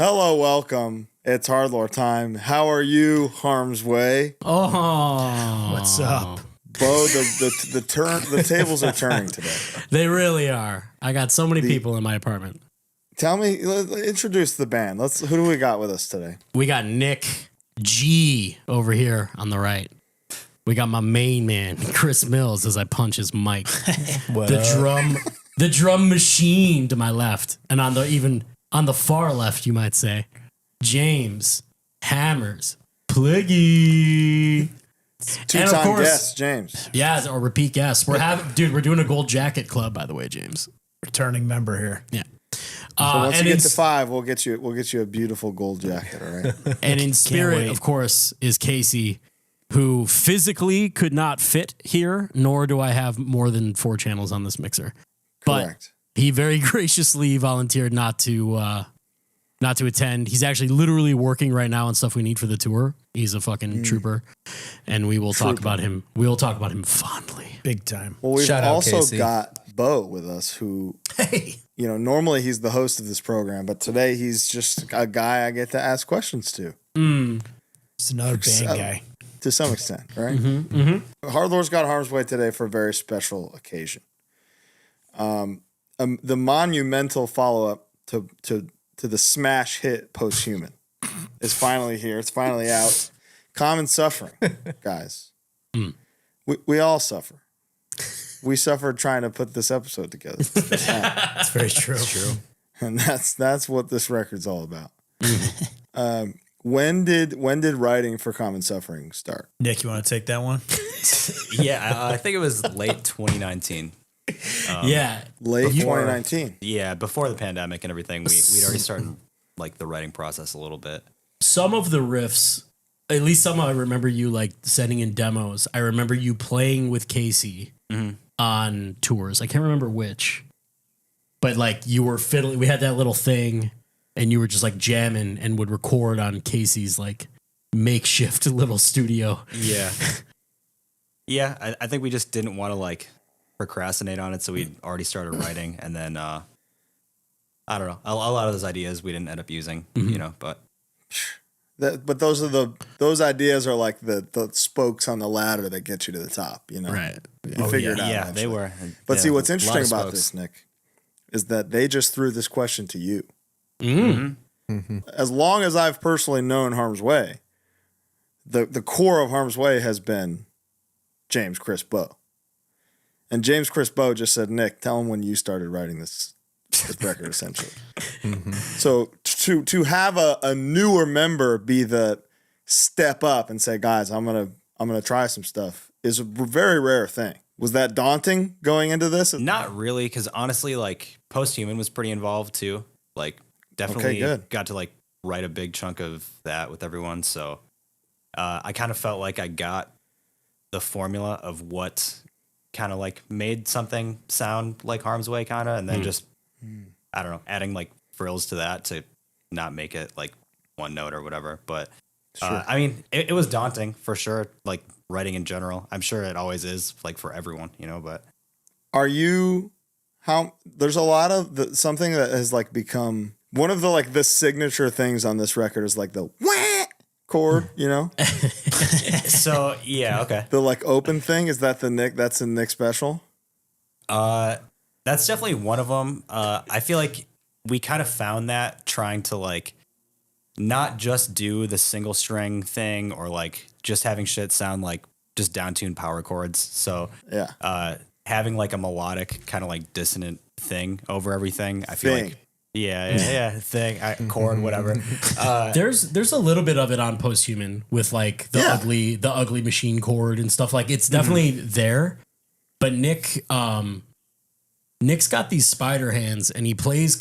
Hello, welcome. It's HardLore time. How are you, Harm's Way? Oh, what's up, Bo? The tables are turning today. They really are. I got so many people in my apartment. Tell me, introduce the band. Who do we got with us today? We got Nick G over here on the right. We got my main man, Chris Mills, as I punch his mic. The drum machine to my left, and on the far left, you might say, James Hammers Pligge. Two-time guest, James. Yeah, or repeat guest. We're doing a gold jacket club, by the way, James. Returning member here. Yeah. So once you get to 5, we'll get you a beautiful gold jacket, all right? And in spirit, of course, is Casey, who physically could not fit here, nor do I have more than 4 channels on this mixer. Correct. But he very graciously volunteered not to attend. He's actually literally working right now on stuff we need for the tour. He's a fucking trooper, and we will talk about him. We will talk about him fondly, big time. Well, we've also got Bo with us, who, normally he's the host of this program, but today he's just a guy I get to ask questions to. It's another band guy. To some extent, right? HardLore's got Harm's Way today for a very special occasion. The monumental follow-up to the smash hit Posthuman is finally here. It's finally out. Common Suffering, guys. We all suffer. We suffered trying to put this episode together. That's very true. It's true. And that's what this record's all about. When did writing for Common Suffering start? Nick, you want to take that one? Yeah, I think it was late 2019. Late 2019. Yeah, before the pandemic and everything, we'd already started like the writing process a little bit. Some of the riffs, at least some I remember you like sending in demos. I remember you playing with Casey on tours. I can't remember which, but like you were fiddling. We had that little thing, and you were just like jamming and would record on Casey's like makeshift little studio. Yeah, yeah. I think we just didn't want to like procrastinate on it, so we already started writing, and then I don't know, a lot of those ideas we didn't end up using, but those ideas are like the spokes on the ladder that get you to the top, Right. You figure it out. Yeah, they were. But see, what's interesting about this, Nick, is that they just threw this question to you. As long as I've personally known Harm's Way, the core of Harm's Way has been James Chris Bo. And James Chris Bo just said, Nick, tell him when you started writing this record, essentially. So to have a newer member be the step up and say, guys, I'm gonna try some stuff is a very rare thing. Was that daunting going into this? Not really, because honestly, like Posthuman was pretty involved too. Like definitely got to like write a big chunk of that with everyone. So I kind of felt like I got the formula of what kind of like made something sound like Harm's Way kind of, and then just I don't know, adding like frills to that to not make it like one note or whatever. But I mean, it was daunting for sure, like writing in general. I'm sure it always is, like for everyone, but there's a lot of something that has like become one of the like the signature things on this record is like the wah chord, So yeah, okay. The like open thing, is that that's a Nick special? That's definitely one of them. I feel like we kind of found that trying to like not just do the single string thing or like just having shit sound like just down-tuned power chords. So having like a melodic kind of like dissonant thing over everything. I feel like thing, chord, whatever. There's a little bit of it on Posthuman with like the ugly machine chord and stuff. Like it's definitely there, but Nick's got these spider hands, and he plays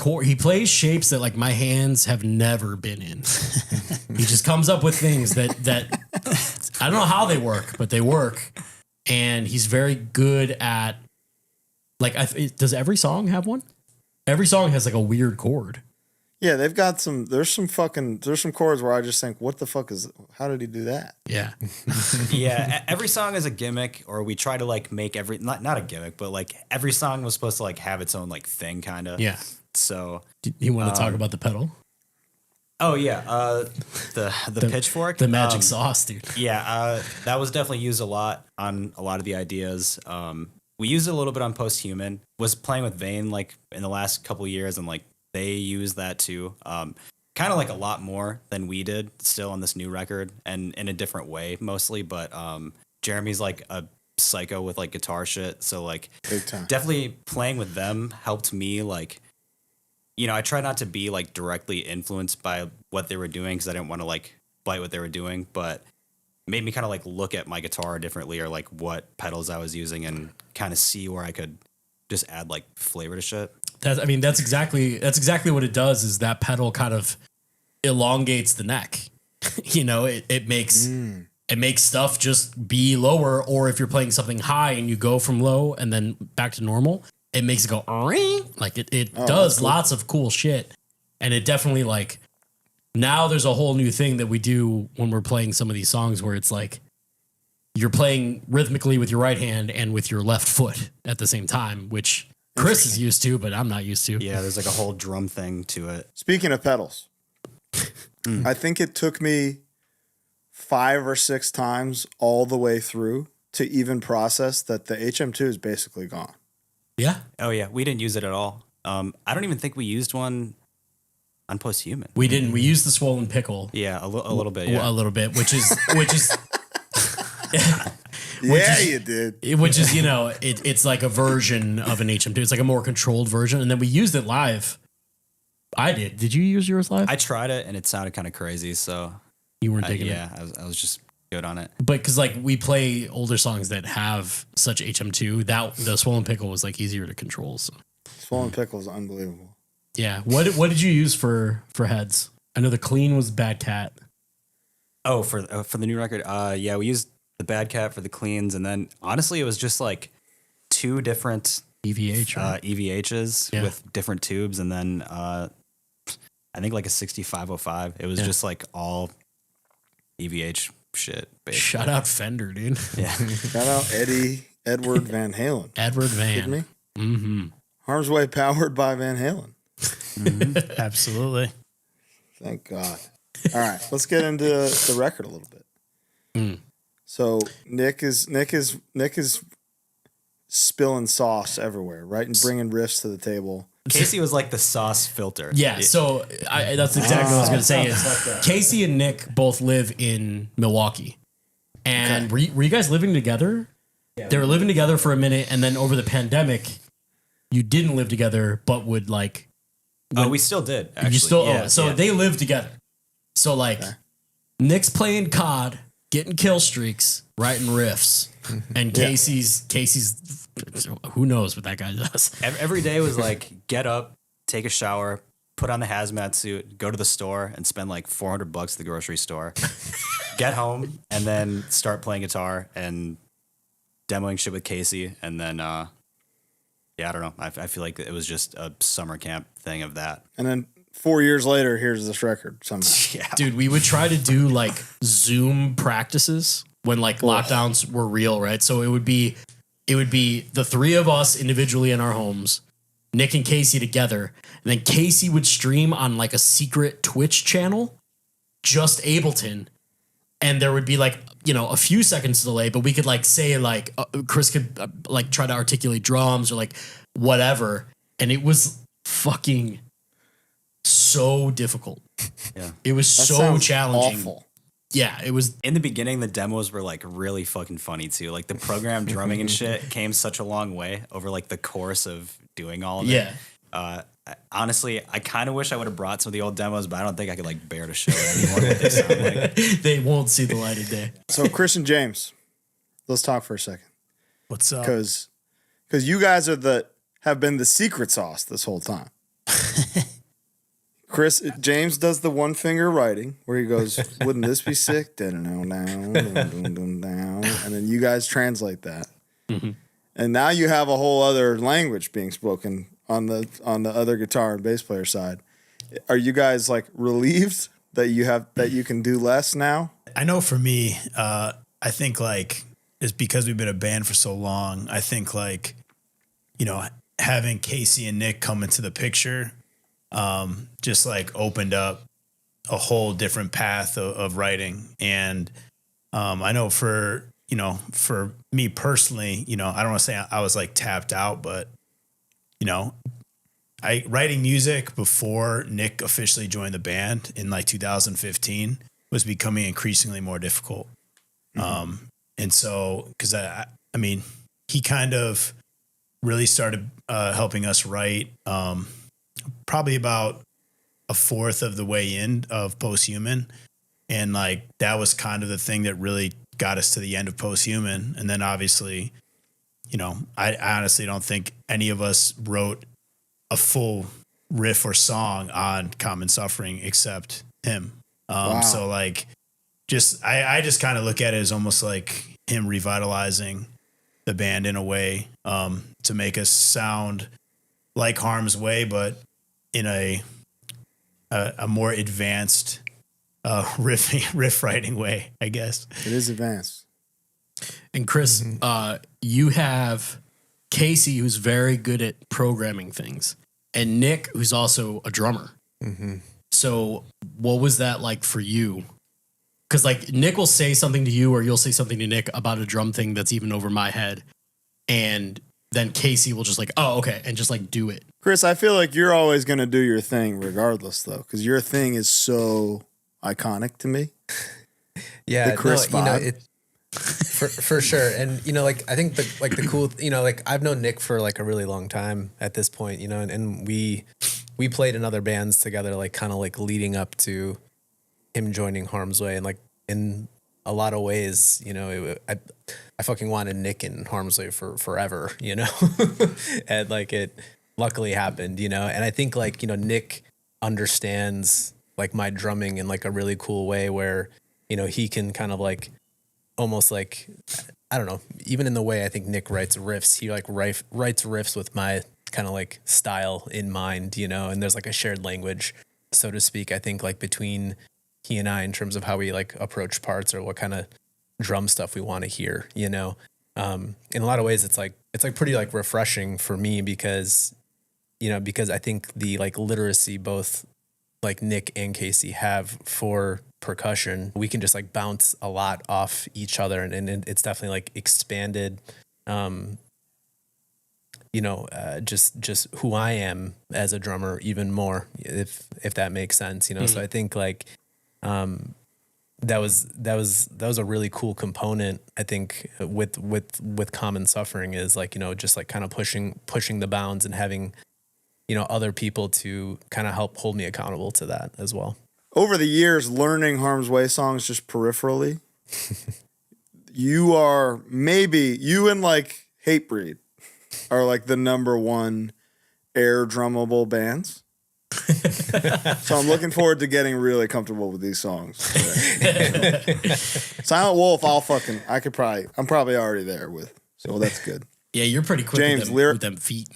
shapes that like my hands have never been in. He just comes up with things that I don't know how they work, but they work, and he's very good at like. Does every song have one? Every song has like a weird chord. Yeah, they've got some. There's some chords where I just think, what the fuck how did he do that? Yeah, yeah. Every song is a gimmick, or we try to like make not a gimmick, but like every song was supposed to like have its own like thing, kind of. Yeah. So do you want to talk about the pedal? Oh yeah, the pitchfork, the magic sauce, dude. Yeah, that was definitely used a lot on a lot of the ideas. We used it a little bit on Posthuman. Was playing with Vane like in the last couple of years, and like they use that too. Kind of like a lot more than we did still on this new record, and in a different way mostly. But Jeremy's like a psycho with like guitar shit, so like big time. Definitely playing with them helped me like. You know, I try not to be like directly influenced by what they were doing because I didn't want to like bite what they were doing, but made me kind of like look at my guitar differently or like what pedals I was using and kind of see where I could just add like flavor to shit. That's exactly what it does. Is that pedal kind of elongates the neck? You know, it makes stuff just be lower. Or if you're playing something high and you go from low and then back to normal, it makes it go ring. Like it does cool. Lots of cool shit. And it definitely like now there's a whole new thing that we do when we're playing some of these songs where it's like you're playing rhythmically with your right hand and with your left foot at the same time, which Chris is used to, but I'm not used to. Yeah, there's like a whole drum thing to it. Speaking of pedals, I think it took me 5 or 6 times all the way through to even process that the HM2 is basically gone. Yeah. Oh yeah, we didn't use it at all. I don't even think we used one on Posthuman. We didn't. We used the Swollen Pickle. Yeah, a little bit. Yeah. A little bit, which is You did. Which is, you know, it's like a version of an HM2. It's like a more controlled version, and then we used it live. I did. Did you use yours live? I tried it, and it sounded kind of crazy. So you weren't digging it. Yeah, I was just good on it. But because like we play older songs that have such HM2, that the Swollen Pickle was like easier to control. So Swollen Pickle is unbelievable. Yeah. What did you use for heads? I know the clean was Bad Cat. Oh, for the new record, yeah, we used the Bad Cat for the cleans, and then honestly, it was just like 2 different EVH EVHs with different tubes, and then I think like a 6505. It was just like all EVH shit. Basically. Shout out Fender, dude. Yeah. Shout out Edward Van Halen. Edward Van. Kidding me? Mm-hmm. Harm's Way powered by Van Halen. Mm-hmm. Absolutely. Thank God. All right, let's get into the record a little bit. So Nick is spilling sauce everywhere, right, and bringing riffs to the table. Casey was like the sauce filter. Yeah, so that's exactly what I was going to say. Is Casey and Nick both live in Milwaukee, and were you guys living together? Yeah, they were living together for a minute, and then over the pandemic, you didn't live together, but would like. We still did. Actually, they lived together. So like, Nick's playing COD, getting kill streaks, writing riffs, and Casey's who knows what that guy does. Every day was like get up, take a shower, put on the hazmat suit, go to the store, and spend like $400 at the grocery store. Get home and then start playing guitar and demoing shit with Casey, and then I don't know. I feel like it was just a summer camp thing of that. And then 4 years later, here's this record somehow. Yeah. Dude, we would try to do like Zoom practices when like lockdowns were real, right? So it would be the 3 of us individually in our homes, Nick and Casey together, and then Casey would stream on like a secret Twitch channel, just Ableton, and there would be like, you know, a few seconds delay, but we could like say like Chris could like try to articulate drums or like whatever, and it was fucking so difficult. Yeah, it was so challenging. Awful. Yeah, it was. In the beginning, the demos were like really fucking funny too. Like the program drumming and shit came such a long way over like the course of doing all of it. Yeah. Honestly, I kind of wish I would have brought some of the old demos, but I don't think I could like bear to show it anymore what they sound like. They won't see the light of day. So Christian James, let's talk for a second. What's up? Because you guys have been the secret sauce this whole time. James does the 1-finger writing where he goes, "Wouldn't this be sick?" And then you guys translate that, and now you have a whole other language being spoken on the other guitar and bass player side. Are you guys like relieved that you can do less now? I know for me, I think like it's because we've been a band for so long. I think like, you know, having Casey and Nick come into the picture just like opened up a whole different path of writing. And I know for me personally, I don't want to say I was like tapped out, but writing music before Nick officially joined the band in like 2015 was becoming increasingly more difficult. And so, cause I mean, he kind of really started helping us write probably about a fourth of the way in of Posthuman. And like, that was kind of the thing that really got us to the end of Posthuman. And then obviously, I honestly don't think any of us wrote a full riff or song on Common Suffering except him. Wow. So like, I just kind of look at it as almost like him revitalizing the band in a way to make us sound like Harm's Way, but in a more advanced riff writing way, I guess. It is advanced. And Chris, you have Casey, who's very good at programming things, and Nick, who's also a drummer. So what was that like for you? Because like Nick will say something to you or you'll say something to Nick about a drum thing that's even over my head. And then Casey will just like, oh, okay. And just like do it. Chris, I feel like you're always going to do your thing regardless though. Because your thing is so iconic to me. Yeah. The Chris vibe. For sure. And, like, I think the cool, like I've known Nick for like a really long time at this point, and we played in other bands together, like kind of like leading up to him joining Harm's Way. And like in a lot of ways, I fucking wanted Nick in Harm's Way for forever, and like it luckily happened, and I think like, Nick understands like my drumming in like a really cool way where, he can kind of like almost like, I don't know, even in the way I think Nick writes riffs, he like writes riffs with my kind of like style in mind, and there's like a shared language, so to speak, I think like between he and I in terms of how we like approach parts or what kind of drum stuff we want to hear, in a lot of ways, it's like pretty like refreshing for me because I think the like literacy both like Nick and Casey have for percussion, we can just like bounce a lot off each other. And it's definitely like expanded, just who I am as a drummer even more, if that makes sense, So I think like, that was a really cool component, I think, with Common Suffering is like, just like kind of pushing the bounds and having, other people to kind of help hold me accountable to that as well. Over the years, learning Harm's Way songs just peripherally, you and like Hatebreed are like the number one air drummable bands. So I'm looking forward to getting really comfortable with these songs today. Silent Wolf, I'm probably already there with, so that's good. Yeah, you're pretty quick James, with them feet.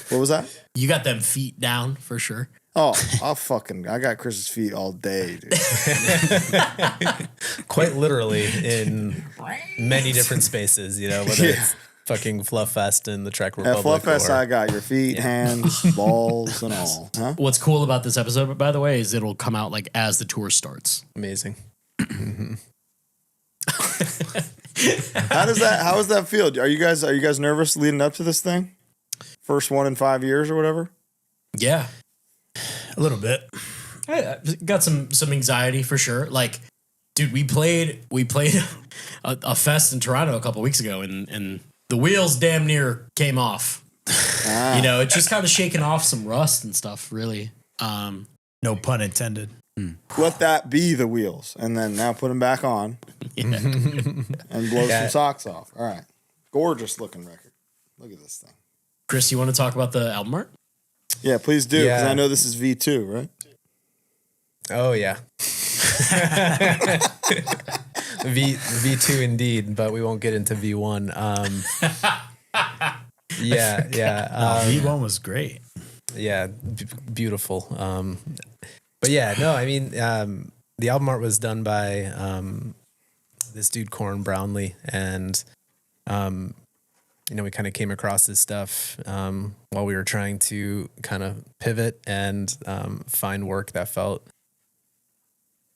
What was that? You got them feet down for sure. Oh, I got Chris's feet all day, dude. Quite literally in many different spaces, whether it's fucking Fluff Fest in the Czech Republic. At Fluff Fest, I got your feet, hands, balls, and all. Huh? What's cool about this episode, by the way, is it'll come out like as the tour starts. Amazing. How does that feel? Are you guys nervous leading up to this thing? First one in 5 years or whatever? Yeah. A little bit. I got some anxiety for sure. Like, dude, we played a fest in Toronto a couple weeks ago and the wheels damn near came off. It's just kind of shaking off some rust and stuff, really. No pun intended. Let that be the wheels, and then now put them back on and blow some socks off. All right. Gorgeous looking record. Look at this thing. Chris, you want to talk about the album art? Yeah, please do, because I know this is V2, right? Oh, yeah. V2 indeed, but we won't get into V1. Yeah. V1 was great. Yeah, beautiful. But yeah, no, I mean, the album art was done by this dude, Corin Brownlee, and we kind of came across this stuff while we were trying to kind of pivot and find work that felt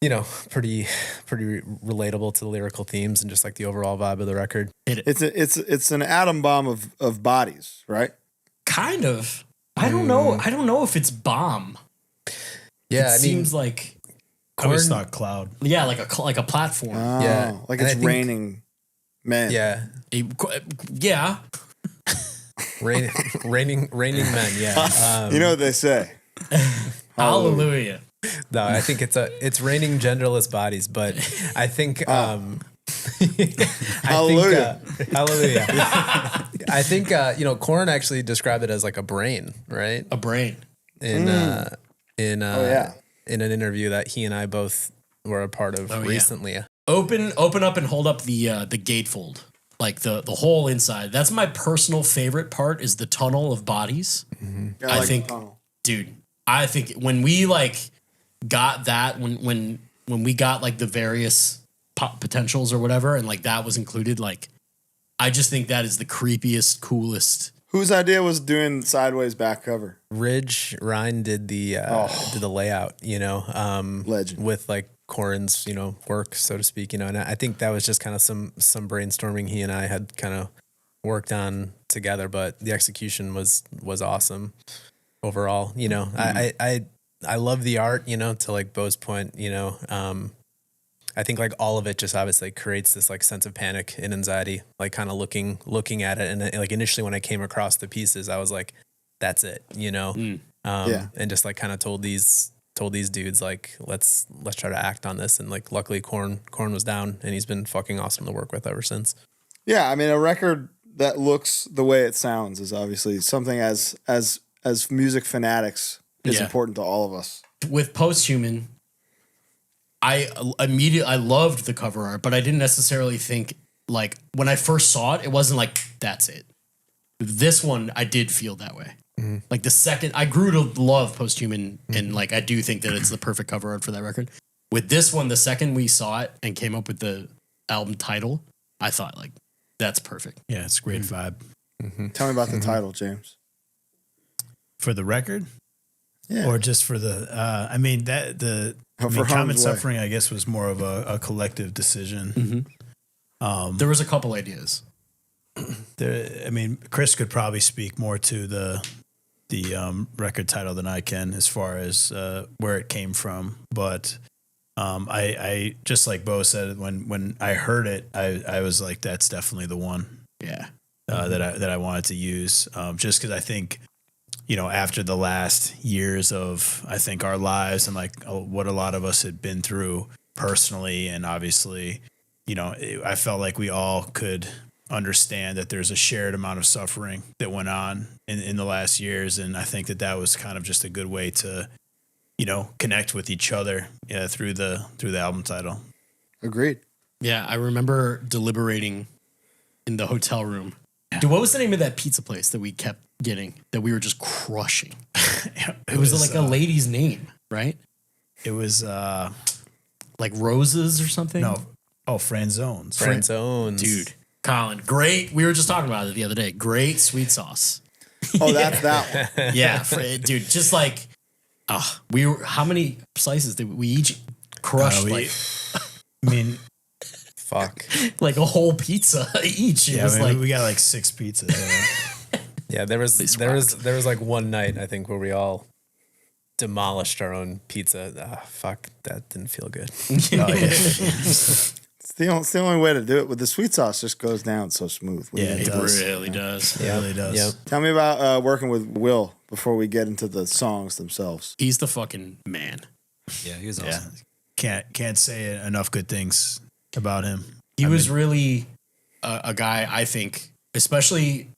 pretty relatable to the lyrical themes and just like the overall vibe of the record. It's an atom bomb of bodies, right? Kind of. I don't know. I don't know if it's bomb. Yeah, it seems like I always thought cloud. Yeah, like a platform. Yeah, like it's raining men. Yeah, yeah. raining men. Yeah, you know what they say. Hallelujah. No, I think it's raining genderless bodies, but I think hallelujah. Hallelujah. I think Korn actually described it as like a brain, right? A brain. In an interview that he and I both were a part of recently. Yeah. Open up and hold up the gatefold, like the whole inside. That's my personal favorite part is the tunnel of bodies. Mm-hmm. I think, dude. I think when we like got that when we got like the various pop potentials or whatever, and like that was included, like I just think that is the creepiest, coolest. Whose idea was doing sideways back cover? Ridge Ryan did the layout, legend with like Corin's, work, so to speak, and I think that was just kind of some brainstorming he and I had kind of worked on together, but the execution was awesome overall. I love the art, to like Bo's point, I think like all of it just obviously creates this like sense of panic and anxiety, like kind of looking at it. And like initially when I came across the pieces, I was like, that's it, and just like kind of told these dudes like, let's try to act on this. And like, luckily Korn was down and he's been fucking awesome to work with ever since. Yeah. I mean, a record that looks the way it sounds is obviously something as music fanatics is important to all of us. With Posthuman, I loved the cover art, but I didn't necessarily think like when I first saw it, it wasn't like that's it. This one, I did feel that way. Mm-hmm. Like the second I grew to love Posthuman, and like I do think that it's the perfect cover art for that record. With this one, the second we saw it and came up with the album title, I thought like that's perfect. Yeah, it's a great vibe. Mm-hmm. Tell me about the title, James. For the record? Yeah. Or just for the Common Suffering, I guess, was more of a collective decision. Mm-hmm. There was a couple ideas. Chris could probably speak more to the record title than I can as far as where it came from. But I just like Bo said, when I heard it, I was like, that's definitely the one. Yeah. That I wanted to use, just because I think, after the last years of, I think, our lives and like what a lot of us had been through personally, and obviously, I felt like we all could understand that there's a shared amount of suffering that went on in the last years. And I think that was kind of just a good way to, connect with each other through the album title. Agreed. Yeah. I remember deliberating in the hotel room. Dude, what was the name of that pizza place that we kept getting that we were just crushing? It was like a lady's name, right? It was like Roses or something. No. Oh, Franzones. Franzones. Dude, Colin, great. We were just talking about it the other day. Great sweet sauce. Oh, that's that one. Yeah, dude, just like how many slices did we each crush? Fuck. Like a whole pizza each. Yeah, we got like 6 pizzas. Yeah, there was like one night I think where we all demolished our own pizza. Fuck, that didn't feel good. It's the only way to do it. With the sweet sauce, just goes down so smooth. It really does. It really does. Yep. Tell me about working with Will before we get into the songs themselves. He's the fucking man. Yeah, he was awesome. Can't say enough good things about him. He was really a guy, I think, especially.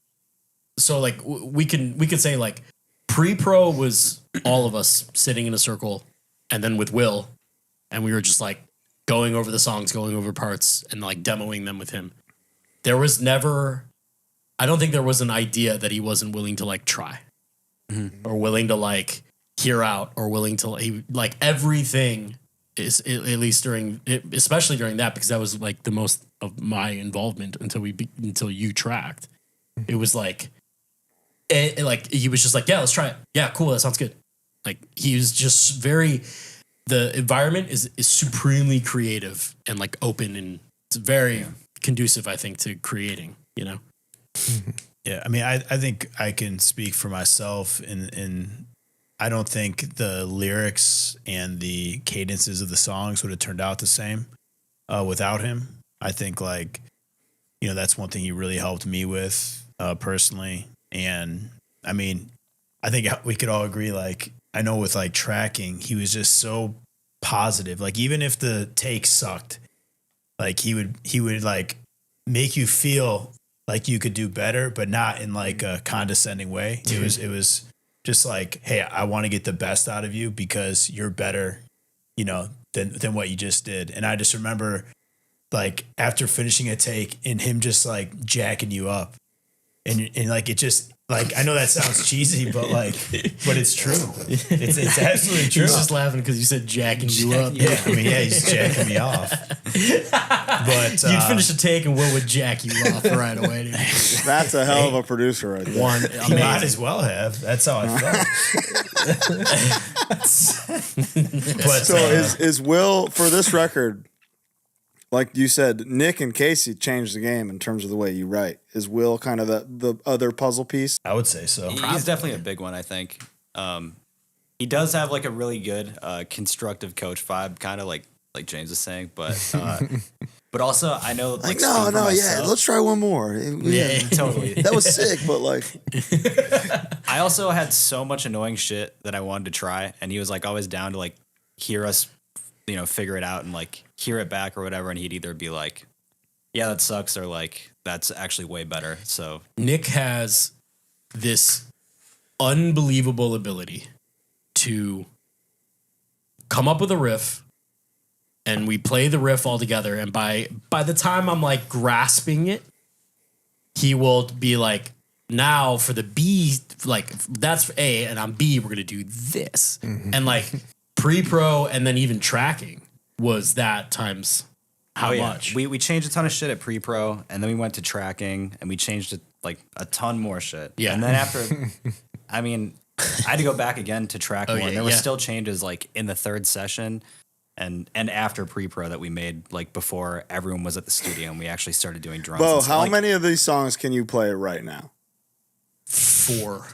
So like we could say like pre-pro was all of us sitting in a circle, and then with Will, and we were just like going over the songs, going over parts, and like demoing them with him. There was never, I don't think there was an idea that he wasn't willing to like try, or willing to like hear out, or willing to like everything. Is at least especially during that, because that was like the most of my involvement until you tracked. It was like, like he was just like, yeah, let's try it. Yeah, cool, that sounds good. Like he was just very, the environment is supremely creative and like open, and it's very conducive, I think, to creating, you know? Yeah. I mean, I think I can speak for myself in I don't think the lyrics and the cadences of the songs would have turned out the same without him. I think like, you know, that's one thing he really helped me with personally. And I mean, I think we could all agree, like, I know with like tracking, he was just so positive. Like even if the take sucked, like he would like make you feel like you could do better, but not in like a condescending way. It was just like, hey, I want to get the best out of you because you're better, you know, than what you just did. And I just remember like after finishing a take and him just like jacking you up and like, it just like, I know that sounds cheesy, but it's true. It's absolutely true. He's just laughing because you said jacking you up. Yeah. I mean, yeah, he's jacking me off. But you'd finish a take and Will would jack you off right away. Dude. That's a hell of a producer right there. He might as well have. That's how I felt. But so is Will, for this record, like you said, Nick and Casey changed the game in terms of the way you write. Is Will kind of the other puzzle piece? I would say so. He's definitely a big one, I think. He does have like a really good constructive coach vibe, kind of like James was saying, but also I know like no, let's try one more. Yeah, totally. That was sick, but like I also had so much annoying shit that I wanted to try, and he was like always down to like hear us, you know, figure it out and like hear it back or whatever, and he'd either be like, yeah, that sucks, or like, that's actually way better. So Nick has this unbelievable ability to come up with a riff, and we play the riff all together, and by the time I'm like grasping it, he will be like, now for the B, like that's A, and on B we're gonna do this. And like pre-pro and then even tracking was that times how much. We changed a ton of shit at pre-pro, and then we went to tracking, and we changed it like a ton more shit. Yeah. And then after, I mean, I had to go back again to track one. There were still changes like in the third session and after pre-pro that we made like before everyone was at the studio and we actually started doing drums. Bo, how many of these songs can you play right now? 4.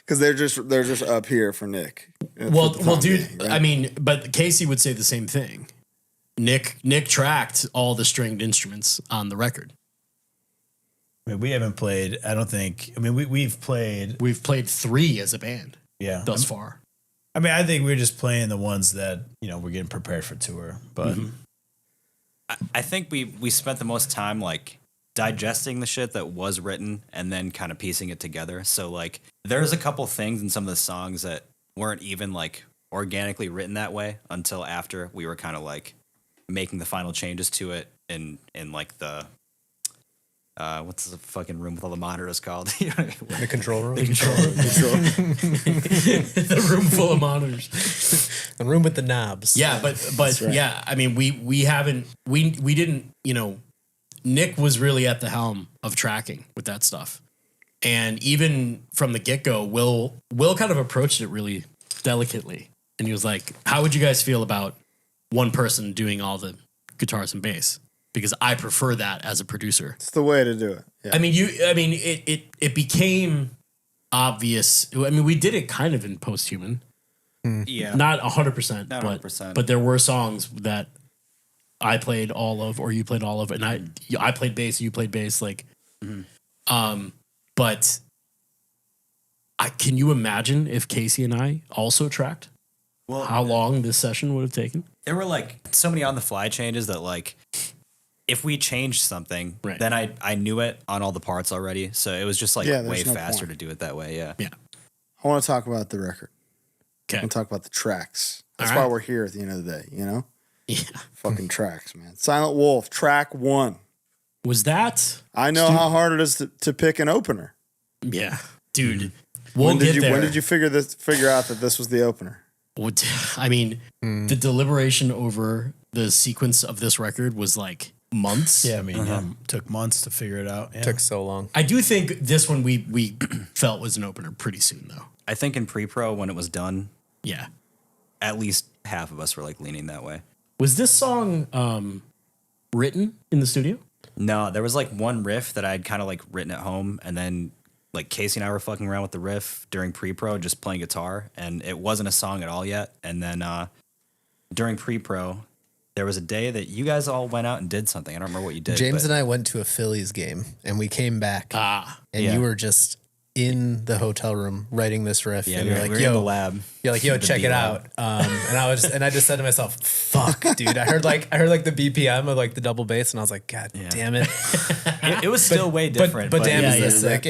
Because they're just up here for Nick. Well, dude. Right? I mean, but Casey would say the same thing. Nick tracked all the stringed instruments on the record. I mean, we haven't played. I don't think. I mean, we've played 3 as a band. Yeah, thus far. I mean, I think we're just playing the ones that, you know, we're getting prepared for tour. But I think we spent the most time like digesting the shit that was written and then kind of piecing it together. So like there's a couple things in some of the songs that weren't even like organically written that way until after we were kind of like making the final changes to it in like the what's the fucking room with all the monitors called? The control room. The room full of monitors. The room with the knobs. Yeah, but right. Yeah, I mean we didn't, you know, Nick was really at the helm of tracking with that stuff. And even from the get-go, Will kind of approached it really delicately. And he was like, how would you guys feel about one person doing all the guitars and bass? Because I prefer that as a producer. It's the way to do it. Yeah. It became obvious. I mean, we did it kind of in Posthuman. Yeah. Not 100%. Not 100%. But there were songs that I played all of, or you played all of, and I played bass, you played bass, like, but can you imagine if Casey and I also tracked? Well, how long this session would have taken? There were like so many on the fly changes that like, if we changed something, right, then I knew it on all the parts already, so it was just like way faster point to do it that way. Yeah. I want to talk about the record. Okay. I want to talk about the tracks. That's why we're here at the end of the day, you know? Yeah. Fucking tracks, man. Silent Wolf, track 1. Was that? I know how hard it is to pick an opener. Yeah. Dude. When did you figure out that this was the opener? I mean, the deliberation over the sequence of this record was like months. Yeah, I mean, took months to figure it out. Yeah. Took so long. I do think this one we felt was an opener pretty soon, though. I think in pre-pro when it was done, yeah, at least half of us were like leaning that way. Was this song written in the studio? No, there was like one riff that I'd kind of like written at home, and then like Casey and I were fucking around with the riff during pre-pro, just playing guitar, and it wasn't a song at all yet. And then during pre-pro, there was a day that you guys all went out and did something. I don't remember what you did. James and I went to a Phillies game, and we came back, and you were just in the hotel room writing this riff. Yeah, and you're like, we were in the lab. You're like, yo, check it out. And I just said to myself, fuck, dude. I heard like the BPM of like the double bass, and I was like, God damn it. It was still way different. But damn, is this sick?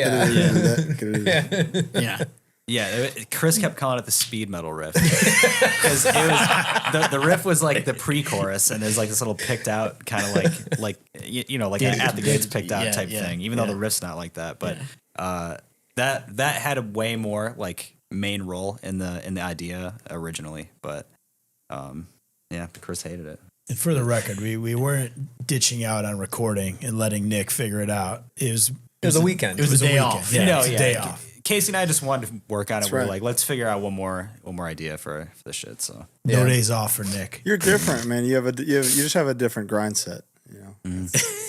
Yeah, Chris kept calling it the speed metal riff because it was the riff was like the pre-chorus, and there's like this little picked out kind of like an at the gates picked out type thing. Even though the riff's not like that, but that had a way more like main role in the idea originally. But Chris hated it. And for the record, we weren't ditching out on recording and letting Nick figure it out. It was a weekend. It was a day off. Yeah, No, it was a day off. Casey and I just wanted to work on it. That's We're right. like, let's figure out one more idea for the shit. So No days off for Nick. You're different, man. You just have a different grind set. You know,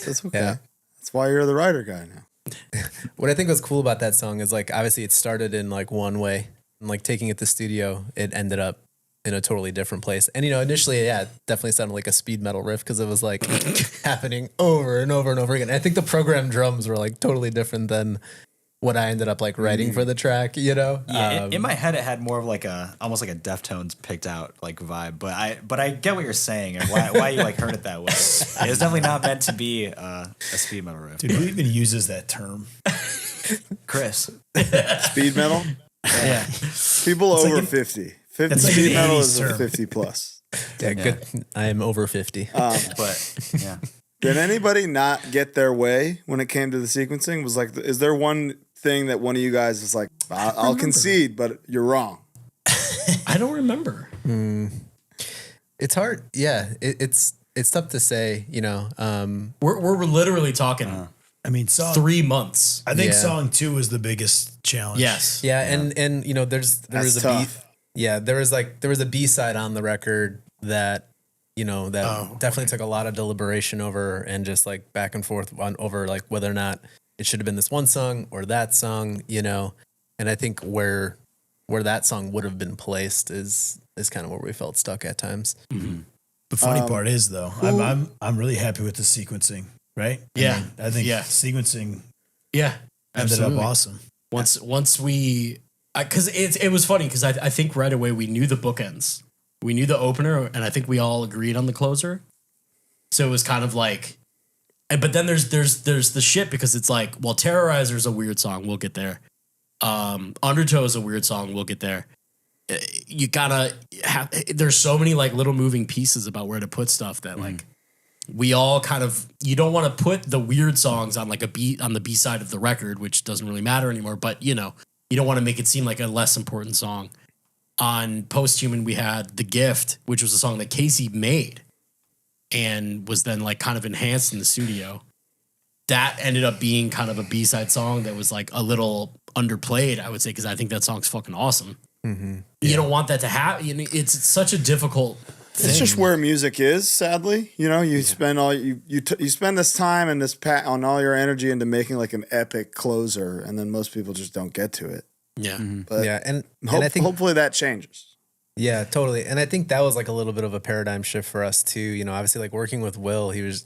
that's okay. Yeah. That's why you're the writer guy now. What I think was cool about that song is like, obviously it started in like one way, and like taking it to studio, it ended up in a totally different place. And, initially, it definitely sounded like a speed metal riff because it was like happening over and over and over again. I think the programmed drums were like totally different than what I ended up like writing for the track, Yeah, in my head, it had more of like almost like a Deftones picked out like vibe. But I get what you're saying and why you like heard it that way. It was definitely not meant to be a speed metal riff. Dude, who even uses that term? Chris, Speed metal. Yeah. People It's over like 50. like Speed an metal 80s is a term. 50 plus. Yeah, good. I am over 50. but yeah. Did anybody not get their way when it came to the sequencing? Was like, is there one thing that one of you guys is like, I'll concede, but you're wrong? I don't remember. It's hard. Yeah, it's tough to say. We're literally talking I mean, 3 months. I think Yeah. song 2 was the biggest challenge. Yes. Yeah, and there was a tough. there was a B-side on the record that definitely took a lot of deliberation over, and just like back and forth over like whether or not it should have been this one song or that song, and I think where that song would have been placed is kind of where we felt stuck at times. Mm-hmm. The funny part is though, I'm really happy with the sequencing, right? Yeah. I think Yeah. sequencing Yeah. ended Absolutely. up awesome. Once we, because it was funny because I think right away we knew the bookends, we knew the opener, and I think we all agreed on the closer. So it was kind of like, but then there's the shit because it's like, well, Terrorizer is a weird song, we'll get there. Undertow is a weird song, we'll get there. You gotta have, there's so many like little moving pieces about where to put stuff that like we all kind of, you don't want to put the weird songs on like on the B side of the record, which doesn't really matter anymore, but you don't want to make it seem like a less important song. On Posthuman, we had The Gift, which was a song that Casey made and was then like kind of enhanced in the studio. That ended up being kind of a B-side song that was like a little underplayed, I would say, because I think that song's fucking awesome. Mm-hmm. You don't want that to happen. It's such a difficult thing. It's just where music is, sadly. You spend all you spend this time and this on all your energy into making like an epic closer, and then most people just don't get to it. Yeah. But Yeah, and I think hopefully that changes. Yeah, totally. And I think that was like a little bit of a paradigm shift for us too. Obviously like working with Will, he was,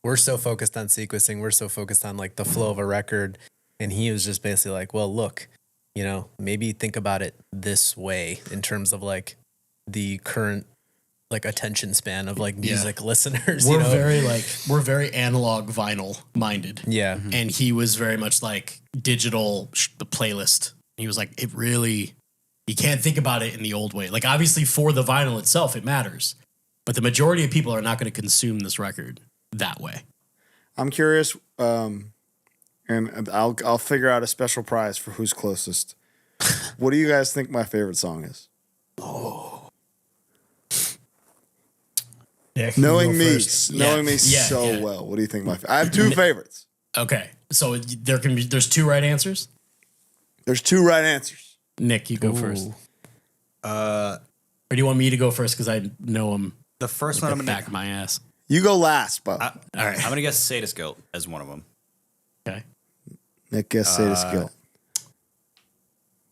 we're so focused on sequencing. We're so focused on like the flow of a record. And he was just basically like, well, look, maybe think about it this way in terms of like the current like attention span of like music listeners. We're very analog vinyl minded. Yeah. And he was very much like digital, the playlist. He was like, you can't think about it in the old way. Like obviously for the vinyl itself, it matters, but the majority of people are not going to consume this record that way. I'm curious, and I'll figure out a special prize for who's closest. What do you guys think my favorite song is? Nick, Knowing me Yeah, well. What do you think I have two favorites. Okay. So there's two right answers. There's two right answers. Nick, you go first. Are Or do you want me to go first because I know him? The first one I'm gonna back my ass. You go last, Bo. All right. I'm gonna guess Sadist Guilt as one of them. Okay. Nick guessed Sadist Guilt.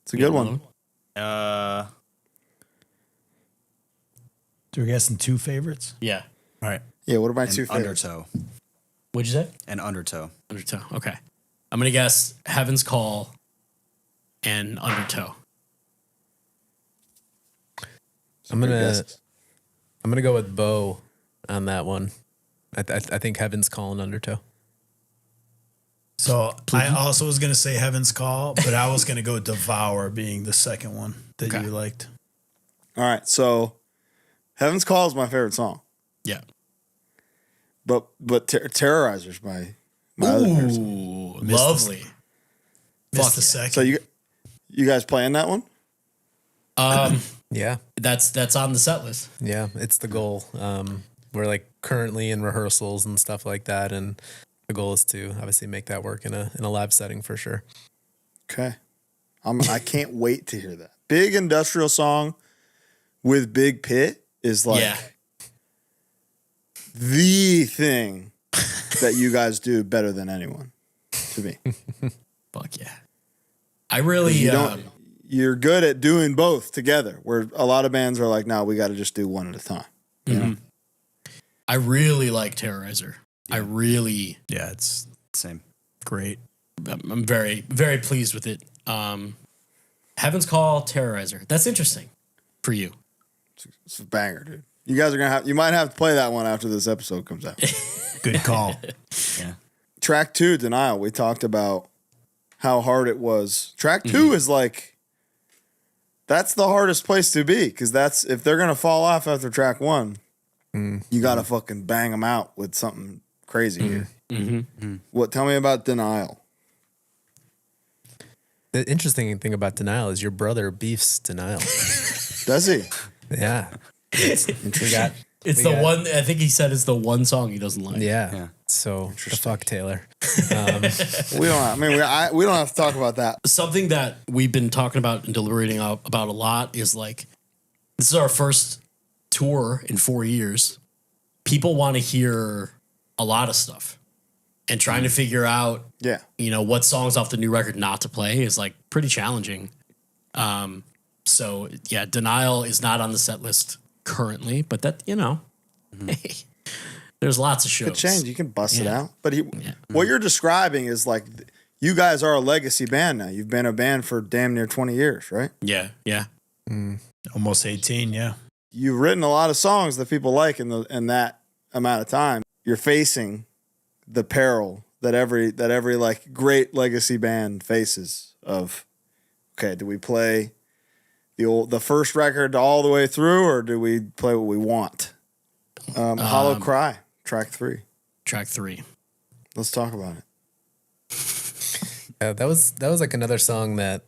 It's a good one. Do we guessing 2 favorites? Yeah. All right. Yeah, what are my 2 favorites? Undertow. What'd you say? And Undertow. Undertow. Okay. I'm gonna guess Heaven's Call and Undertow. I'm gonna go with Bo on that one. I think Heaven's Call and Undertow. So I also was going to say Heaven's Call, but I was going to go Devour being the second one that you liked. All right, so Heaven's Call is my favorite song. Yeah. But Terrorizer's my other favorite song. Ooh, lovely. Missed the second. So you guys playing that one? Yeah. That's on the set list. Yeah, it's the goal. We're like currently in rehearsals and stuff like that, and the goal is to obviously make that work in a live setting for sure. Okay. I can't wait to hear that. Big industrial song with big pit is like the thing that you guys do better than anyone to me. Fuck yeah. I really you're good at doing both together, where a lot of bands are like, no, we got to just do one at a time. You know? I really like Terrorizer. Yeah, it's Same. great. I'm very, very pleased with it. Heaven's Call, Terrorizer. That's interesting for you. It's a banger, dude. You guys are you might have to play that one after this episode comes out. Good call. Yeah. Track 2, Denial. We talked about how hard it was. Track 2 is like, that's the hardest place to be, because that's, if they're going to fall off after track 1, you got to fucking bang them out with something crazy here. Tell me about Denial. The interesting thing about Denial is your brother beefs Denial. Does he? Yeah. It's the one, I think he said it's the one song he doesn't like. Yeah. So the fuck, Taylor. We don't have to talk about that. Something that we've been talking about and deliberating about a lot is like, this is our first tour in 4 years. People want to hear a lot of stuff, and trying to figure out, what songs off the new record not to play is like pretty challenging. So yeah, Denial is not on the set list currently, but that, hey, there's lots of shows. Could change. You can bust it out. But what you're describing is like, you guys are a legacy band now. You've been a band for damn near 20 years, right? Yeah. Almost 18, yeah. You've written a lot of songs that people like in that amount of time. You're facing the peril that every like great legacy band faces of, okay, do we play the first record all the way through, or do we play what we want? Hollow Cry, track 3. Let's talk about it. That was like another song that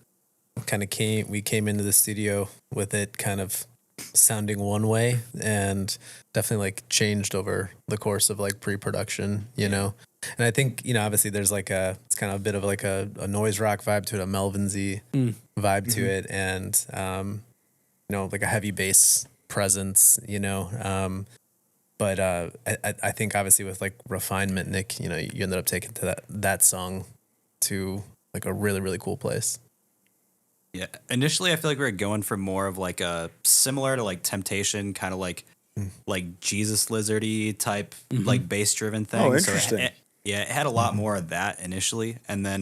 kind of we came into the studio with it kind of sounding one way, and definitely like changed over the course of like pre-production, And I think, obviously there's like it's kind of a bit of like a noise rock vibe to it, a Melvin Z vibe to it. And, like a heavy bass presence, but I think obviously with like refinement, Nick, you ended up taking to that song to like a really, really cool place. Yeah. Initially, I feel like we were going for more of like a similar to like Temptation, kind of like Jesus Lizardy type, like bass driven thing. Oh, interesting. So it had a lot more of that initially, and then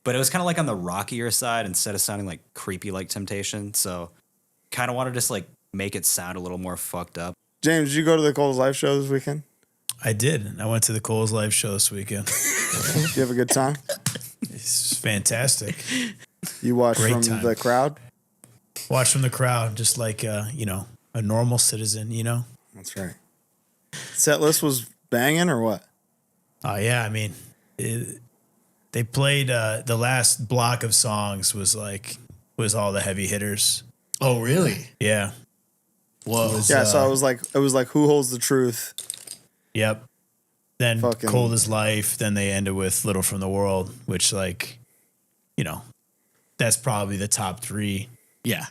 but it was kind of like on the rockier side instead of sounding like creepy like Temptation. So kind of wanted to just like make it sound a little more fucked up. James, did you go to the Coles Live show this weekend? I did. I went to the Coles Live show this weekend. Did you have a good time? It's fantastic. You watched from the crowd? Watch from the crowd, just like, a normal citizen, That's right. Set list was banging or what? Oh, yeah. I mean, they played the last block of songs was all the heavy hitters. Oh, really? Yeah. Whoa. So it was like Who Holds the Truth? Yep. Then Cold as Life. Then they ended with Little from the World, which that's probably the top 3. Yeah.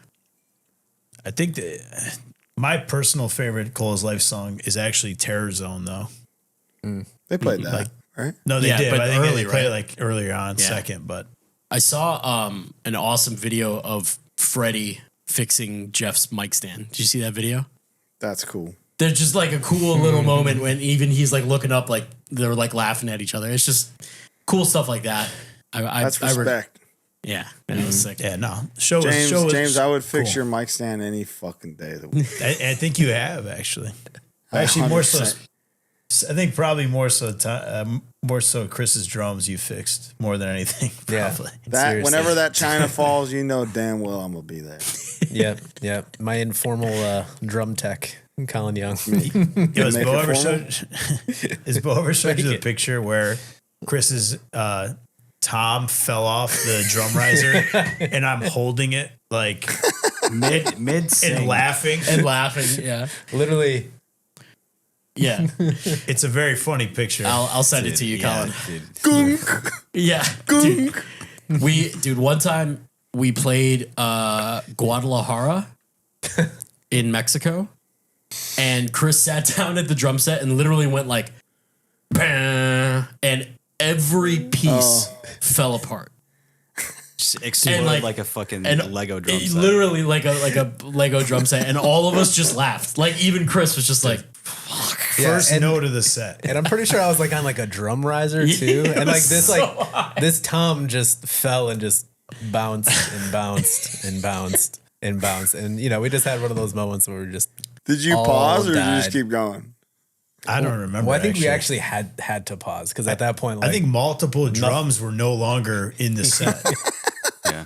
I think that my personal favorite Cole's Life song is actually Terror Zone, though. They played that, right? No, they did. but I think early, they played it right? like earlier on, second. But I saw an awesome video of Freddie fixing Jeff's mic stand. Did you see that video? That's cool. There's just like a cool little moment when even he's like looking up, like they're like laughing at each other. It's just cool stuff like that. That's respect. Yeah, it was sick. yeah, no. James, I would fix cool. your mic stand any fucking day of the week. I think you have actually. Actually, more so. 100%. I think probably more so Chris's drums you fixed more than anything. Probably. That whenever that China falls, you know damn well I'm gonna be there. Yep. My informal drum tech, Colin Young. Yo, has Bo ever showed you the picture where Chris's Tom fell off the drum riser and I'm holding it like mid and laughing. Yeah, Literally. yeah. It's a very funny picture. I'll send it to you, Colin. Gunk. Yeah, dude. One time we played Guadalajara in Mexico, and Chris sat down at the drum set and literally went like, "Bam," and every piece fell apart. Just exploded like a fucking Lego drum set. Literally like a Lego drum set, and all of us just laughed. Like even Chris was just like, "Fuck." First note of the set. And I'm pretty sure I was like on like a drum riser too. And like this this tom just fell and just bounced and bounced and bounced and bounced. And you know, we just had one of those moments where we just Did you pause or did you just keep going? I don't remember. Well, I think we actually had to pause because at that point, like, I think multiple drums were no longer in the set. Yeah.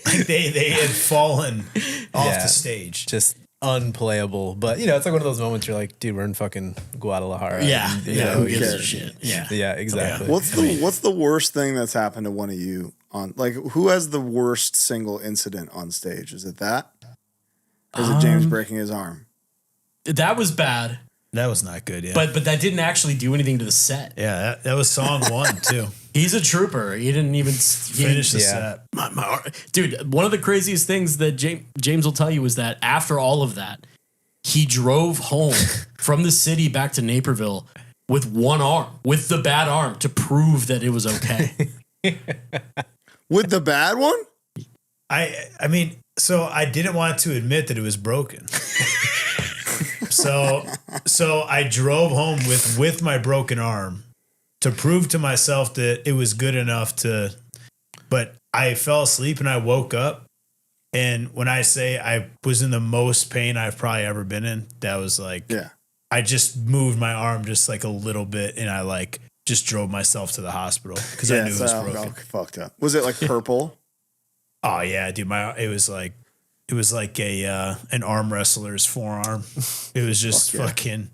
Like they had fallen off the stage. Just unplayable. But you know, it's like one of those moments you're like, dude, we're in fucking Guadalajara. yeah, And, you yeah. know, Who gives a shit? Yeah, exactly. What's the worst thing that's happened to one of you on, like, who has the worst single incident on stage? Is it that? Or is it James breaking his arm? That was bad. That was not good, yeah. But that didn't actually do anything to the set. Yeah, that was song one, too. He's a trooper. He didn't even Finish the set. Dude, one of the craziest things that James will tell you is that after all of that, he drove home from the city back to Naperville with one arm, with the bad arm, to prove that it was okay. With the bad one? I mean, so I didn't want to admit that it was broken. So I drove home with my broken arm to prove to myself that it was good enough to, but I fell asleep and I woke up. And when I say I was in the most pain I've probably ever been in, that was like, I just moved my arm just like a little bit and I like just drove myself to the hospital because I knew it was broken. Fucked up. Was it like purple? Oh yeah, dude. It was like an arm wrestler's forearm. It was just fucking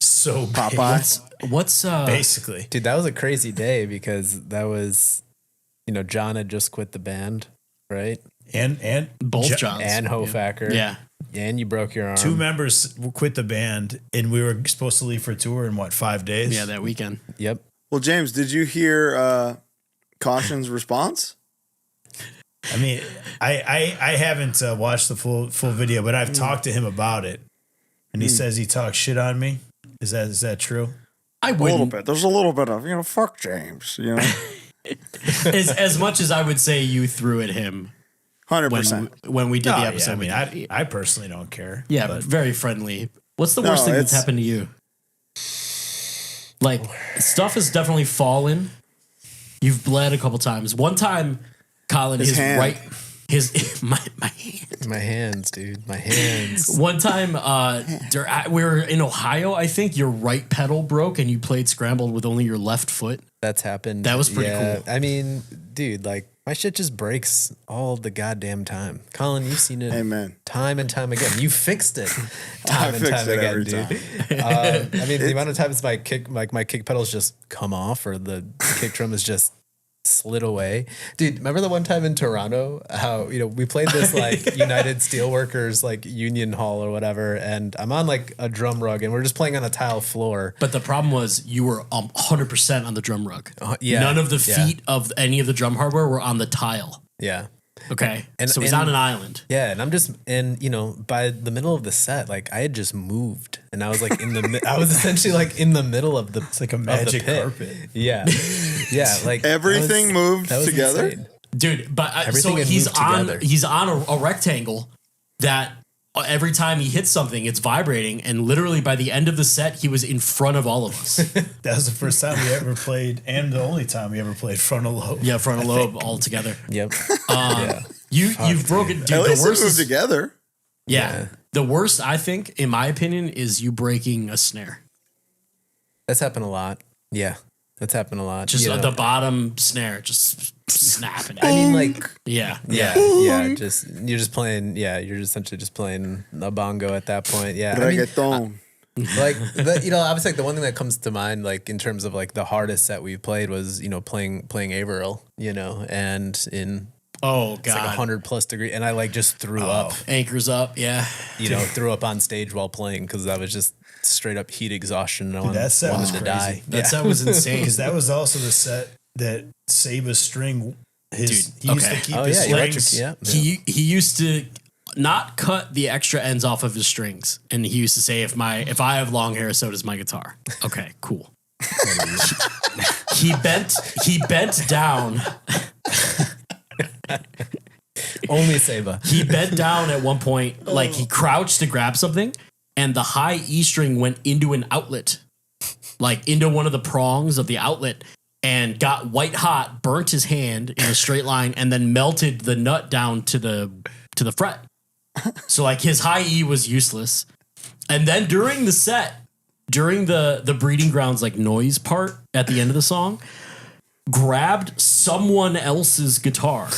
so Popeye. What's basically, Dude, that was a crazy day because that was, you know, John had just quit the band, right? and both Johns And Hofacker. Yeah. And you broke your arm. two members quit the band, and we were supposed to leave for tour in 5 days? Yeah, that weekend. Yep. Well, James, did you hear Caution's response? I mean, I haven't watched the full video, but I've talked to him about it, and he says he talks shit on me. Is that true? I A little wouldn't. bit. There's a little bit of, fuck James, as much as I would say you threw at him 100%. when we did the episode. I mean, I personally don't care. Yeah, but very friendly. What's the worst thing that's happened to you? Like, stuff has definitely fallen. You've bled a couple times. One time, Colin, His hand. my hand. My hands, dude. My hands. One time, we were in Ohio, I think. Your right pedal broke and you played scrambled with only your left foot. That's happened. That was pretty cool. I mean, dude, like, my shit just breaks all the goddamn time. Colin, you've seen it time and time again. You fixed it time and time again, dude. I mean, the amount of times my kick pedals just come off or the kick drum is just slid away. Dude, remember the one time in Toronto how, we played this like United Steelworkers like union hall or whatever, and I'm on like a drum rug and we're just playing on a tile floor. But the problem was you were 100% on the drum rug. Yeah. None of the feet of any of the drum hardware were on the tile. Yeah. Okay. So he's on an island. Yeah, and you know, by the middle of the set, like I had just moved, and I was like I was essentially like in the middle of the. It's like a magic carpet. Yeah, yeah, like everything moved together, insane. dude. But Everything so had he's moved on together. he's on a rectangle that every time he hits something, it's vibrating, and literally by the end of the set, he was in front of all of us. That was the first time we ever played, and the only time we ever played frontal lobe. Yeah, frontal lobe all together. Yep. You've broken. Dude, at least the worst it moved is, together. yeah. The worst, I think, in my opinion, is you breaking a snare. That's happened a lot. Yeah, that's happened a lot. Just you know? the bottom snare, just snapping. I mean, like, yeah. yeah. You're just playing. Yeah, you're essentially just playing a bongo at that point. Yeah, I mean, Reggaeton. like obviously, like the one thing that comes to mind, like in terms of like the hardest set we played was playing Averill, and in. Oh It's god, like 100+ degree, and I like just threw up. anchors up. Yeah. Threw up on stage while playing because I was just straight up heat exhaustion. And that set was wanted to crazy. die. That set was insane. Because that was also the set that Seba's string. He used to keep his strings. Yeah. He used to not cut the extra ends off of his strings, and he used to say, "If I have long hair, so does my guitar." Okay, cool. He bent down. Only Seba. He bent down at one point, like he crouched to grab something, and the high E string went into an outlet, like into one of the prongs of the outlet, and got white hot, burnt his hand in a straight line, and then melted the nut down to the fret. So like his high E was useless. And then during the set, during the breeding grounds like noise part at the end of the song, grabbed someone else's guitar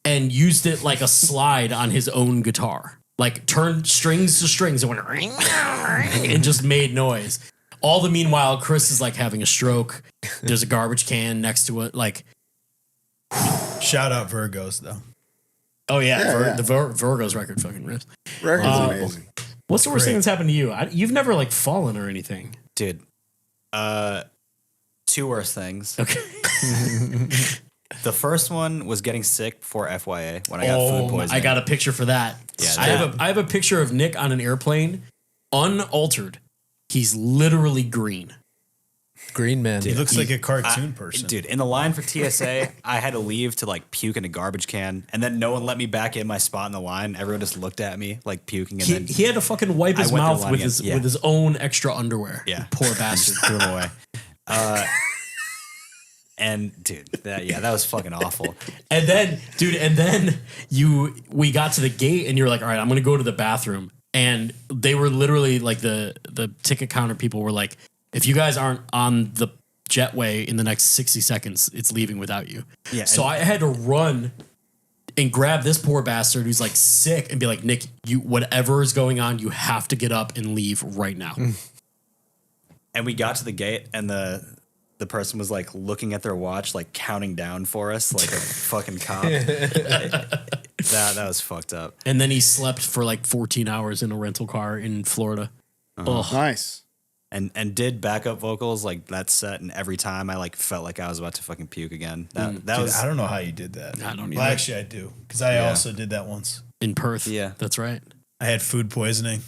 and used it like a slide on his own guitar. Like turned strings to strings and went and just made noise. All the meanwhile, Chris is like having a stroke. There's a garbage can next to it. Like, Shout out Virgos though. oh yeah, Yeah. the Virgo's record fucking rips. Record's amazing. What's the worst thing that's happened to you? You've never like fallen or anything. Dude. Two worse things. Okay. The first one was getting sick before FYA when I got food poisoning. I got a picture for that. Yeah, I have a picture of Nick on an airplane, unaltered. He's literally green. Green man. He looks like a cartoon person. Dude, in the line for TSA, I had to leave to like puke in a garbage can, and then no one let me back in my spot in the line. Everyone just looked at me like puking, and then He had to fucking wipe his I went through the mouth line with again. his own extra underwear. Yeah. Poor bastard. threw them away. And dude, that was fucking awful. And then we got to the gate and you're like, all right, I'm gonna go to the bathroom. And they were literally like the ticket counter people were like, if you guys aren't on the jetway in the next 60 seconds, it's leaving without you. Yeah. So I had to run and grab this poor bastard who's like sick and be like, Nick, whatever is going on, you have to get up and leave right now. And we got to the gate, and the person was like looking at their watch, like counting down for us, like a fucking cop. That was fucked up. And then he slept for like 14 hours in a rental car in Florida. Ugh. Nice. And did backup vocals like that set, and every time I like felt like I was about to fucking puke again. That Dude, was I don't know how you did that. I don't Well, either. actually, I do because I also did that once. In Perth. Yeah. That's right. I had food poisoning.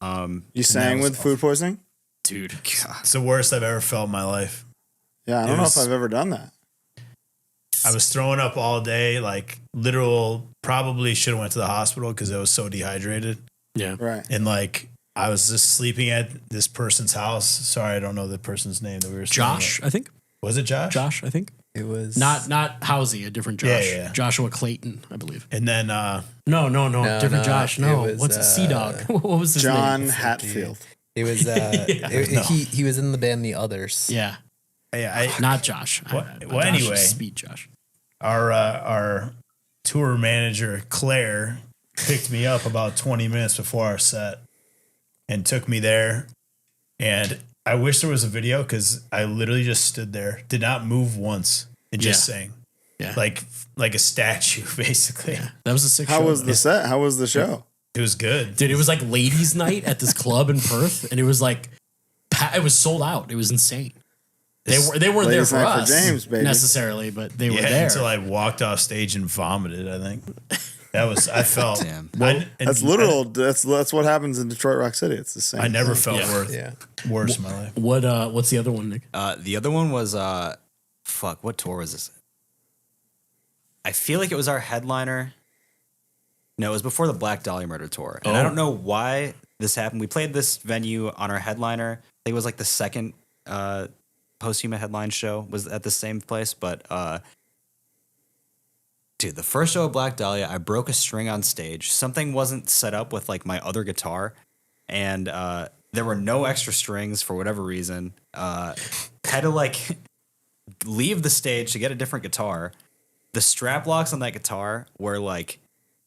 You sang with food poisoning? Dude. It's the worst I've ever felt in my life. Yeah, I don't know if I've ever done that. I was throwing up all day, like literal. Probably should have went to the hospital because I was so dehydrated. Yeah. Right. And like I was just sleeping at this person's house. Sorry, I don't know the person's name that we were. Josh, I think. Was it Josh? Josh, I think. It was Not Housey, a different Josh. Yeah. Joshua Clayton, I believe. And then No, different Josh. No, it was, what's Sea Dog? What was his John name? Hatfield. it was he was in the band The Others. Yeah, I not Josh. Well, Josh, anyway. Speed Josh. our tour manager Claire picked me up about 20 minutes before our set and took me there. And I wish there was a video because I literally just stood there, did not move once, and just sang. Yeah. Like a statue, basically. Yeah. That was a sick How show. was the set? How was the show? It was good. Dude, it was like ladies' night at this club in Perth, and it was like, it was sold out. It was insane. They weren't there for us James, baby. necessarily, but they were there. Until I walked off stage and vomited, I think. That was, I felt. Damn. That's literal. That's what happens in Detroit Rock City. It's the same. I never felt worse in my life. What's the other one, Nick? The other one was, what tour was this? I feel like it was our headliner. No, it was before the Black Dahlia Murder tour. And I don't know why this happened. We played this venue on our headliner. I think it was like the second Post-Human headline show was at the same place. But, dude, the first show of Black Dahlia, I broke a string on stage. Something wasn't set up with like my other guitar. And there were no extra strings for whatever reason. Had to like leave the stage to get a different guitar. The strap locks on that guitar were like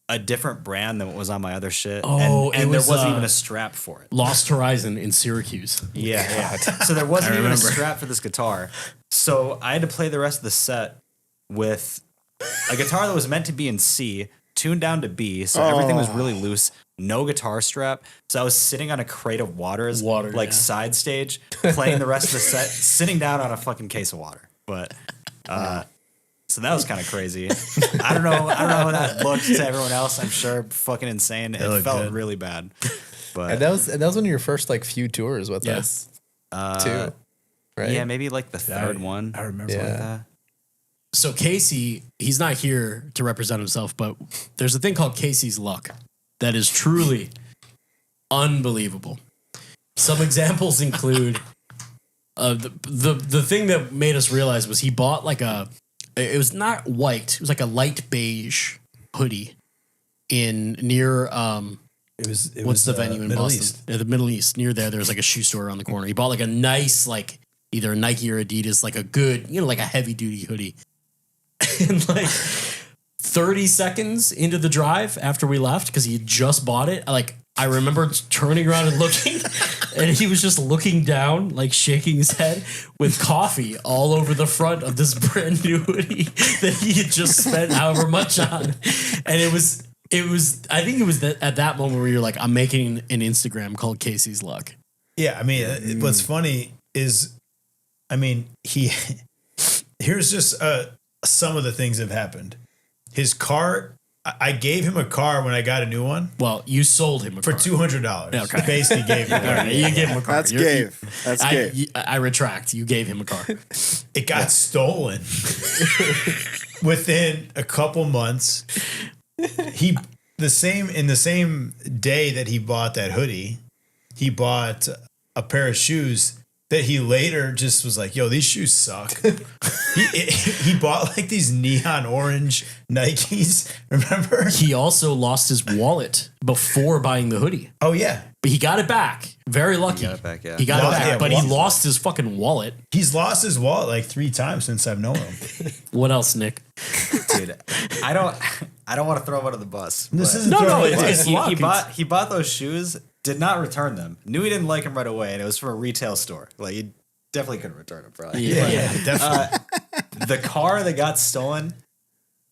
a different brand than what was on my other shit. Oh, and there wasn't even a strap for it. Lost Horizon in Syracuse. Yeah. So there wasn't even a strap for this guitar. So I had to play the rest of the set with a guitar that was meant to be in C, tuned down to B, so everything was really loose. No guitar strap. So I was sitting on a crate of waters, side stage, playing the rest of the set, sitting down on a fucking case of water. But so that was kind of crazy. I don't know how that looked to everyone else. I'm sure fucking insane. It felt really bad. But and that was one of your first like few tours with us too, right? Yeah, maybe like the third one. I remember like that. So Casey, he's not here to represent himself, but there's a thing called Casey's luck that is truly unbelievable. Some examples include the thing that made us realize was he bought like it was not white, it was like a light beige hoodie near what's the venue in Middle Boston? East. The Middle East. Near there's like a shoe store around the corner. He bought like a nice like either Nike or Adidas, like a good, like a heavy duty hoodie. And like 30 seconds into the drive after we left, because he had just bought it, I remember turning around and looking, and he was just looking down, like shaking his head with coffee all over the front of this brand new hoodie that he had just spent however much on. And it was I think it was at that moment where you're like, I'm making an Instagram called Casey's Luck. Yeah, I mean, what's funny is, I mean, here's just some of the things that have happened. His car, I gave him a car when I got a new one. Well, you sold him a car. For $200. Okay. Basically gave him a car. Right, you gave him a car. That's gave. I retract. You gave him a car. It got stolen within a couple months. In the same day that he bought that hoodie, he bought a pair of shoes that he later just was like, yo, these shoes suck. he bought like these neon orange Nikes, remember? He also lost his wallet before buying the hoodie. Oh, yeah. But he got it back. Very lucky. He got it back, yeah. He lost his fucking wallet. He's lost his wallet like 3 times since I've known him. What else, Nick? Dude, I don't want to throw him under the bus. This is it's luck. He bought those shoes, did not return them. Knew he didn't like them right away, and it was from a retail store. Like, he definitely couldn't return them, probably. Yeah, definitely. The car that got stolen,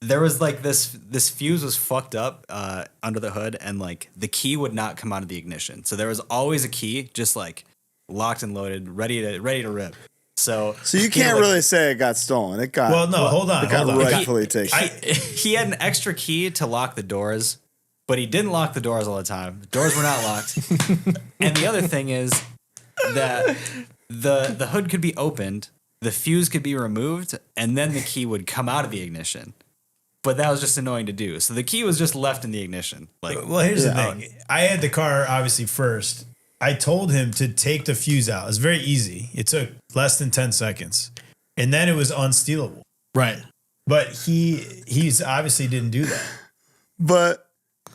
there was like this fuse was fucked up under the hood, and like the key would not come out of the ignition. So there was always a key just like locked and loaded, ready to rip. So you can't really say it got stolen. It got hold on. It got rightfully taken. He had an extra key to lock the doors, but he didn't lock the doors all the time. The doors were not locked. And the other thing is that the hood could be opened, the fuse could be removed, and then the key would come out of the ignition. But that was just annoying to do. So the key was just left in the ignition. Well, here's the thing. I had the car obviously first. I told him to take the fuse out. It was very easy. It took less than 10 seconds. And then it was unstealable. Right. But he's obviously didn't do that. But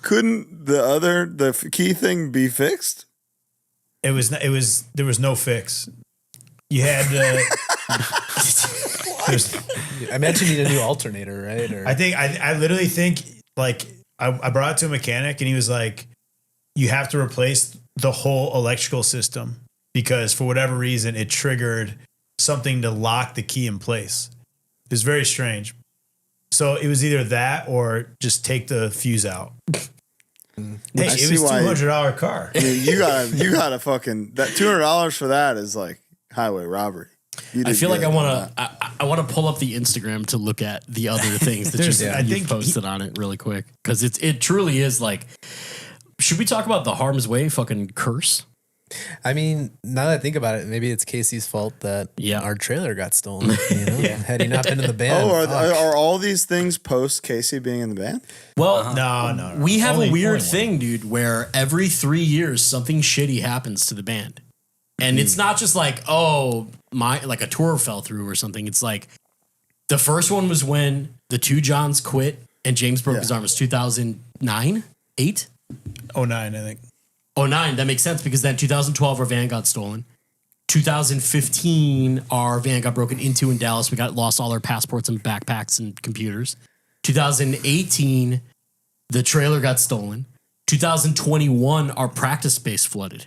couldn't the key thing be fixed? There was no fix. You had I imagine you need a new alternator, right? Or I literally think like I brought it to a mechanic and he was like, you have to replace the whole electrical system because for whatever reason it triggered something to lock the key in place. It was very strange. So it was either that or just take the fuse out. Hey, it was $200 car. I mean, you gotta fucking that $200 for that is like highway robbery. I feel like I want to pull up the Instagram to look at the other things that you've posted on it really quick, because it truly is like. Should we talk about the Harm's Way fucking curse? I mean, now that I think about it, maybe it's Casey's fault that our trailer got stolen. You know? Had he not been in the band. Are all these things post Casey being in the band? Well, no. We have a weird thing, dude, where every 3 years something shitty happens to the band. And it's not just like, like a tour fell through or something. It's like the first one was when the two Johns quit and James broke his arm. It was 2009, 8? 09, I think. 09, that makes sense, because then 2012 our van got stolen. 2015 our van got broken into in Dallas. We lost all our passports and backpacks and computers. 2018 the trailer got stolen. 2021 our practice space flooded.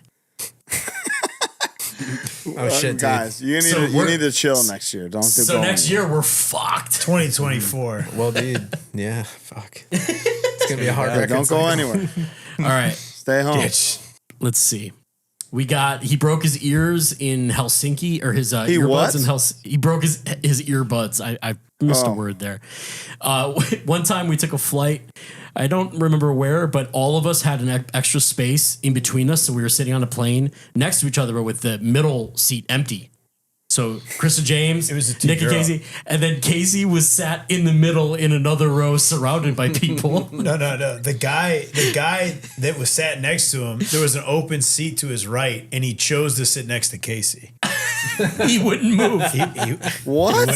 Oh shit, guys! You need to chill next year. So next year we're fucked. 2024. Well, dude, yeah, fuck. It's gonna be a hard record. Don't go anywhere. All right, stay home. Let's see. He broke his ears in Helsinki, or his earbuds in Helsinki. He broke his earbuds. I missed a word there. One time we took a flight. I don't remember where, but all of us had an extra space in between us. So we were sitting on a plane next to each other, but with the middle seat empty. So Chris and James, Nick and Casey, and then Casey was sat in the middle in another row surrounded by people. No. The guy that was sat next to him, there was an open seat to his right, and he chose to sit next to Casey. He wouldn't move. What?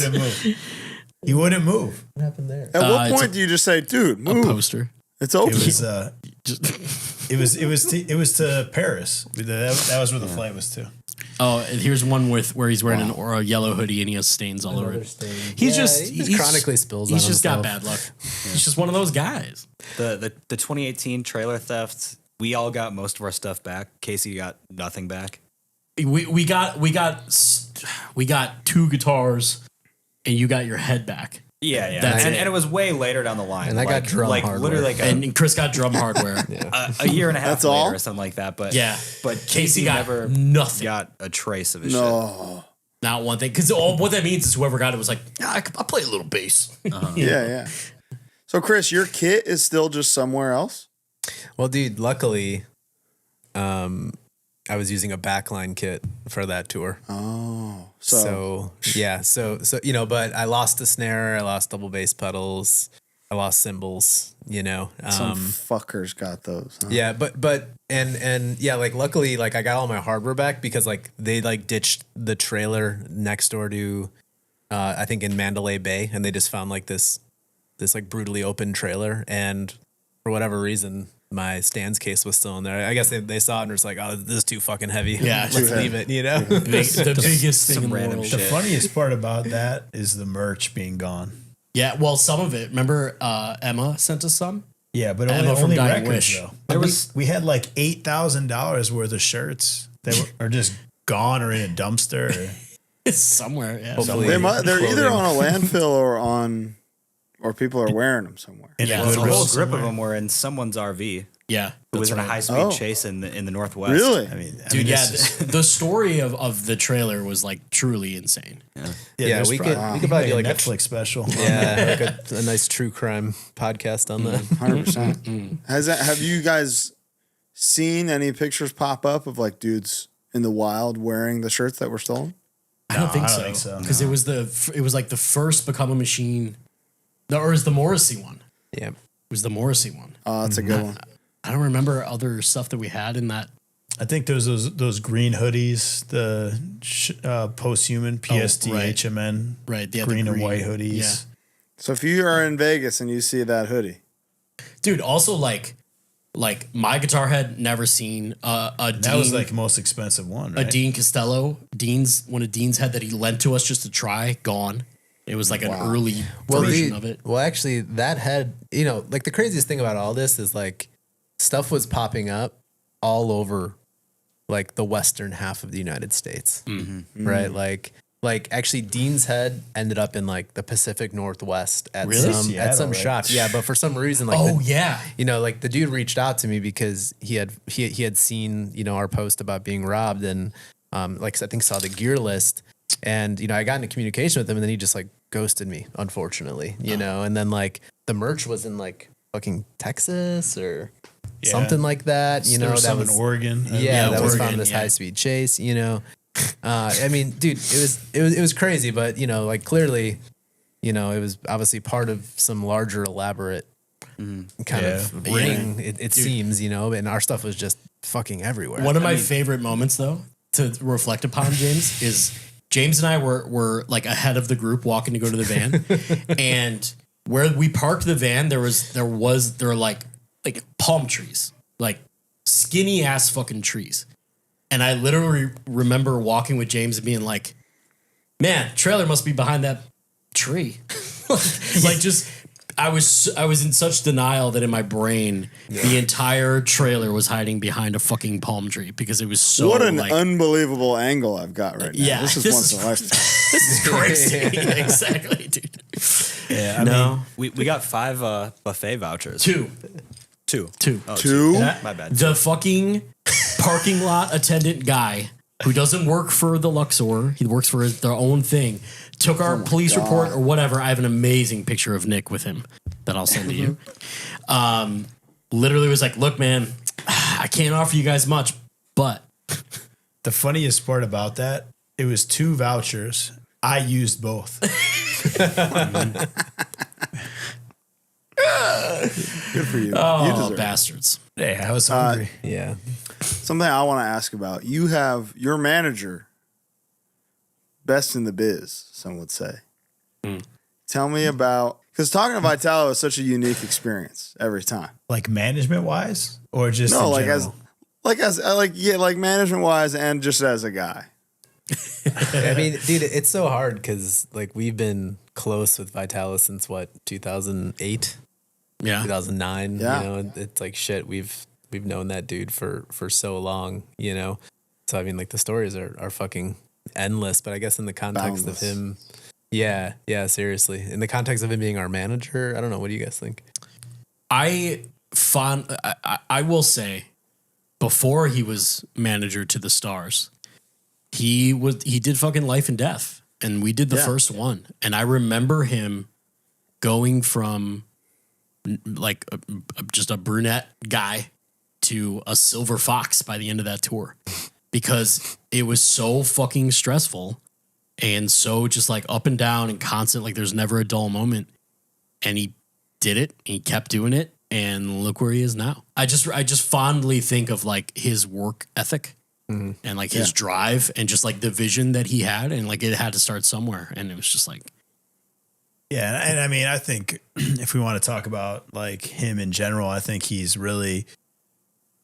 He wouldn't move. What happened there? At what point do you just say, "Dude, move"? A poster. It's open. It was to Paris. That was where the flight was to. Oh, and here's one where he's wearing a yellow hoodie and he has stains all over it. He's chronically spills. He's just got bad luck. He's just one of those guys. The 2018 trailer theft. We all got most of our stuff back. Casey got nothing back. We got 2 guitars, and you got your head back. Yeah. And it was way later down the line. And I got drum hardware. Literally and Chris got drum hardware. a year and a half later or something like that. But but Casey got nothing. Got a trace of his shit. Not one thing. Because what that means is whoever got it was like, I'll play a little bass. Yeah. So Chris, your kit is still just somewhere else? Well, dude, luckily, I was using a backline kit for that tour. Oh, so but I lost the snare, I lost double bass pedals, I lost cymbals. Some fuckers got those. Huh? Yeah, but like luckily, like I got all my hardware back because like they like ditched the trailer next door to, I think in Mandalay Bay, and they just found like this like brutally open trailer, and for whatever reason, my stands case was still in there. I guess they saw it and were just like, "Oh, this is too fucking heavy. Yeah, let's leave it." The biggest thing in the world. The funniest part about that is the merch being gone. Yeah, well, some of it. Remember, Emma sent us some. Yeah, but Emma from only Dying records though. We had like $8,000 worth of shirts that are just gone or in a dumpster. It's somewhere. Yeah, they're either on a landfill or people are wearing them somewhere. And a whole grip of them were in someone's RV. Yeah, it was in a high-speed chase in the Northwest. Really? I mean, the story of the trailer was like truly insane. Yeah, we could probably do like a Netflix special. Yeah, like a nice true crime podcast on that. 100%. Have you guys seen any pictures pop up of like dudes in the wild wearing the shirts that were stolen? I don't think so. Because it was like the first Become a Machine. No, or is the Morrissey one? Yeah, it was the Morrissey one. Oh, that's a good one. I don't remember other stuff that we had in that. I think there's those green hoodies, the post-human PSD HMN, right? The green and white hoodies. Yeah. So if you are in Vegas and you see that hoodie, dude. Also, like my guitar had never seen a Dean. That was like the most expensive one, right? A Dean Costello, one of Dean's had that he lent to us just to try. Gone. It was like an early version of it. Well, actually, that had, like the craziest thing about all this is like stuff was popping up all over like the western half of the United States, right? Like actually Dean's Head ended up in like the Pacific Northwest at some shop. Yeah, but for some reason, like like the dude reached out to me because he had seen our post about being robbed and like I think saw the gear list. And, you know, I got into communication with him and then he just like ghosted me, unfortunately, you know, and then like the merch was in like fucking Texas or something like that, you know, that was in Oregon. Yeah, that was Oregon, found in this high speed chase, you know. I mean, dude, it was crazy, but you know, like clearly, you know, it was obviously part of some larger elaborate kind of ring, it seems, you know, and our stuff was just fucking everywhere. One of my favorite moments, though, to reflect upon, James, is James and I were like ahead of the group walking to go to the van, and where we parked the van, there were like palm trees, like skinny ass fucking trees, and I literally remember walking with James and being like, "Man, trailer must be behind that tree," like just. I was in such denial that in my brain the entire trailer was hiding behind a fucking palm tree because it was so. What an unbelievable angle I've got right now. Yeah, this is once in a lifetime. This is crazy. Exactly, dude. Yeah, I mean, we got 5 buffet vouchers. Two. Oh, Two? My bad. The fucking parking lot attendant guy who doesn't work for the Luxor, he works for their own thing, took our police report or whatever. I have an amazing picture of Nick with him that I'll send to you. Literally was like, look, man, I can't offer you guys much, but. The funniest part about that, it was 2 vouchers. I used both. Good for you. Oh, you deserve bastards. Hey, I was hungry. Yeah. Something I want to ask about. You have your manager, best in the biz, some would say. Tell me about, because talking to Vitalo is such a unique experience every time. Like management wise, or just No, in like general? like management wise and just as a guy. I mean, dude, it's so hard because like we've been close with Vitalis since what, 2008, Yeah. 2009. Yeah. You know, it's like shit. We've known that dude for so long. You know, so I mean, like the stories are fucking endless. But I guess in the context Boundless. of him, yeah, seriously, in the context of him being our manager, I don't know. What do you guys think? I will say, before he was manager to the Stars, he did fucking Life and Death, and we did the first one. And I remember him going from like just a brunette guy to a silver fox by the end of that tour, because it was so fucking stressful and so just like up and down and constant. Like there's never a dull moment, and he did it. And he kept doing it. And look where he is now. I just fondly think of like his work ethic and like his drive and just like the vision that he had, and like it had to start somewhere. And it was just like, Yeah, and I mean, I think if we want to talk about like him in general, I think he's really,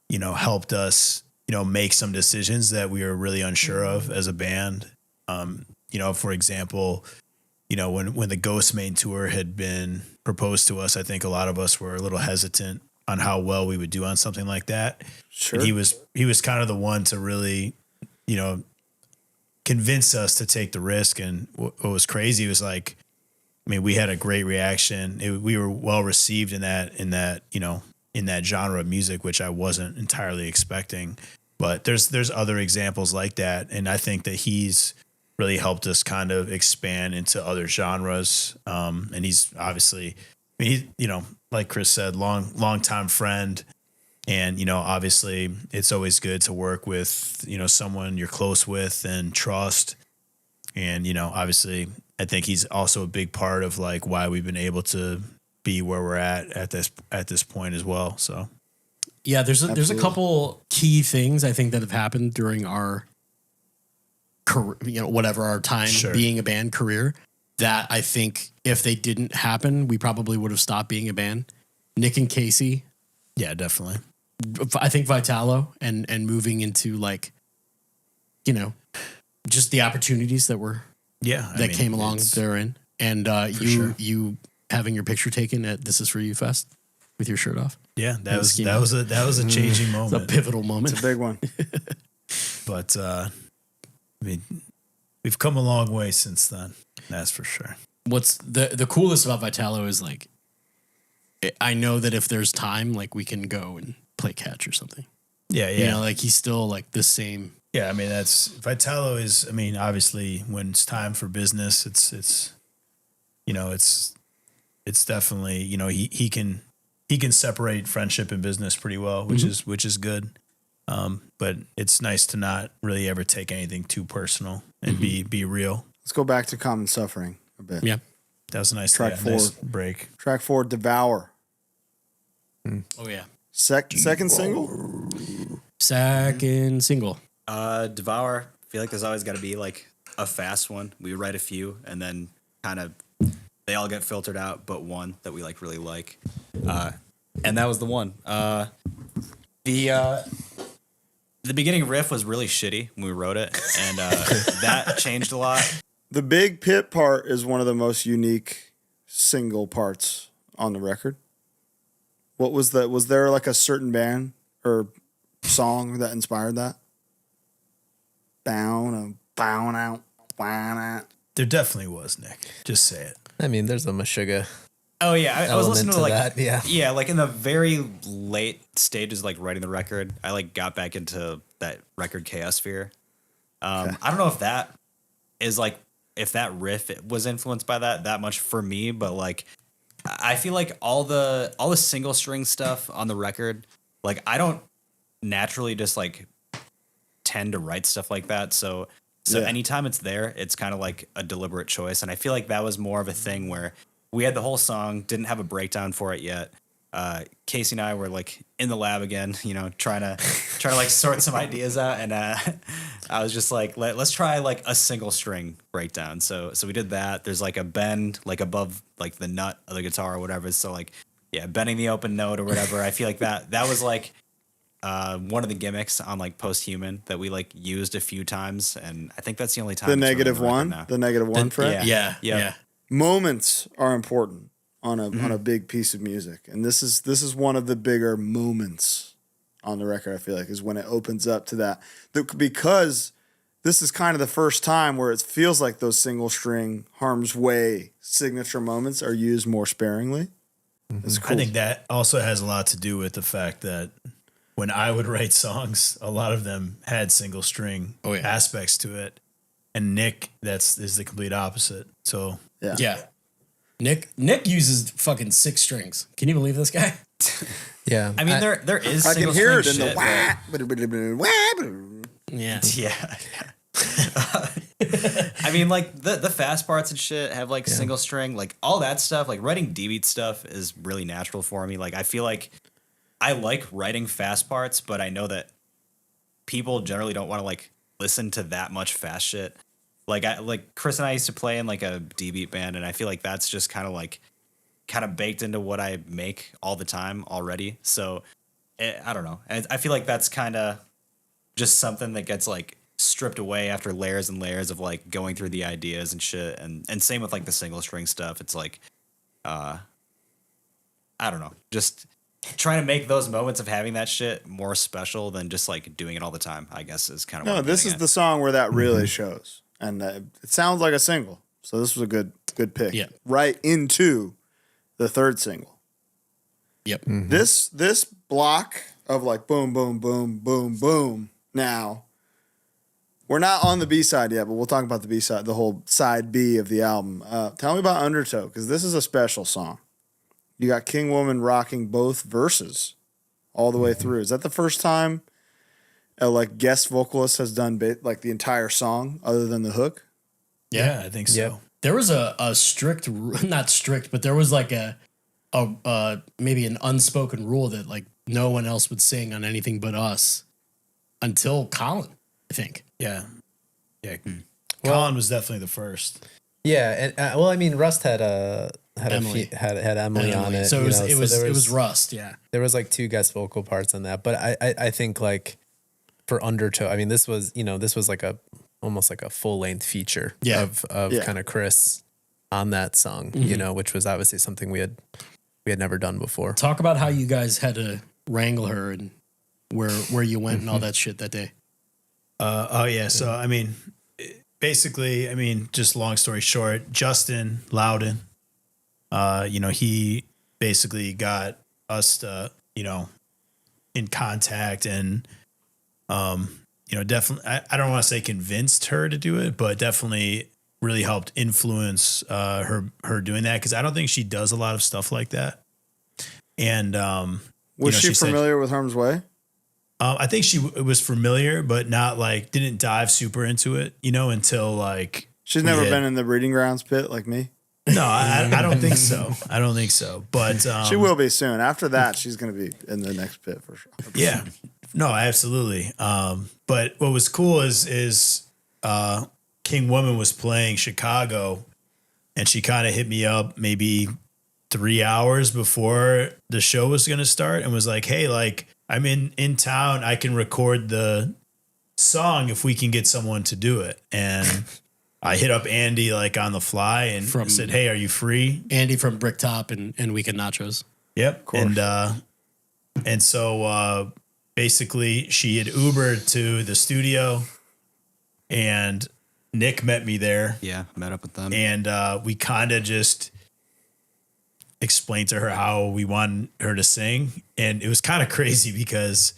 you know, helped us, you know, make some decisions that we were really unsure of as a band. You know, for example, you know, when the Ghost Main tour had been proposed to us, I think a lot of us were a little hesitant on how well we would do on something like that. Sure. And he was kind of the one to really, you know, convince us to take the risk. And what was crazy was like, I mean, we had a great reaction. We were well received in that, you know, in that genre of music, which I wasn't entirely expecting. But there's other examples like that. And I think that he's really helped us kind of expand into other genres. And he's obviously, I mean, he, you know, like Chris said, long time friend. And, you know, obviously it's always good to work with, you know, someone you're close with and trust. And, you know, obviously I think he's also a big part of like why we've been able to be where we're at this point as well. So yeah, there's a couple key things I think that have happened during our career, you know, whatever our time being a band career, that I think if they didn't happen, we probably would have stopped being a band. Nick and Casey. Yeah, definitely. I think Vitalo and moving into like, you know, just the opportunities that were came along therein. And you having your picture taken at This Is For You Fest with your shirt off. Yeah, that was a changing moment. It's a pivotal moment. It's a big one. But I mean, we've come a long way since then. That's for sure. What's the coolest about Vitalo is like, I know that if there's time, like we can go and play catch or something. Yeah. You know, like he's still like the same Yeah, I mean Vitello is. I mean, obviously, when it's time for business, it's definitely he can separate friendship and business pretty well, which is good. But it's nice to not really ever take anything too personal and be real. Let's go back to Common Suffering a bit. Yeah, That was a nice Track 4. nice break. Track 4, Devour. Oh yeah. Second single? Second single. Devour. I feel like there's always got to be like a fast one. We write a few and then kind of they all get filtered out, but one that we like really like. And that was the one. The beginning riff was really shitty when we wrote it, and that changed a lot. The big pit part is one of the most unique single parts on the record. What was that? Was there like a certain band or song that inspired that? Down, out. There definitely was, Nick. Just say it. I mean, there's a Meshuggah. Oh yeah, I was listening to like that, yeah, like in the very late stages, of, like writing the record, I like got back into that record Chaosphere. I don't know if that is like if that riff was influenced by that much for me, but like I feel like all the single string stuff on the record, like I don't naturally just like tend to write stuff like that, so anytime it's there, it's kind of like a deliberate choice, and I feel like that was more of a thing where we had the whole song, didn't have a breakdown for it yet. Casey and I were like in the lab again, trying to like sort some ideas out, and I was just like, let's try like a single string breakdown. So we did that. There's like a bend like above like the nut of the guitar or whatever. So like bending the open note or whatever. I feel like that was like one of the gimmicks on like Posthuman that we like used a few times, and I think that's the only time. The negative one, the negative one fret. Yeah. Moments are important on a big piece of music, and this is one of the bigger moments on the record. I feel like is when it opens up to that, because this is kind of the first time where it feels like those single string Harm's Way signature moments are used more sparingly. It's cool. I think that also has a lot to do with the fact that when I would write songs, a lot of them had single string aspects to it, and Nick is the complete opposite. So. Yeah. Nick uses fucking 6 strings. Can you believe this guy? Yeah. I mean, there is. I can hear it in shit, the Yeah. I mean, like the fast parts and shit have like single string, like all that stuff. Like writing D-beat stuff is really natural for me. Like I feel like I like writing fast parts, but I know that people generally don't want to like listen to that much fast shit. Like Chris and I used to play in like a D-beat band, and I feel like that's just kind of baked into what I make all the time already. So I don't know. I feel like that's kind of just something that gets like stripped away after layers and layers of like going through the ideas and shit. And same with like the single string stuff. It's like, I don't know, just trying to make those moments of having that shit more special than just like doing it all the time, I guess is kind of No, this is the song where that really shows. And it sounds like a single. So this was a good pick. Yeah. Right into the third single. Yep. Mm-hmm. This block of like boom, boom, boom, boom, boom. Now, we're not on the B-side yet, but we'll talk about the B-side, the whole side B of the album. Tell me about Undertow, because this is a special song. You got King Woman rocking both verses all the way through. Is that the first time a like guest vocalist has done like the entire song other than the hook? Yeah, I think so. Yep. There was a strict, not strict, but there was like a maybe an unspoken rule that like no one else would sing on anything but us until Colin, I think. Yeah. Colin was definitely the first. Yeah, and well, I mean, Rust had Emily. had Emily on it. So it you was know, it was Rust. Yeah. There was like 2 guest vocal parts on that, but I think like for Undertow, I mean, this was like almost like a full length feature of kind of Chris on that song, which was obviously something we had never done before. Talk about how you guys had to wrangle her and where you went and all that shit that day. So I mean, basically, I mean, just long story short, Justin Loudon, he basically got us to, in contact, and definitely, I don't want to say convinced her to do it, but definitely really helped influence her doing that. Cause I don't think she does a lot of stuff like that. And, was she familiar with Harm's Way? I think she was familiar, but not didn't dive super into it, until she's never been in the breeding grounds pit like me. No, I don't think so. I don't think so. But she will be soon. After that, she's going to be in the next pit for sure. Yeah, no, absolutely. But what was cool is King Woman was playing Chicago, and she kind of hit me up maybe 3 hours before the show was going to start and was like, hey, I'm in town. I can record the song if we can get someone to do it. And I hit up Andy on the fly and said, hey, are you free? Andy from Bricktop and Weekend Nachos. Yep. And so basically she had Ubered to the studio and Nick met me there. Yeah, met up with them. And we kind of just explained to her how we wanted her to sing. And it was kind of crazy because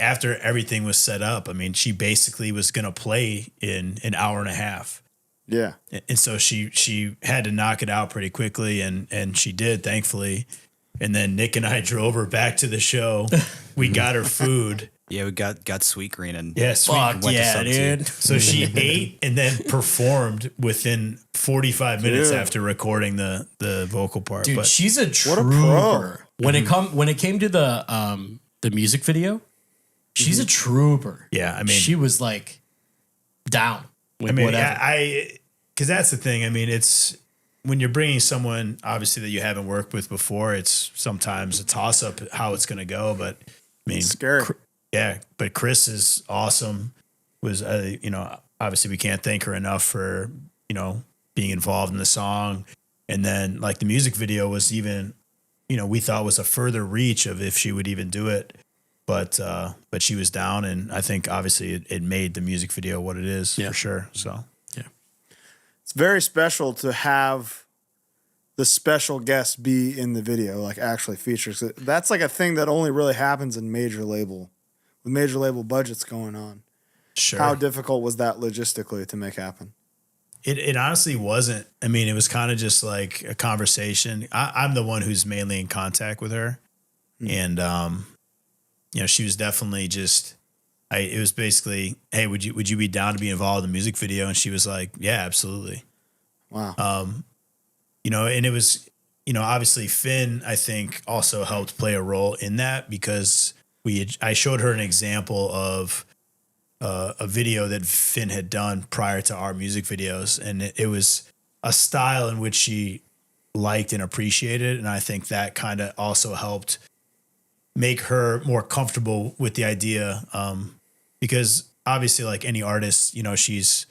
after everything was set up, I mean, she basically was going to play in an hour and a half. Yeah. And so she had to knock it out pretty quickly and she did, thankfully. And then Nick and I drove her back to the show. We got her food. Yeah, we got Sweet Green and Fuck yeah, dude. So she ate and then performed within 45 minutes after recording the vocal part. Dude, but she's a trooper. What a pro. When it came to the music video, she's a trooper. Yeah, I mean, she was down with whatever. Because that's the thing. I mean, it's when you're bringing someone obviously that you haven't worked with before, it's sometimes a toss up how it's going to go. But I mean, it's scary. Yeah, but Chris is awesome. Was obviously we can't thank her enough for being involved in the song, and then the music video was even we thought was a further reach of if she would even do it, but she was down, and I think obviously it made the music video what it is for sure. So yeah, it's very special to have the special guest be in the video, actually features. That's a thing that only really happens in major label budgets going on. Sure. How difficult was that logistically to make happen? It honestly wasn't. I mean, it was kind of just a conversation. I'm the one who's mainly in contact with her. And, she was definitely just, it was basically, hey, would you be down to be involved in the music video? And she was like, yeah, absolutely. Wow. And it was, obviously Finn, I think also helped play a role in that because I showed her an example of a video that Finn had done prior to our music videos. And it was a style in which she liked and appreciated. And I think that kind of also helped make her more comfortable with the idea. Because obviously any artist, she's,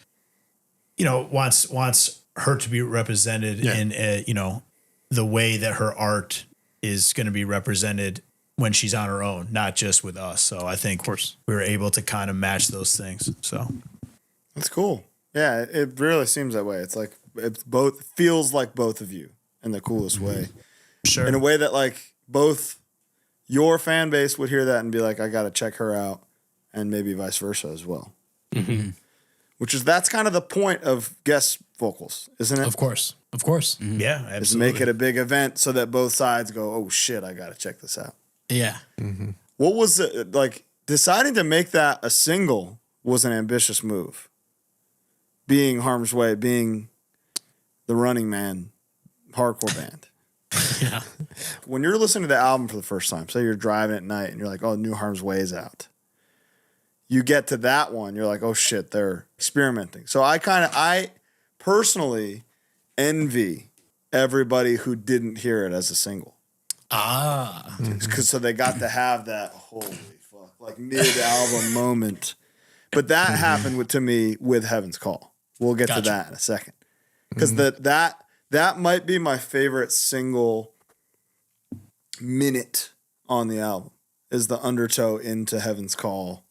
wants her to be represented in, the way that her art is going to be represented when she's on her own, not just with us. So I think we were able to kind of match those things. So that's cool. Yeah, it really seems that way. It's it's both feels like both of you in the coolest way. Sure. In a way that both your fan base would hear that and be like, I got to check her out, and maybe vice versa as well. Mm-hmm. That's kind of the point of guest vocals, isn't it? Of course. Mm-hmm. Yeah, absolutely. Is make it a big event so that both sides go, oh shit, I got to check this out. Yeah. Mm-hmm. What was it deciding to make that a single was an ambitious move. Being Harm's Way, being the Running Man hardcore band. Yeah. When you're listening to the album for the first time, say you're driving at night and you're like, oh, new Harm's Way is out. You get to that one, you're like, oh shit, they're experimenting. So I personally envy everybody who didn't hear it as a single. So they got to have that holy fuck mid-album moment. But that happened to me with Heaven's Call. We'll get to that in a second. Because that might be my favorite single minute on the album is the undertow into Heaven's Call,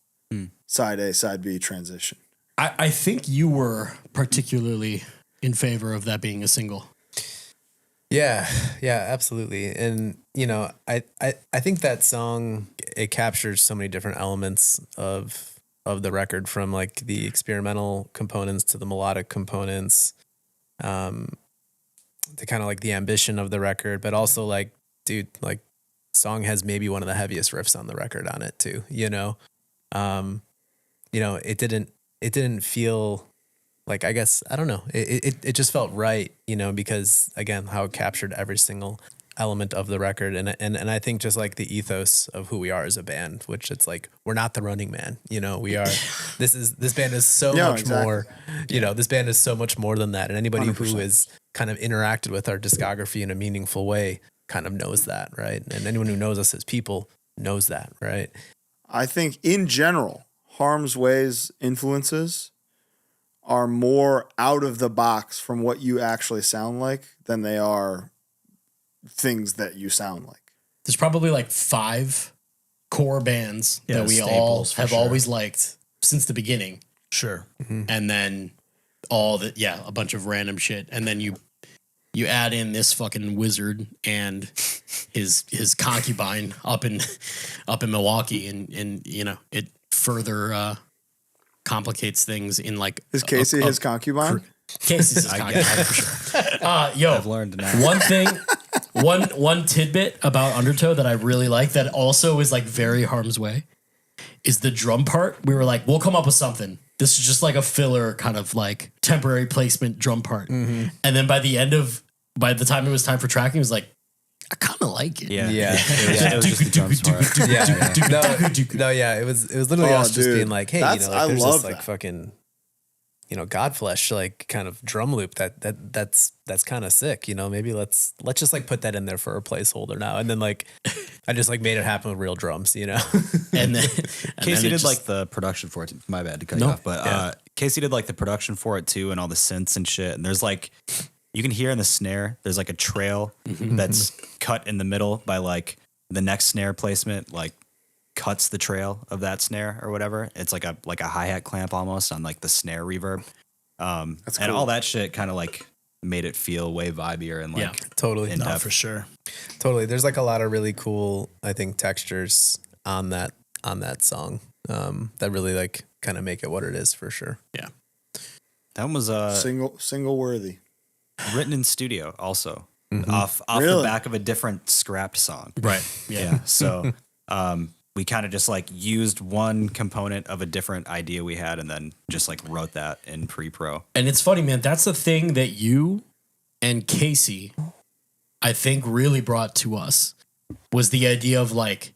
side A, side B transition. I think you were particularly in favor of that being a single. Yeah, absolutely. And, I think that song, it captures so many different elements of of the record, from like the experimental components to the melodic components, to kind of like the ambition of the record, but also like, dude, like song has maybe one of the heaviest riffs on the record on it too, you know? It didn't feel like, I guess, I don't know. It just felt right, you know, because again, how it captured every single element of the record. And I think just like the ethos of who we are as a band, which it's like, we're not the Running Man, you know, we are, this band is so much more, you know, this band is so much more than that. And anybody 100%. Who has kind of interacted with our discography in a meaningful way kind of knows that. Right. And anyone who knows us as people knows that. Right. I think in general, Harm's Way's influences are more out of the box from what you actually sound like than they are things that you sound like. There's probably like 5 core bands that we all have always liked since the beginning. Sure. Mm-hmm. And then a bunch of random shit. And then you add in this fucking wizard and his concubine up in Milwaukee, and you know, it further complicates things in like. Is Casey his concubine? Casey's his concubine for sure. Yo, I've learned now. One thing, one tidbit about Undertow that I really like that also is like very Harm's Way is the drum part. We were like, we'll come up with something. This is just like a filler kind of like temporary placement drum part. Mm-hmm. And then by the time it was time for tracking, it was like, I kind of like it. Yeah. It was just the drums part. It was literally us just being like, hey, you know, like, there's this like that. fucking, you know, Godflesh like kind of drum loop that's kind of sick. You know, maybe let's just like put that in there for a placeholder now. And then like, I just like made it happen with real drums, you know. and then Casey did like the production for it. My bad to cut you off, but Casey did like the production for it too, and all the synths and shit. And there's like, you can hear in the snare, there's like a trail that's cut in the middle by like the next snare placement, like cuts the trail of that snare or whatever. It's like a hi-hat clamp almost on like the snare reverb. That's cool. And all that shit kind of like made it feel way vibier and like totally in depth for sure. Totally. There's like a lot of really cool, I think, textures on that song that really like kind of make it what it is for sure. Yeah. That one was single worthy. Written in studio also. Off the back of a different scrapped song. Right. Yeah. So we kind of just like used one component of a different idea we had and then just like wrote that in pre-pro. And it's funny, man. That's the thing that you and Casey, I think, really brought to us was the idea of like,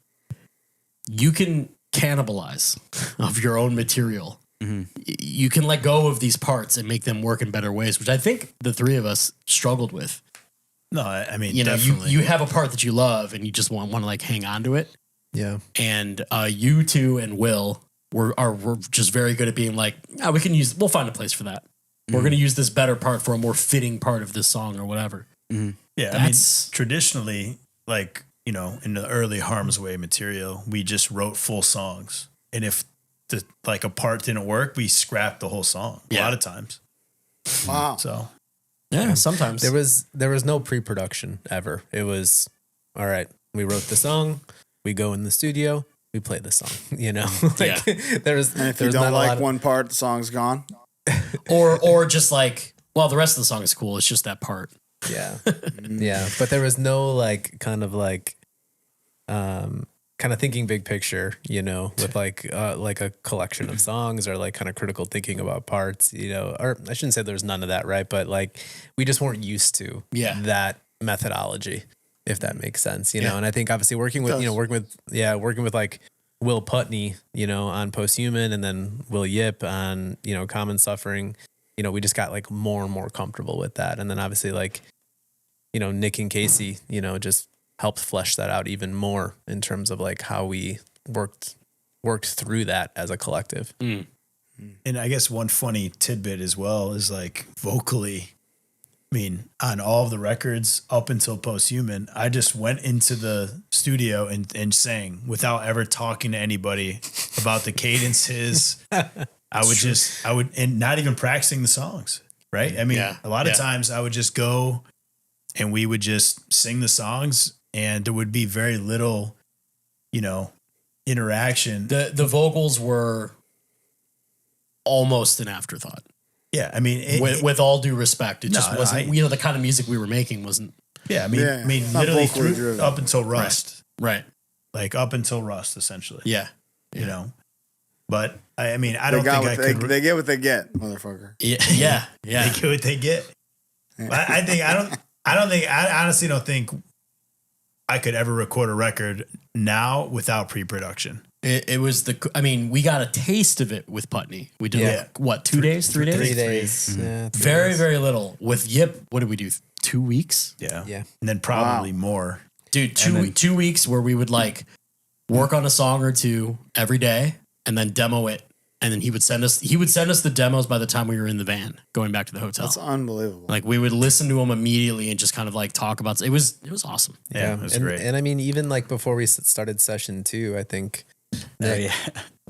you can cannibalize of your own material. Mm-hmm. You can let go of these parts and make them work in better ways, which I think the three of us struggled with. No, I mean, you know, definitely. you have a part that you love and you just want to like hang on to it. Yeah. And you two and Will were just very good at being like, we'll find a place for that. Mm-hmm. We're going to use this better part for a more fitting part of this song or whatever. Mm-hmm. Yeah. I mean, traditionally, like, you know, in the early Harm's Way material, we just wrote full songs. And if a part didn't work, we scrapped the whole song a lot of times. Wow. So yeah, sometimes there was no pre-production ever. It was, all right, we wrote the song, we go in the studio, we play the song, you know. Like, there was, and if you don't like one part, the song's gone. or just like, well, the rest of the song is cool. It's just that part. Yeah. Yeah. But there was no like kind of thinking big picture, you know, with like a collection of songs or like kind of critical thinking about parts, you know, or I shouldn't say there's none of that, right? But like we just weren't used to that methodology, if that makes sense, you know. And I think obviously working with like Will Putney, you know, on Posthuman, and then Will Yip on, you know, Common Suffering, you know, we just got like more and more comfortable with that. And then obviously like, you know, Nick and Casey, you know, just helped flesh that out even more in terms of like how we worked through that as a collective. Mm. And I guess one funny tidbit as well is like vocally, I mean, on all of the records up until Posthuman, I just went into the studio and sang without ever talking to anybody about the cadences. I would, and not even practicing the songs. Right. I mean, a lot of times I would just go and we would just sing the songs, and there would be very little, you know, interaction. The vocals were almost an afterthought. Yeah, I mean, with all due respect, it just wasn't. The kind of music we were making wasn't. Yeah, I mean, literally up until Rust, right? Like up until Rust, essentially. Yeah, you know. But I mean, I don't think I could. They get what they get, motherfucker. Yeah. They get what they get. I honestly don't think I could ever record a record now without pre-production. It was we got a taste of it with Putney. We did 2 days, 3 days? 3 days. Mm-hmm. Yeah, very, very little. With Yip, what did we do? 2 weeks? Yeah. And then probably more. Dude, 2 weeks where we would like work on a song or two every day and then demo it. And then he would send us the demos by the time we were in the van going back to the hotel. That's unbelievable. Like we would listen to them immediately and just kind of like talk about it. It was awesome. Yeah, it was great. And I mean, even like before we started session 2, I think there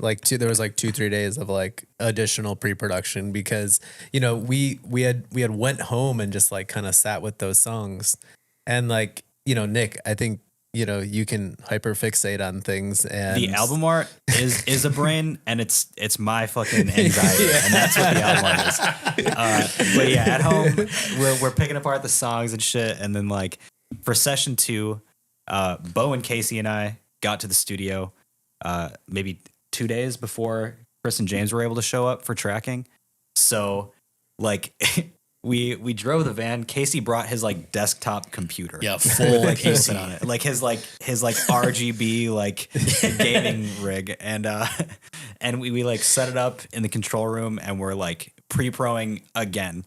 was like 2-3 days of like additional pre-production because, you know, we had went home and just like kind of sat with those songs. And like, you know, Nick, I think, you know, you can hyperfixate on things, and the album art is a brain, and it's my fucking anxiety, and that's what the album art is. But yeah, at home we're picking apart the songs and shit, and then like for session 2, Bo and Casey and I got to the studio maybe 2 days before Chris and James were able to show up for tracking. So like we drove the van. Casey brought his like desktop computer. Yeah, full like Casey on it. Like his RGB like gaming rig. And we like set it up in the control room and we're like pre-proing again.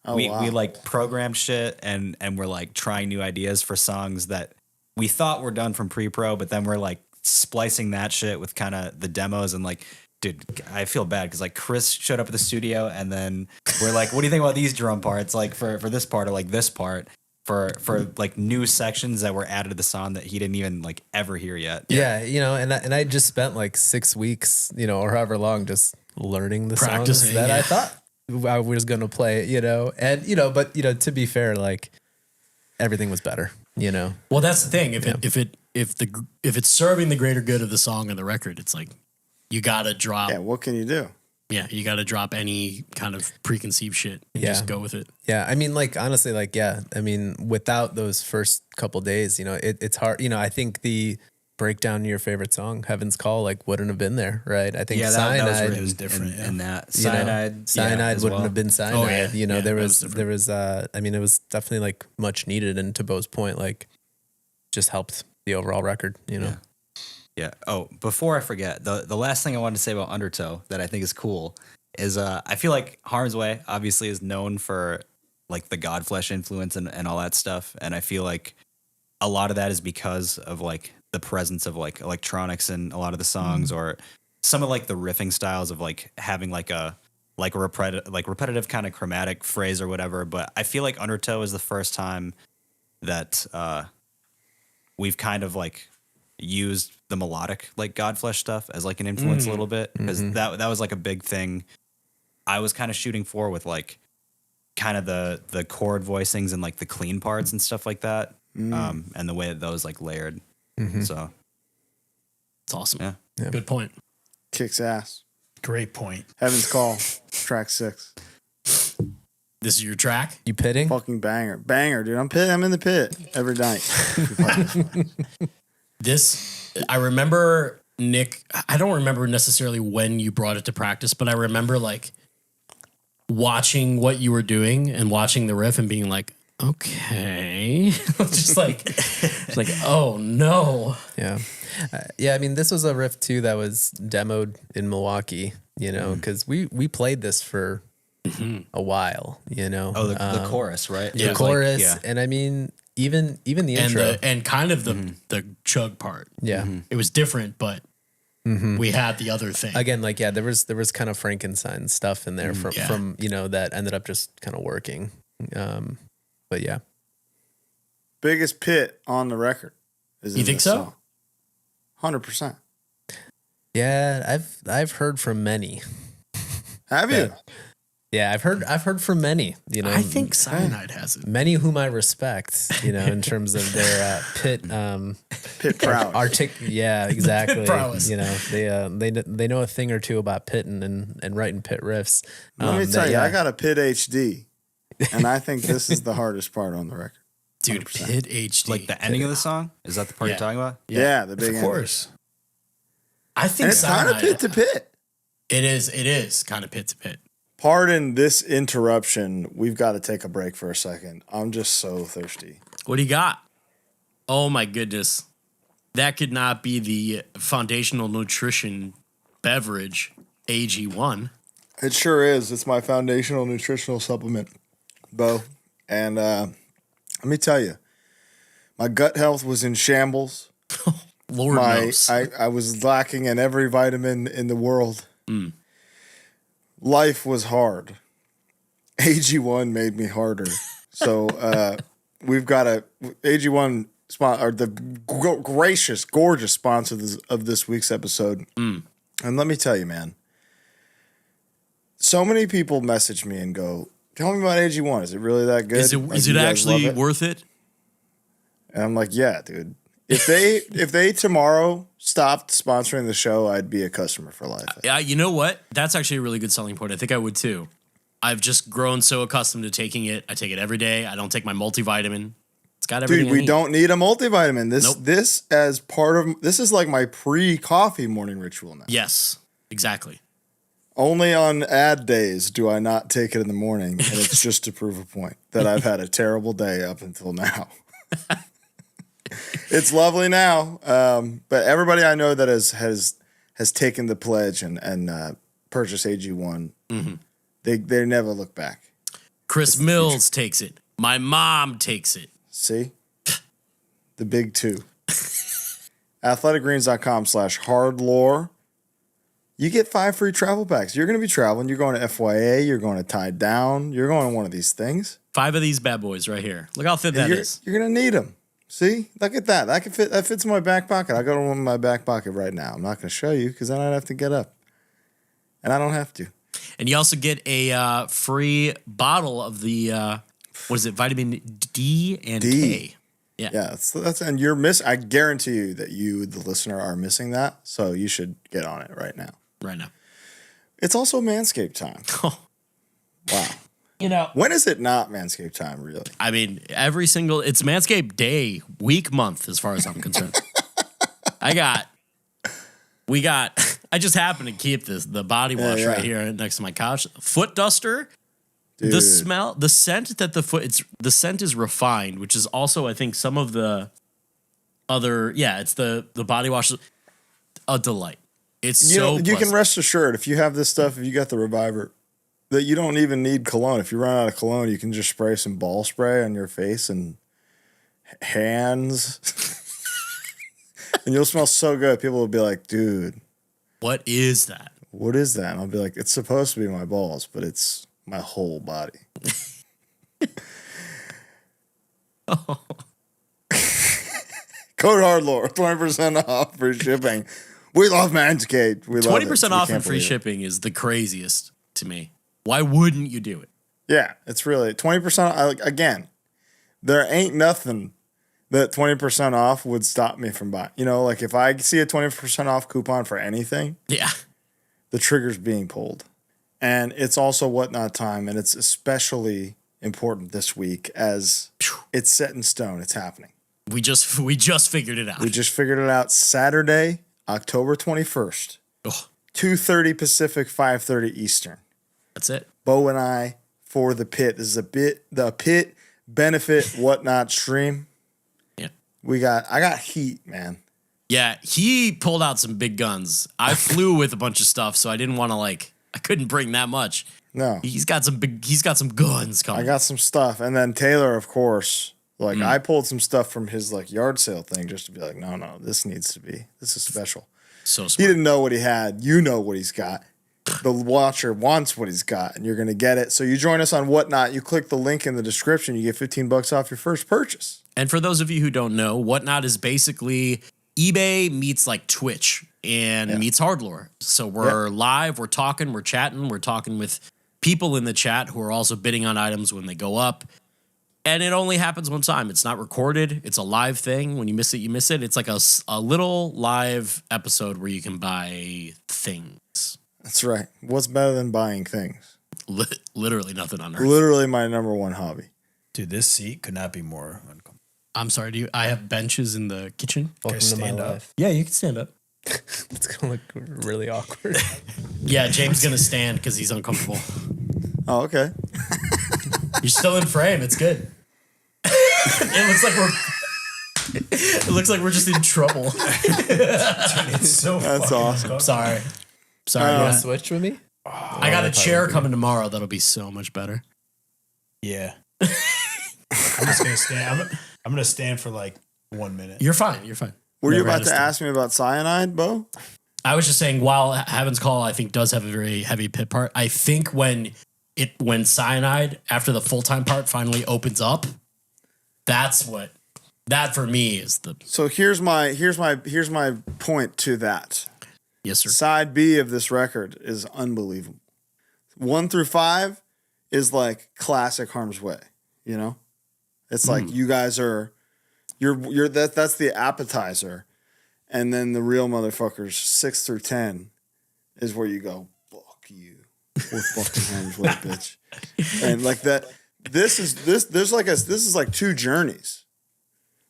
We like programmed shit and we're like trying new ideas for songs that we thought were done from pre-pro, but then we're like splicing that shit with kind of the demos and like, dude, I feel bad because like Chris showed up at the studio and then we're like, what do you think about these drum parts? Like for this part or like this part for like new sections that were added to the song that he didn't even like ever hear yet. Yeah, you know, and I just spent like 6 weeks, you know, or however long just learning the songs that I thought I was going to play, you know, and you know, but you know, to be fair, like everything was better, you know. Well, that's the thing. If it's serving the greater good of the song and the record, it's like you gotta drop. Yeah, what can you do? Yeah, you gotta drop any kind of preconceived shit and just go with it. Yeah, I mean, like honestly, like I mean, without those first couple days, you know, it's hard. You know, I think the breakdown your favorite song, "Heaven's Call," like wouldn't have been there, right? I think Cyanide was different in that Cyanide wouldn't have been Cyanide. Oh, yeah. You know, there was different. I mean, it was definitely like much needed, and to Bo's point, like just helped the overall record. You know. Yeah. Oh, before I forget, the last thing I wanted to say about Undertow that I think is cool is I feel like Harm's Way obviously is known for like the Godflesh influence and all that stuff. And I feel like a lot of that is because of like the presence of like electronics in a lot of the songs or some of like the riffing styles of like having like a repetitive kind of chromatic phrase or whatever. But I feel like Undertow is the first time that we've kind of like used the melodic like Godflesh stuff as like an influence a little bit because that was like a big thing I was kind of shooting for with like kind of the chord voicings and like the clean parts and stuff like that and the way that those like layered so it's awesome. Yeah. Good point. Kicks ass. Great point. Heaven's Call, track 6. This is your track? You pitting? Fucking banger, dude. I'm in the pit every night. This, I remember, Nick, I don't remember necessarily when you brought it to practice, but I remember like watching what you were doing and watching the riff and being like, okay. just like, oh no. Yeah. Yeah. I mean, this was a riff too that was demoed in Milwaukee, you know, because we played this for a while, you know. Oh, the chorus, right? The chorus. And I mean, even the intro and kind of the chug part. Yeah. It was different, but we had the other thing. Again, like, yeah, there was kind of Frankenstein stuff in there from, you know, that ended up just kind of working. But yeah. Biggest pit on the record. You think so? 100%. Yeah, I've heard from many. Have you? Yeah, I've heard from many. You know, I think Cyanide has it. Many whom I respect. You know, in terms of their pit Pit prowess. Yeah, exactly. Prowess. You know, they know a thing or two about pitting and writing pit riffs. Let me tell you, I got a Pit HD, and I think this is the hardest part on the record. Dude, 100%. Pit HD. Like the ending of the song? Is that the part you're talking about? Yeah, the big Of course. I think And it's kind of Pit to Pit. It is kind of Pit to Pit. Pardon this interruption. We've got to take a break for a second. I'm just so thirsty. What do you got? Oh my goodness. That could not be the foundational nutrition beverage AG1. It sure is. It's my foundational nutritional supplement, Bo. And let me tell you, my gut health was in shambles. Lord knows. I was lacking in every vitamin in the world. Life was hard. AG1 made me harder. So we've got AG1 or the gracious, gorgeous sponsor of this week's episode. And let me tell you, man, so many people message me and go, "Tell me about AG1. Is it really that good? Is it actually worth it?" And I'm like, "Yeah, dude. If they tomorrow stopped sponsoring the show, I'd be a customer for life." Yeah, you know what? That's actually a really good selling point. I think I would too. I've just grown so accustomed to taking it. I take it every day. I don't take my multivitamin. It's got everything. Dude, we don't need a multivitamin. This as part of this is like my pre-coffee morning ritual now. Yes, exactly. Only on ad days do I not take it in the morning, and it's just to prove a point that I've had a terrible day up until now. It's lovely now, but everybody I know that has taken the pledge and purchased AG1, they never look back. Chris Mills takes it. My mom takes it. See? The big two. athleticgreens.com/HardLore. You get 5 free travel packs. You're going to be traveling. You're going to FYA. You're going to Tied Down. You're going to one of these things. 5 of these bad boys right here. Look how fit that is. You're going to need them. See? Look at that. That fits in my back pocket. I got one in my back pocket right now. I'm not going to show you because then I'd have to get up. And I don't have to. And you also get a free bottle of the, what is it, vitamin D and K. Yeah. Yeah, that's and you're I guarantee you that you, the listener, are missing that. So you should get on it right now. Right now. It's also Manscaped time. Wow. You know, when is it not Manscaped time, really? I mean, it's Manscaped day, week, month, as far as I'm concerned. I just happen to keep the body wash right here next to my couch. Foot duster. Dude. The smell, the scent that the scent is refined, which is also, I think, some of the other, it's the body wash, a delight. It's you can rest assured if you have this stuff, if you got the Reviver, that you don't even need cologne. If you run out of cologne, you can just spray some ball spray on your face and hands, and you'll smell so good. People will be like, "Dude, what is that? What is that?" And I'll be like, "It's supposed to be my balls, but it's my whole body." Oh. Code HardLore, 20% off free shipping. We love Manscaped. 20% off and free shipping is the craziest to me. Why wouldn't you do it? Yeah, it's really 20%. Again, there ain't nothing that 20% off would stop me from buying. You know, like if I see a 20% off coupon for anything, the trigger's being pulled. And it's also Whatnot time, and it's especially important this week as it's set in stone. It's happening. We just figured it out. We just figured it out. Saturday, October 21st, 2:30 Pacific, 5:30 Eastern. That's it. Bo and I for the Pit. This is the Pit benefit Whatnot stream. Yeah. I got heat, man. Yeah, he pulled out some big guns. I flew with a bunch of stuff, so I didn't want to I couldn't bring that much. No. He's got some guns coming. I got some stuff. And then Taylor, of course, I pulled some stuff from his yard sale thing just to be like, no, this is special. So smart. He didn't know what he had. You know what he's got. The watcher wants what he's got, and you're going to get it. So you join us on Whatnot. You click the link in the description. You get $15 off your first purchase. And for those of you who don't know, Whatnot is basically eBay meets Twitch and meets HardLore. So we're live, we're talking, we're chatting, we're talking with people in the chat who are also bidding on items when they go up. And it only happens one time. It's not recorded. It's a live thing. When you miss it, you miss it. It's like a little live episode where you can buy things. That's right. What's better than buying things? Literally nothing on earth. Literally my number one hobby. Dude, this seat could not be more uncomfortable. I'm sorry. I have benches in the kitchen? Welcome to my stand up. life. Yeah, you can stand up. It's gonna look really awkward. Yeah, James is gonna stand because he's uncomfortable. Oh, okay. You're still in frame. It's good. It looks like we're just in trouble. It's so That's awesome. Sorry. You wanna switch with me? I got a chair coming tomorrow that'll be so much better. Yeah. I'm just gonna stand. I'm gonna stand for like 1 minute. You're fine. You're fine. Were you Never had about a to stand. ask me about Cyanide, Bo? I was just saying, while Heaven's Call, I think does have a very heavy pit part. I think when Cyanide, after the full-time part finally opens up, that for me is the. So here's my point to that. Yes, sir. Side B of this record is unbelievable. 1 through 5 is like classic Harm's Way, you know? It's like you guys are that's the appetizer. And then the real motherfuckers 6 through 10 is where you go, fuck you. We're fucking Harm's Way, bitch. And like that this is like 2 journeys.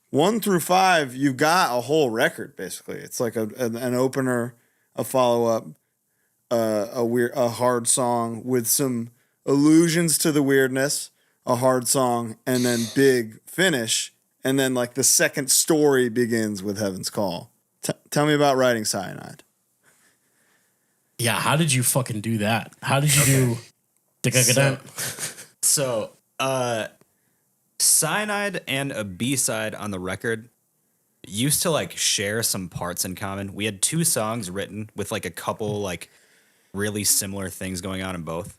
1 through 5, you've got a whole record basically. It's like an opener, a follow-up, a hard song with some allusions to the weirdness, a hard song, and then big finish, and then like the second story begins with Heaven's Call. Tell me about writing Cyanide. Yeah, how did you fucking do that? How did you do? So, Cyanide and a B-side on the record used to like share some parts in common. We had 2 songs written with like a couple like really similar things going on in both.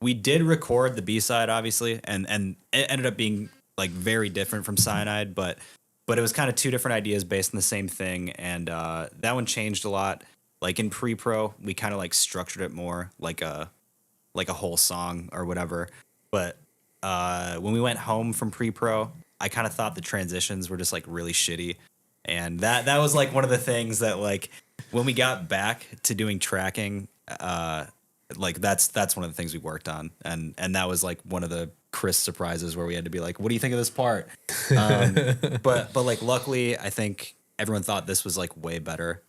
We did record the B-side obviously, and it ended up being like very different from Cyanide, but it was kind of 2 different ideas based on the same thing, and that one changed a lot. Like in pre-pro, we kind of like structured it more like a whole song or whatever. But when we went home from pre-pro, I kind of thought the transitions were just like really shitty, and that was like one of the things that like when we got back to doing tracking, like that's one of the things we worked on, and that was like one of the Chris surprises where we had to be like, what do you think of this part? But like luckily I think everyone thought this was like way better.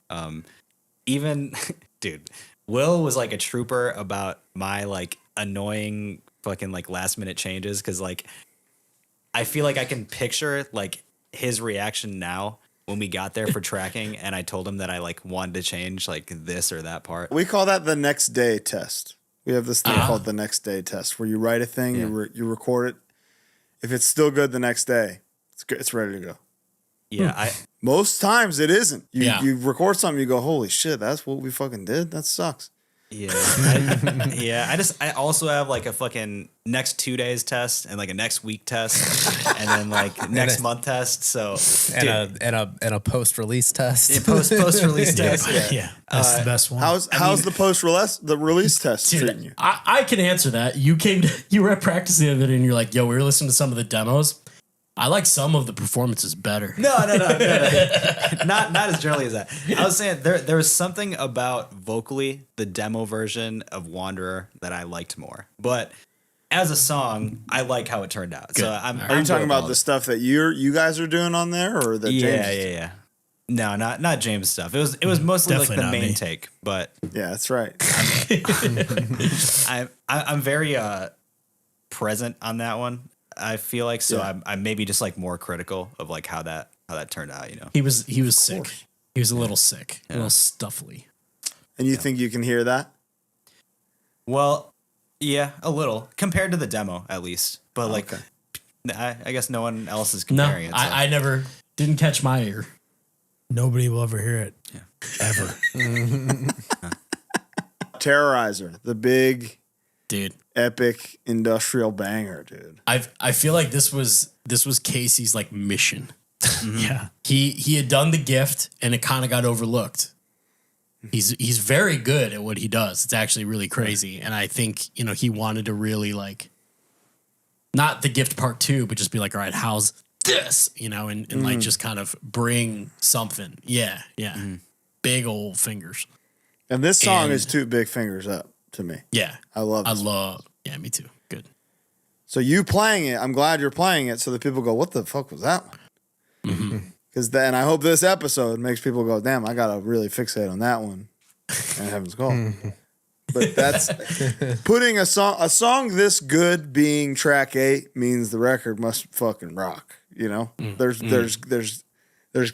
Even dude, Will was like a trooper about my like annoying fucking like last minute changes, because like I feel like I can picture like his reaction now when we got there for tracking and I told him that I like wanted to change like this or that part. We call that the next day test. We have this thing called the next day test, where you write a thing, you record it. If it's still good the next day, it's good, it's ready to go. Yeah, Most times it isn't. You record something, you go, holy shit, that's what we fucking did? That sucks. Yeah. I also have like a fucking next 2 days test and like a next week test and then like next month test. So and a post release test. Post release test. Yeah, that's the best one. How's the release test treating you? I can answer that. You were at practice the other day and you're like, yo, we were listening to some of the demos. I like some of the performances better. No. Not as generally as that. I was saying there was something about vocally the demo version of Wanderer that I liked more. But as a song, I like how it turned out. Good. So Are you talking about the stuff that you guys are doing on there, or that James? Yeah. No, not James stuff. It was mostly Definitely like the not main me. take. But Yeah, that's right. I'm very present on that one. I feel like so. Yeah. I'm maybe just like more critical of like how that turned out. You know, He was sick. He was a little sick, a little stuffly. And you think you can hear that? well, yeah, a little compared to the demo at least. But like, Okay. I guess no one else is No, comparing it. So. I never didn't catch my ear. Nobody will ever hear it. Ever. Terrorizer, the big Dude, epic industrial banger, dude. I feel like this was Casey's like mission. Yeah. He had done the gift and it kind of got overlooked. He's very good at what he does. It's actually really crazy. And I think, he wanted to really like not the gift part 2, but just be like, all right, how's this? You know, and like just kind of bring something. Yeah. Big old fingers. And this song is 2 big fingers up to me. Yeah. I love it. Yeah, me too. Good. So you playing it, I'm glad you're playing it so that people go, what the fuck was that one? Because then I hope this episode makes people go, damn, I got to really fixate on that one. And Heaven's Call. But that's putting a song this good being track 8 means the record must fucking rock. You know, there's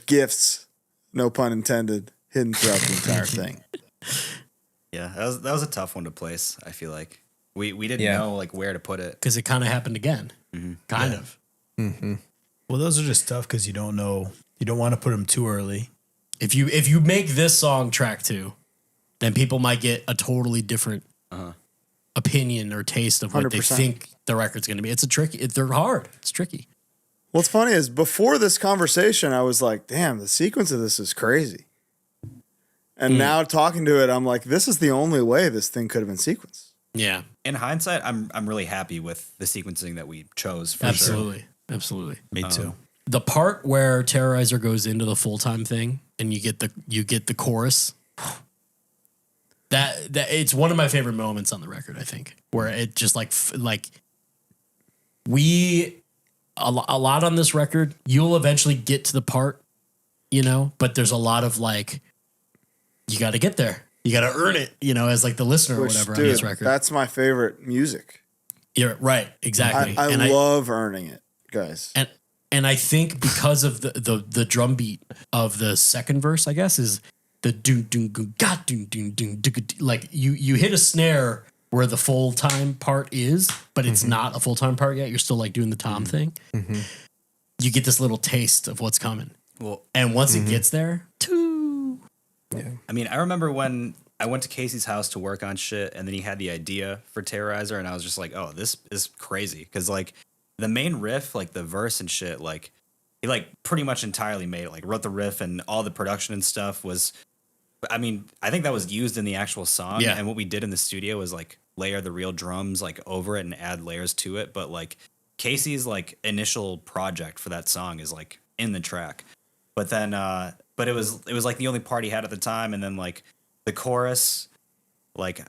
gifts, no pun intended, hidden throughout the entire thing. Yeah, that was a tough one to place. I feel like we didn't know like where to put it because it kind of happened again, kind of. Mm-hmm. Well, those are just tough because you don't know. You don't want to put them too early. If you make this song track 2, then people might get a totally different opinion or taste of what 100%. They think the record's going to be. They're hard. It's tricky. What's funny is before this conversation, I was like, damn, the sequence of this is crazy. And now talking to it, I'm like, this is the only way this thing could have been sequenced. Yeah. In hindsight, I'm really happy with the sequencing that we chose. For Absolutely. Sure. Absolutely. Me too. The part where Terrorizer goes into the full-time thing and you get the chorus, that it's one of my favorite moments on the record, I think, where it just like a lot on this record, you'll eventually get to the part, you know, but there's a lot of like, you got to get there. You got to earn it, you know, as like the listener or whatever on this record. That's my favorite music. You're right. Exactly. I love earning it, guys. And I think because of the drum beat of the second verse, I guess, is the doon doon goon got doon doon doon like you hit a snare where the full time part is, but it's not a full time part yet. You're still like doing the tom thing. You get this little taste of what's coming. Well, and once it gets there, yeah. I mean, I remember when I went to Casey's house to work on shit, and then he had the idea for Terrorizer, and I was just like, oh, this is crazy. Because, like, the main riff, like, the verse and shit, like, he, like, pretty much entirely made it. Like, wrote the riff, and all the production and stuff was, I mean, I think that was used in the actual song. Yeah. And what we did in the studio was, like, layer the real drums, like, over it and add layers to it. But, like, Casey's, like, initial project for that song is, like, in the track. But then, but it was like the only part he had at the time, and then like the chorus, like,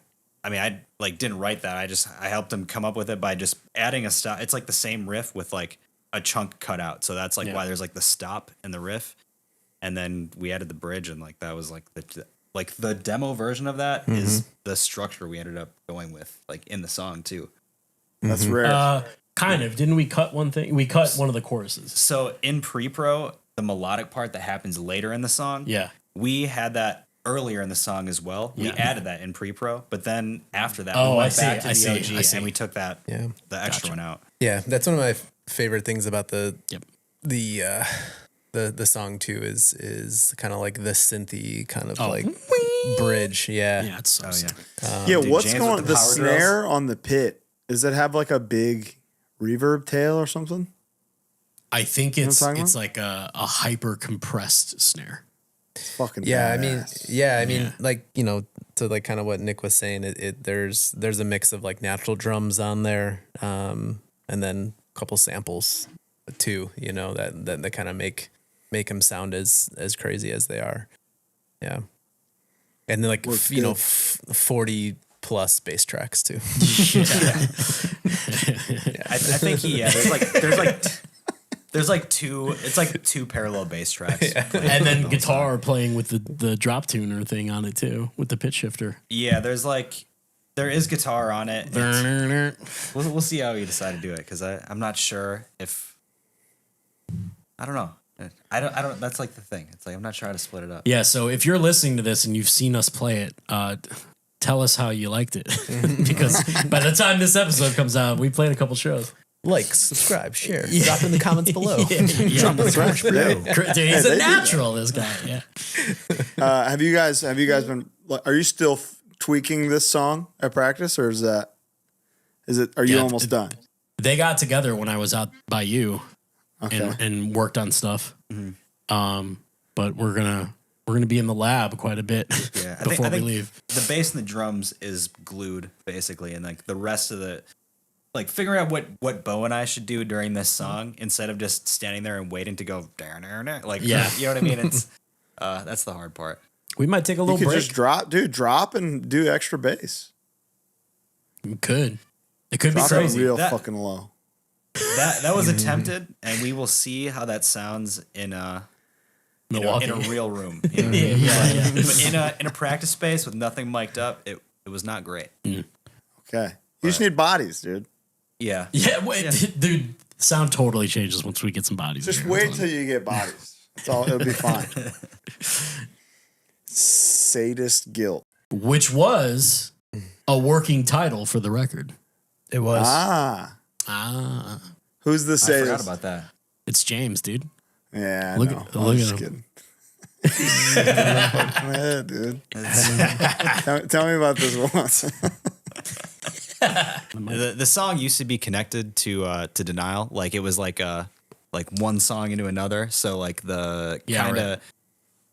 I mean, I like didn't write that. I helped him come up with it by just adding a stop. It's like the same riff with like a chunk cut out, so that's like why there's like the stop in the riff, and then we added the bridge, and like that was like the demo version of that is the structure we ended up going with, like in the song too. That's rare. Kind of. Didn't we cut one thing? We cut one of the choruses. So in pre-pro, the melodic part that happens later in the song, we had that earlier in the song as well. We added that in pre-pro, but then after that, we went back to the OG and we took that the extra one out. Yeah, that's one of my favorite things about the song too is kind of like the synthy kind of like bridge. Yeah, it's so sick. Dude, what's James going on? The snare drills on the pit? Does it have like a big reverb tail or something? I think it's like a hyper compressed snare. Fucking badass. I mean, like, you know, to like kind of what Nick was saying, there's a mix of like natural drums on there, and then a couple samples too, you know, that kind of make them sound as crazy as they are. Yeah, and then like 40 plus bass tracks too. I think there's like two parallel bass tracks. And then guitar playing with the drop tuner thing on it too, with the pitch shifter. Yeah, there is guitar on it. We'll see how you decide to do it, because I'm not sure if, I don't know. I don't. That's like the thing. It's like I'm not sure how to split it up. Yeah. So if you're listening to this and you've seen us play it, tell us how you liked it, because by the time this episode comes out, we played a couple shows. Like, subscribe, share, drop in the comments below. Drop in the comments below. He's a natural, this guy. Yeah. Have you guys been? Are you still tweaking this song at practice, or is it? Are you almost done? They got together when I was out by you, and worked on stuff. But we're gonna be in the lab quite a bit before we leave. The bass and the drums is glued basically, and like the rest of the like figuring out what Bo and I should do during this song instead of just standing there and waiting to go like, yeah, you know what I mean? It's that's the hard part. We might take a little You could break. just drop and do extra bass. We could. It could Drop be crazy. it real That- fucking low. That was attempted, and we will see how that sounds in a Milwaukee. in a real room. yeah. In a practice space with nothing mic'd up, it was not great. Okay. You just need bodies, dude. Yeah. Yeah, wait, dude. Sound totally changes once we get some bodies. Just in here. wait till you get bodies. That's all. It'll be fine. Sadist Guilt. Which was a working title for the record. It was. Who's the I sadist? forgot about that. It's James, dude. Yeah, I Look know. at- I'm look just at him. kidding. Yeah, dude. Tell me about this once. The song used to be connected to Denial. Like it was like one song into another. So like the kind of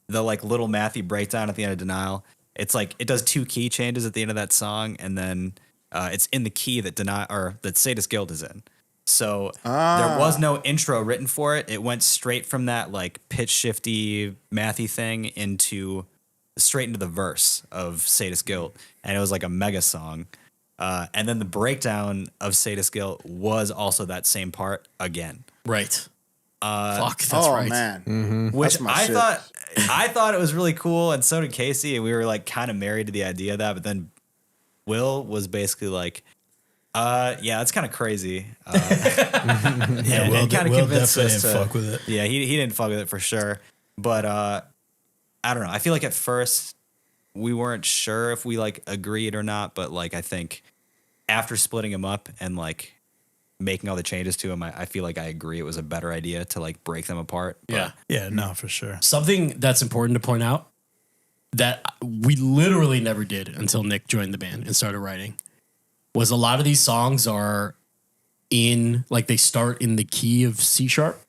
the like little mathy breakdown at the end of Denial. It's like it does 2 key changes at the end of that song, and then it's in the key that that Sadist Guild is in. So there was no intro written for it. It went straight from that like pitch shifty mathy thing straight into the verse of Sadist Guilt, and it was like a mega song. And then the breakdown of Sadist Guilt was also that same part again. Right. Fuck, that's right. Man. Which That's my I shit. thought it was really cool, and so did Casey, and we were like kind of married to the idea of that. But then Will was basically like, yeah, it's kind of crazy. Yeah, Will definitely didn't fuck with it. Yeah, he didn't fuck with it for sure. But I don't know. I feel like at first we weren't sure if we like agreed or not, but like I think after splitting him up and like making all the changes to him, I feel like I agree it was a better idea to like break them apart. But Yeah. Yeah, no, for sure. Something that's important to point out that we literally never did until Nick joined the band and started writing was a lot of these songs are in, like they start in the key of C sharp.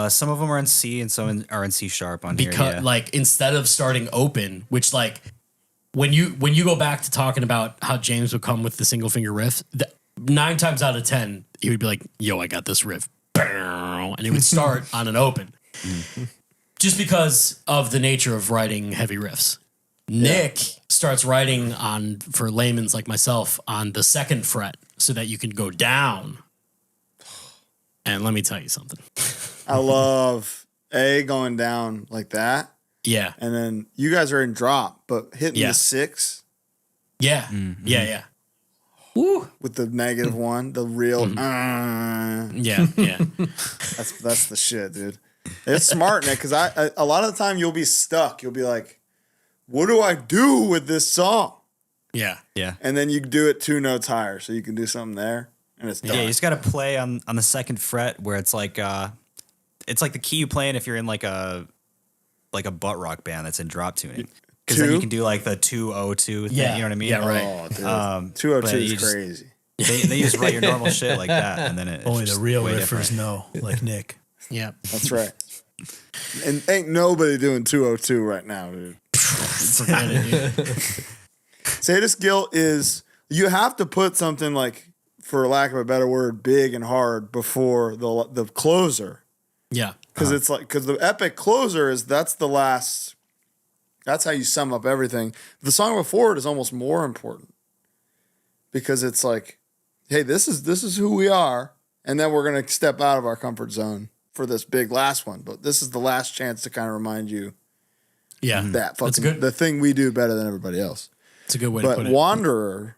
some of them are in C and some are in C sharp on Because here. Yeah. like instead of starting open, which like when you go back to talking about how James would come with the single finger riff, 9 times out of 10 he would be like, "Yo, I got this riff," and he would start on an open, just because of the nature of writing heavy riffs. Nick starts writing on, for layman's like myself, on the 2nd fret so that you can go down. And let me tell you something. I love A going down like that. Yeah. And then you guys are in drop, but hitting Yeah. the 6 Yeah. Yeah. Woo. with the -1, the real Yeah. Yeah. that's the shit, dude. It's smart, Nick, because I a lot of the time you'll be stuck. You'll be like, what do I do with this song? Yeah. yeah. And then you do it 2 notes higher, so you can do something there, and it's done. Yeah, you just got to play on the 2nd fret where it's like the key you play in if you're in like a butt rock band that's in drop tuning. Because then you can do like the 202 thing, Yeah. you know what I mean? Yeah, right. Oh, dude. but 202 you is just- crazy. They just write your normal shit like that, and then it's Only the just real way riffers different. know, like Nick. Yeah. That's right. And ain't nobody doing 202 right now, dude. Forget it, dude. Sadist Guilt is, you have to put something like, for lack of a better word, big and hard before the closer. Yeah. Because it's like, because the epic closer that's the last, that's how you sum up everything. The song before it is almost more important because it's like, hey, this is who we are, and then we're gonna step out of our comfort zone for this big last one. But this is the last chance to kind of remind you Yeah. that That's fucking good. the thing we do better than everybody else. It's a good way to But put it. Wanderer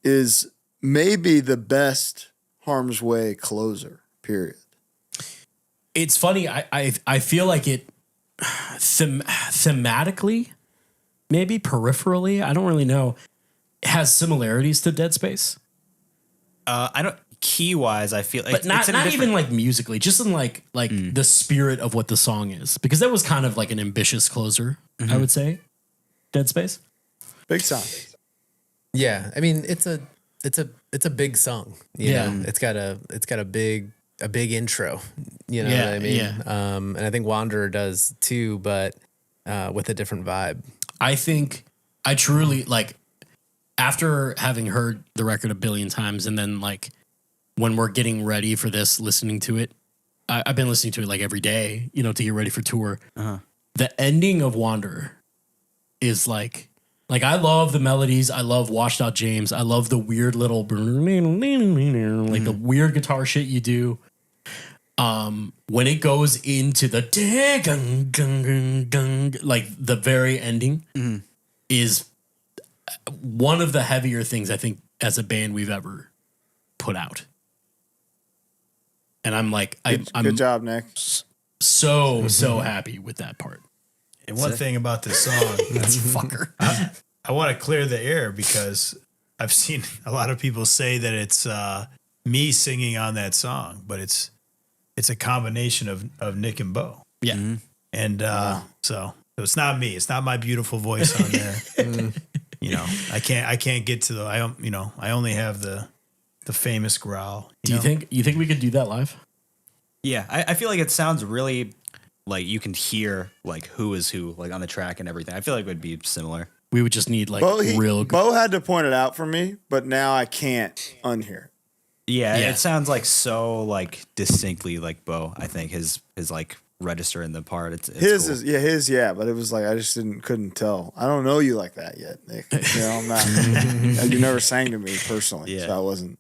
is maybe the best Harm's Way closer. Period. It's funny. I feel like it thematically, maybe peripherally, I don't really know, has similarities to Dead Space, I don't key wise. I feel like but not it's in a different- even like musically, just in like the spirit of what the song is, because that was kind of like an ambitious closer, I would say. Dead Space. Big time. Yeah, I mean it's a big song. You Yeah. know? It's got a big intro. You know Yeah, what I mean? yeah. And I think Wanderer does too, but with a different vibe. I think I truly like after having heard the record a billion times, and then like when we're getting ready for this, listening to it, I've been listening to it like every day, you know, to get ready for tour. The ending of Wanderer is like I love the melodies. I love Washed Out James. I love the weird little like the weird guitar shit you do. When it goes into the like the very ending is one of the heavier things I think as a band we've ever put out. And I'm like, I'm good job, Nick. So happy with that part. And one thing about this song, That's fucker. I want to clear the air because I've seen a lot of people say that it's me singing on that song, but it's a combination of Nick and Bo. Yeah. And so it's not me. It's not my beautiful voice on there. You know, I can't get to I only have the famous growl. You think we could do that live? Yeah, I feel like it sounds really like you can hear like who is who like on the track and everything. I feel like it would be similar. We would just need like real good. Bo had to point it out for me, but now I can't unhear it. Yeah, it sounds like so like distinctly like Bo. I think his like register in the part. It's his cool. is but it was like I just couldn't tell. I don't know you like that yet, Nick. You know, I'm not. You never sang to me personally, so I wasn't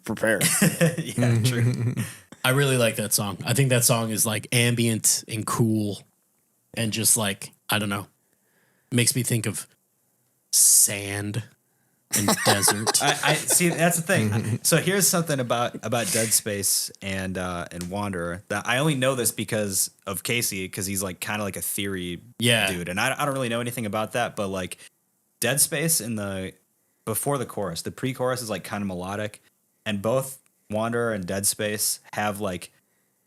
prepared. Yeah, true. I really like that song. I think that song is like ambient and cool, and just like I don't know, makes me think of sand and desert. I see. That's the thing. So here's something about Dead Space and Wanderer that I only know this because of Casey, because he's like kind of like a theory dude, and I don't really know anything about that. But like Dead Space before the chorus, the pre-chorus is like kind of melodic, and both Wanderer and Dead Space have like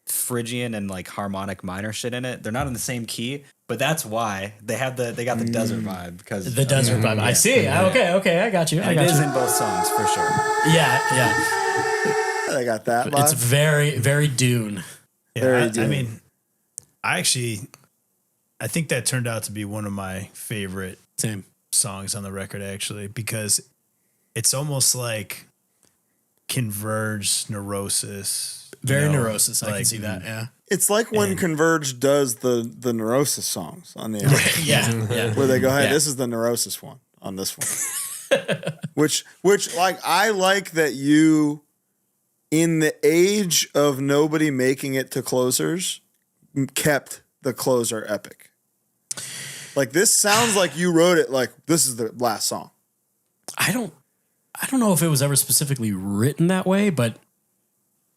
Phrygian and like harmonic minor shit in it. They're not in the same key, but that's why they got the desert vibe, because the desert vibe. I see. Okay, I got you. It is in both songs for sure. Yeah. I got that. It's very, very Dune. Yeah, I mean, I think that turned out to be one of my favorite songs on the record, actually, because it's almost like Converge, Neurosis. Very Neurosis. I can see that. Yeah. It's like when Converge does the Neurosis songs on the album. Yeah. Where they go, hey, this is the Neurosis one on this one. which like I like that you, in the age of nobody making it to closers, kept the closer epic. Like this sounds like you wrote it like this is the last song. I don't know if it was ever specifically written that way, but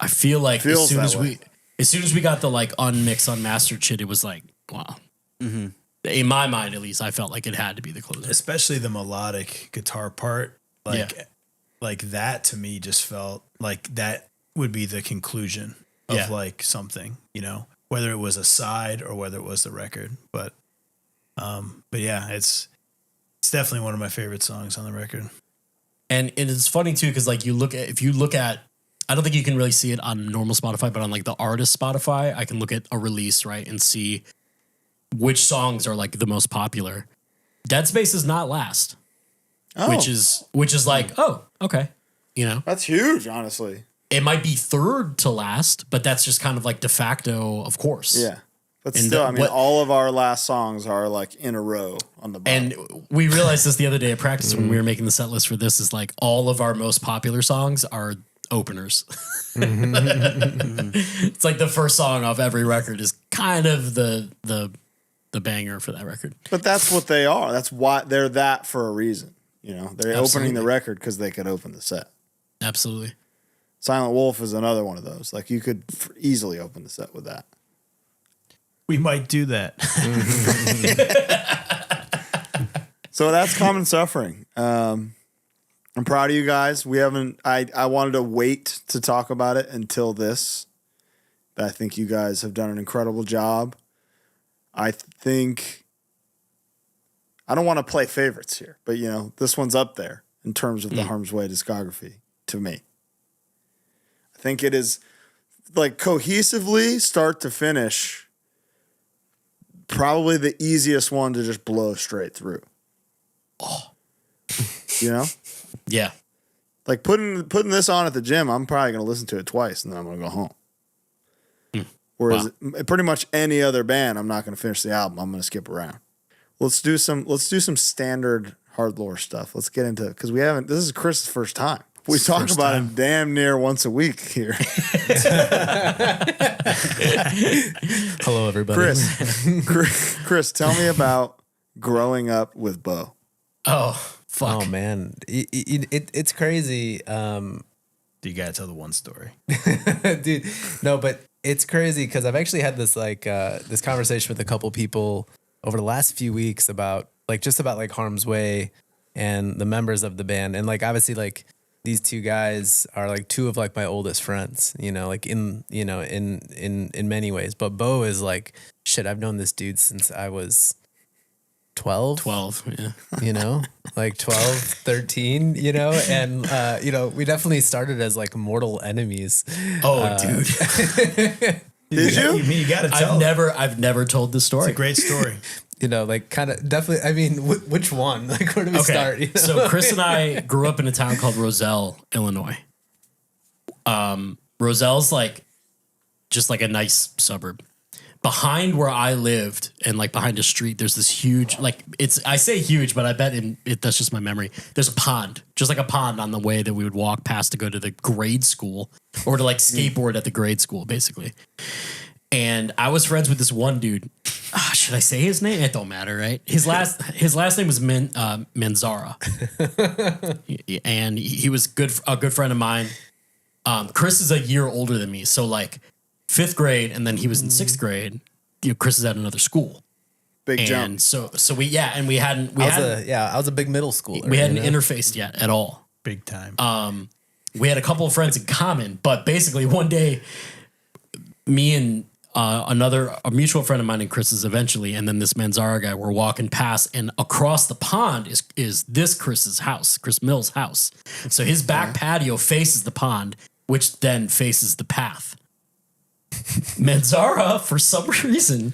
I feel like as soon as we got the like unmixed, unmastered shit, it was like, wow. Mm-hmm. In my mind, at least, I felt like it had to be the closer. Especially the melodic guitar part. Like that to me just felt like that would be the conclusion of like something, you know, whether it was a side or whether it was the record. But yeah, it's definitely one of my favorite songs on the record. And it's funny too, because like if you look at, I don't think you can really see it on normal Spotify, but on like the artist Spotify, I can look at a release, right, and see which songs are like the most popular. Dead Space is not last, which is like, oh, okay, you know, that's huge. Honestly, it might be third to last, but that's just kind of like de facto, of course. Yeah. But still, all of our last songs are like in a row on the bottom. And we realized this the other day at practice when we were making the set list for this, is like all of our most popular songs are openers. It's like the first song off every record is kind of the banger for that record. But that's what they are. That's why they're that for a reason. You know, they're opening the record because they could open the set. Absolutely. Silent Wolf is another one of those. Like you could easily open the set with that. We might do that. So that's Common Suffering. I'm proud of you guys. I wanted to wait to talk about it until this. But I think you guys have done an incredible job. I think, I don't want to play favorites here, but you know, this one's up there in terms of the Harm's Way discography to me. I think it is like cohesively start to finish, probably the easiest one to just blow straight through. You know? Yeah. Like putting this on at the gym, I'm probably going to listen to it twice and then I'm going to go home. Whereas pretty much any other band, I'm not going to finish the album. I'm going to skip around. Let's do some standard HardLore stuff. Let's get into it because this is Chris's first time. We talk about him damn near once a week here. Hello, everybody. Chris, tell me about growing up with Bo. Oh, fuck. Oh, man. It's crazy. You got to tell the one story. Dude, no, but it's crazy because I've actually had this this conversation with a couple people over the last few weeks about Harm's Way and the members of the band. And like, obviously, like, these two guys are like two of like my oldest friends, you know, like in many ways. But Bo is like, shit, I've known this dude since I was 12, yeah. You know, like 12, 13, you know, and, we definitely started as like mortal enemies. Oh, dude. Did you? You got to tell. I've never told this story. It's a great story. You know, like kind of definitely, I mean, which one? Like, where do we start? You know? So Chris and I grew up in a town called Roselle, Illinois. Roselle's like just like a nice suburb. Behind where I lived and like behind a street, there's this huge, like I say huge, but I bet that's just my memory. There's a pond, just like a pond on the way that we would walk past to go to the grade school or to like skateboard at the grade school, basically. And I was friends with this one dude. Should I say his name? It don't matter, right? His last name was Manzara, and he was a good friend of mine. Chris is a year older than me, so like 5th grade, and then he was in 6th grade. You know, Chris is at another school. Big jump. So we hadn't. I was a big middle schooler. We hadn't interfaced yet at all. Big time. We had a couple of friends in common, but basically one day, me and a mutual friend of mine and Chris's eventually, and then this Manzara guy were walking past, and across the pond is this Chris's house, Chris Mills' house. So his back patio faces the pond, which then faces the path. Manzara, for some reason,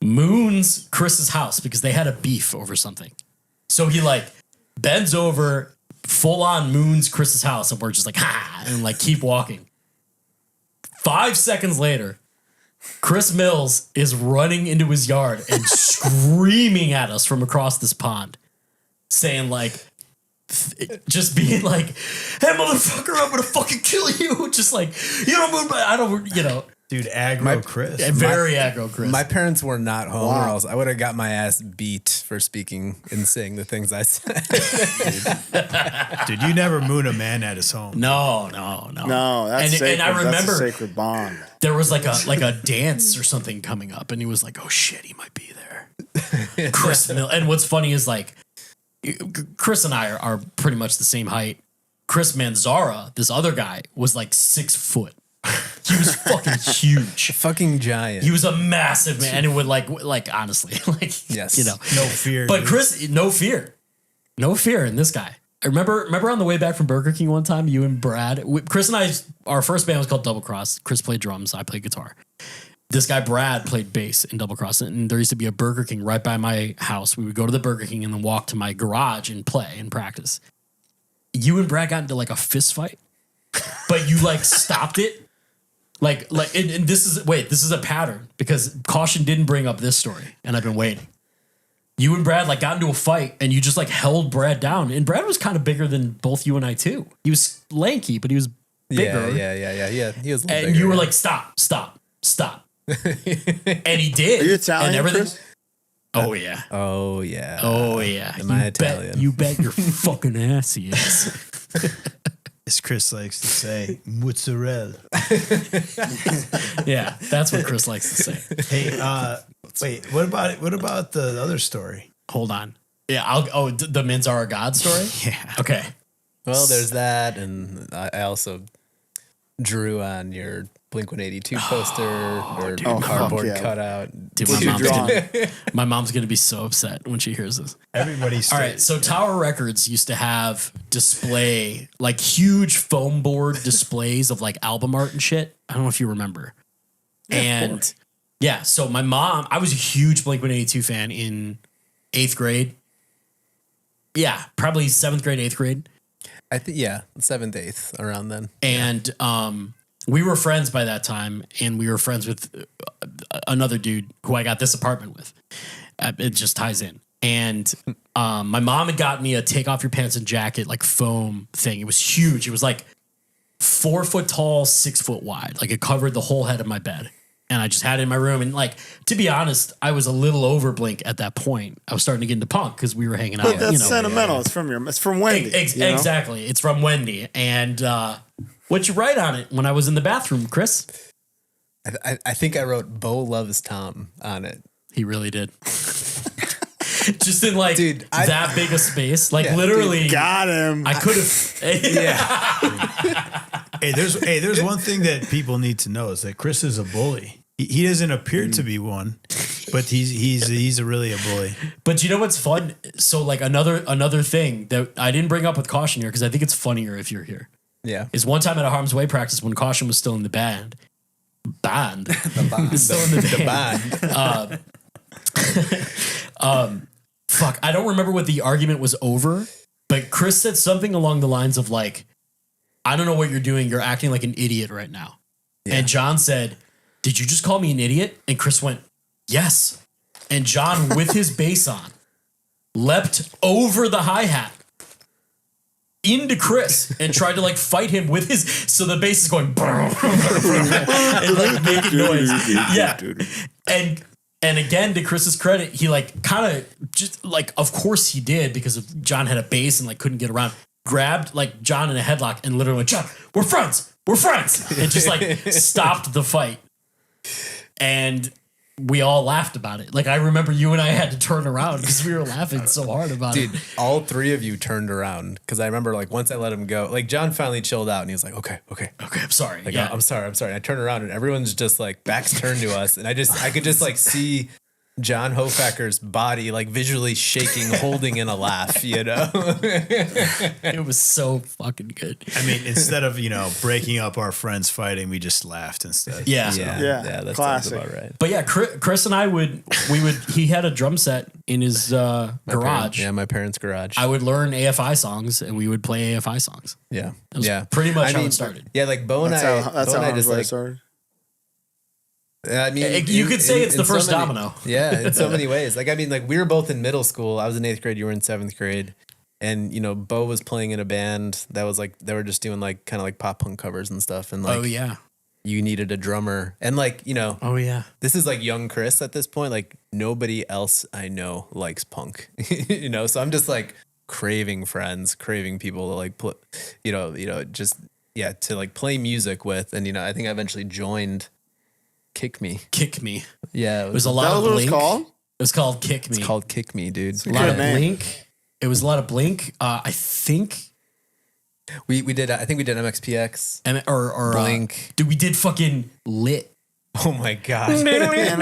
moons Chris's house because they had a beef over something. So he like bends over, full on moons Chris's house, and we're just like, ha, and like keep walking. 5 seconds later, Chris Mills is running into his yard and screaming at us from across this pond, saying like, just being like, "Hey, motherfucker, I'm gonna fucking kill you!" Just like, you don't move, I don't, you know. Dude, aggro Chris. Very aggro Chris. My parents were not home, or else I would have got my ass beat for speaking and saying the things I said. Dude, you never moon a man at his home. No. That's sacred. And I remember that's a sacred bond. There was like a dance or something coming up, and he was like, "Oh shit, he might be there." Chris Mill. And what's funny is like, Chris and I are pretty much the same height. Chris Manzara, this other guy, was like 6 foot. He was fucking huge. Fucking giant. He was a massive man. And it would like honestly, like, yes. You know, no fear. But dude. Chris, no fear in this guy. I remember on the way back from Burger King one time, you and Brad, Chris and I, our first band was called Double Cross. Chris played drums. I played guitar. This guy, Brad, played bass in Double Cross. And there used to be a Burger King right by my house. We would go to the Burger King and then walk to my garage and play and practice. You and Brad got into like a fist fight, but you like stopped it. And this is a pattern because Caution didn't bring up this story and I've been waiting. You and Brad like got into a fight and you just like held Brad down, and Brad was kind of bigger than both you and I too. He was lanky, but he was bigger. Yeah. He was. And you were like, stop. And he did. Are you Italian, and everything. Chris? Oh yeah. Am I Italian? You bet your fucking ass he is. As Chris likes to say, mozzarella. Yeah, that's what Chris likes to say. Hey, wait, what about the other story? Hold on. Yeah, the Manzara God story? Yeah. Okay. Well, there's that, and I also drew on your Blink-182 poster or cardboard cutout. Dude, my mom's gonna be so upset when she hears this. Everybody's all right. So Tower Records used to have display, like huge foam board displays of like album art and shit. I don't know if you remember. And yeah, so my mom, I was a huge Blink-182 fan in 8th grade. Yeah, probably 7th grade, 8th grade. I think 7th, 8th, around then. And we were friends by that time, and we were friends with another dude who I got this apartment with. It just ties in. And my mom had got me a take off your pants and jacket, like foam thing. It was huge. It was like 4 foot tall, 6 foot wide. Like it covered the whole head of my bed. And I just had it in my room. And like, to be honest, I was a little over Blink at that point. I was starting to get into punk because we were hanging out. But that's sentimental. It's from Wendy. Exactly. It's from Wendy. And what'd you write on it when I was in the bathroom, Chris? I think I wrote Bo Loves Tom on it. He really did. Just in like that big a space. Like literally. Dude, got him. I could have. Hey, there's one thing that people need to know is that Chris is a bully. He doesn't appear to be one, but he's really a bully. But you know what's fun? So like another thing that I didn't bring up with Caution here because I think it's funnier if you're here. Yeah. Is one time at a Harm's Way practice when Caution was still in the band. The band. Still in the band. Fuck, I don't remember what the argument was over, but Chris said something along the lines of like, I don't know what you're doing. You're acting like an idiot right now. Yeah. And John said, did you just call me an idiot? And Chris went, yes. And John, with his bass on, leapt over the hi-hat into Chris and tried to like fight him with his, so the bass is going and like making noise. Yeah. And again, to Chris's credit, he like kind of just like, of course he did because of John had a bass and like couldn't get around. Grabbed like John in a headlock and literally went, John, we're friends, and just like stopped the fight. And we all laughed about it. Like I remember you and I had to turn around because we were laughing so hard about it. Dude, all three of you turned around because I remember like once I let him go, like John finally chilled out and he was like, okay, I'm sorry. Like, yeah. I'm sorry. And I turned around and everyone's just like backs turned to us. And I could just like see John Hofacker's body like visually shaking, holding in a laugh, you know? It was so fucking good. I mean, instead of, breaking up our friends fighting, we just laughed instead. Yeah. That sounds about right. But yeah, Chris and I he had a drum set in his garage. My parents' garage. I would learn AFI songs and we would play AFI songs. Yeah. It was pretty much how it started. Yeah, like Bo and that's how I just like started. I mean, you could say it's the first domino. Yeah, in so many ways. Like, I mean, like we were both in middle school. I was in 8th grade. You were in 7th grade. And, Bo was playing in a band that was like, they were just doing like kind of like pop punk covers and stuff. And like, oh yeah, you needed a drummer. And like, oh yeah, this is like young Chris at this point. Like nobody else I know likes punk, So I'm just like craving friends, craving people to like, to like play music with. And, I think I eventually joined Kick Me. Yeah. It was a lot of Blink. It was called Kick Me. It's called Kick Me, dude. A lot of Blink. It was a lot of Blink. I think we did. I think we did MXPX or Blink. Dude, we did fucking Lit. Oh my god. Yeah.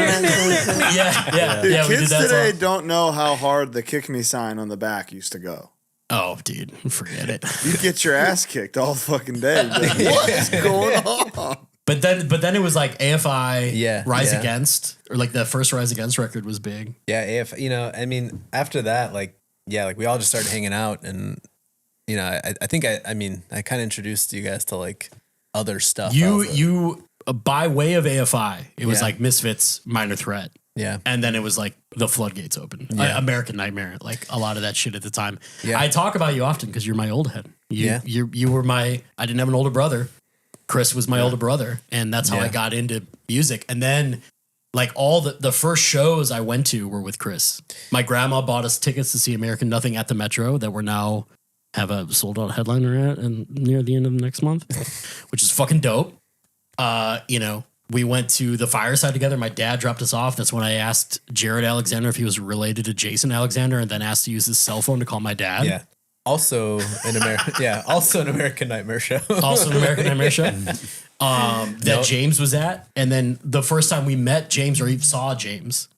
Dude, we kids did that today song. don't know how hard the Kick Me sign on the back used to go. Oh, dude, forget it. You get your ass kicked all fucking day. Like, what's going on? But then it was like AFI Rise yeah. Against, or like the first Rise Against record was big. Yeah, I mean, after that, like we all just started hanging out, and I think I kind of introduced you guys to like other stuff. You by way of AFI, it was like Misfits, Minor Threat. Yeah. And then it was like the floodgates open. Yeah. American Nightmare, like a lot of that shit at the time. Yeah. I talk about you often because you're my old head. You were I didn't have an older brother. Chris was my older brother, and that's how I got into music. And then like all the first shows I went to were with Chris. My grandma bought us tickets to see American Nothing at the Metro that we're now have a sold out headliner at and near the end of next month, which is fucking dope. We went to the Fireside together. My dad dropped us off. That's when I asked Jared Alexander if he was related to Jason Alexander, and then asked to use his cell phone to call my dad. Yeah. Also an American Nightmare show. Also an American Nightmare show. That James was at. And then the first time we met James or even saw James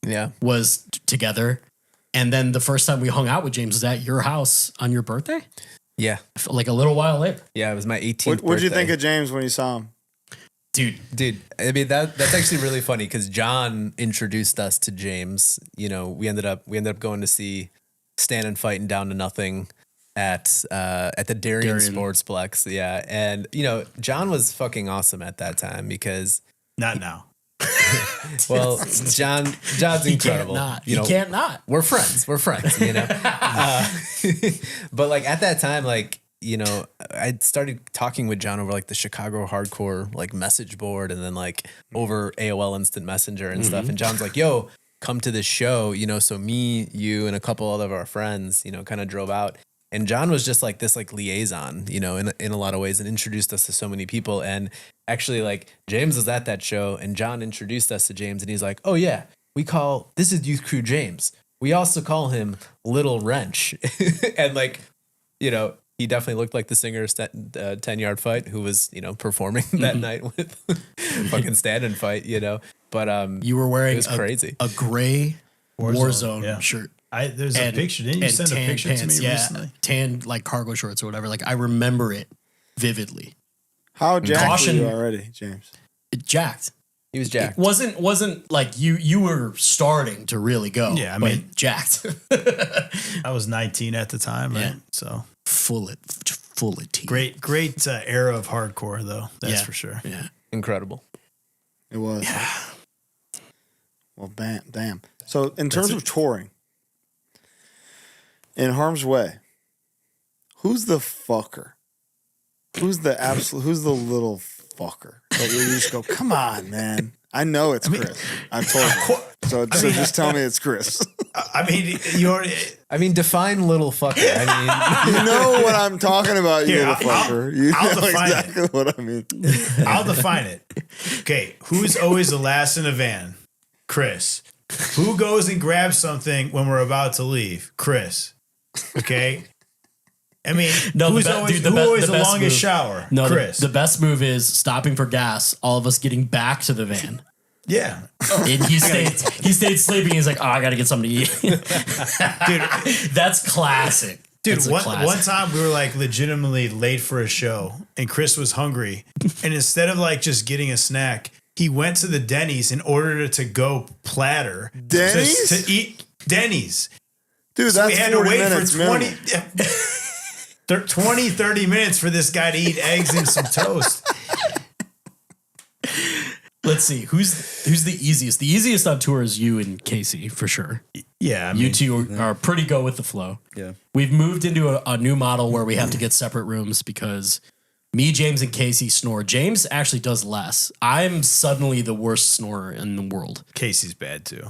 was together. And then the first time we hung out with James was at your house on your birthday. Yeah. Like a little while later. Yeah, it was my 18th What did you think of James when you saw him? Dude, I mean that's actually really funny because John introduced us to James. We ended up going to see standing fighting down to nothing at the Darien Sportsplex. Yeah. And, you know, John was fucking awesome at that time because. Not now. Well, John's incredible. You can't not. We're friends, you know? But like at that time, like, you know, I started talking with John over like the Chicago hardcore like message board and then like over AOL Instant Messenger and stuff. And John's like, yo, come to this show, you know? So me, you, and a couple other of our friends, you know, kind of drove out. And John was just like this like liaison, you know, in a lot of ways, and introduced us to so many people. And actually, like, James was at that show and John introduced us to James, and he's like, oh yeah, this is Youth Crew James. We also call him Little Wrench. And like, you know, he definitely looked like the singer of 10-Yard Fight who was, you know, performing that night with fucking Stand and Fight, you know. But you were wearing crazy. A gray Warzone shirt. There's a picture. Didn't you send a picture pants, to me recently? Tan like cargo shorts or whatever. Like I remember it vividly. How jacked were you already, James? Jacked. He was jacked. It wasn't like you were starting to really go. Yeah, I mean, jacked. I was 19 at the time, right? Yeah. So full of tea. Great era of hardcore though. That's for sure. Yeah, incredible. It was. Yeah. Well, damn. So in terms of touring, in Harm's Way, who's the fucker? Who's the little fucker? That you just go, come on, man. I know it's Chris. I've told you. So just tell me it's Chris. I mean, define little fucker. I mean, you know what I'm talking about, you little fucker. You I'll know exactly what I mean. I'll define it. Okay, who's always the last in the van? Chris. Who goes and grabs something when we're about to leave? Chris. Okay. I mean, who's always the longest shower? No, Chris. The best move is stopping for gas. All of us getting back to the van. Yeah. And he stayed sleeping. He's like, oh, I got to get something to eat. Dude, that's classic. Dude, one time we were like legitimately late for a show and Chris was hungry. And instead of like just getting a snack, he went to the Denny's and ordered a to-go platter. Denny's? To eat Denny's. Dude, so that's we had 40 to wait minutes for 20, 30 minutes for this guy to eat eggs and some toast. Let's see. Who's the easiest? The easiest on tour is you and Casey, for sure. Yeah. I mean, you two are pretty go with the flow. Yeah. We've moved into a new model where we have to get separate rooms because me, James, and Casey snore. James actually does less. I'm suddenly the worst snorer in the world. Casey's bad too.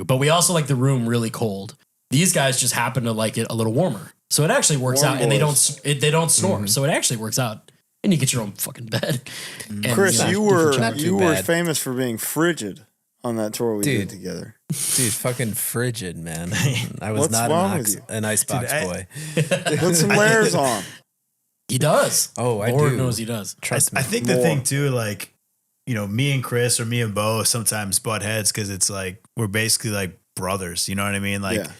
But we also like the room really cold. These guys just happen to like it a little warmer. So it actually works out, and they don't snore. Mm-hmm. So it actually works out, and you get your own fucking bed. And, Chris, you were famous for being frigid on that tour we did together. Dude, fucking frigid, man. I was not an icebox boy. Put some layers on. He does. Oh, Lord knows he does. Trust me. I think the thing too, like, you know, me and Chris or me and Bo sometimes butt heads because it's like we're basically like brothers. You know what I mean? Like. Yeah.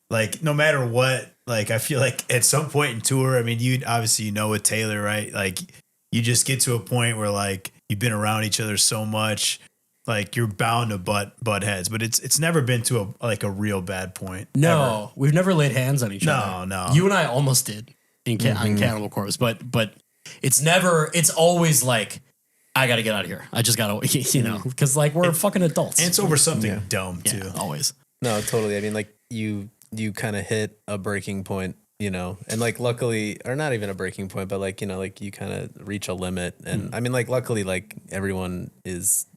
Like, no matter what, like, I feel like at some point in tour, I mean, you know with Taylor, right? Like, you just get to a point where, like, you've been around each other so much, like, you're bound to butt heads. But it's never been to a real bad point. No, we've never laid hands on each other. No. You and I almost did on Cannibal Corpse, but it's always like, I got to get out of here. I just got to, you know, because, like, we're fucking adults. And it's over something dumb, too. Always. No, totally. I mean, like, you kind of hit a breaking point, you know, and like luckily, or not even a breaking point, but like, you know, like you kind of reach a limit. And I mean, like, luckily, like everyone is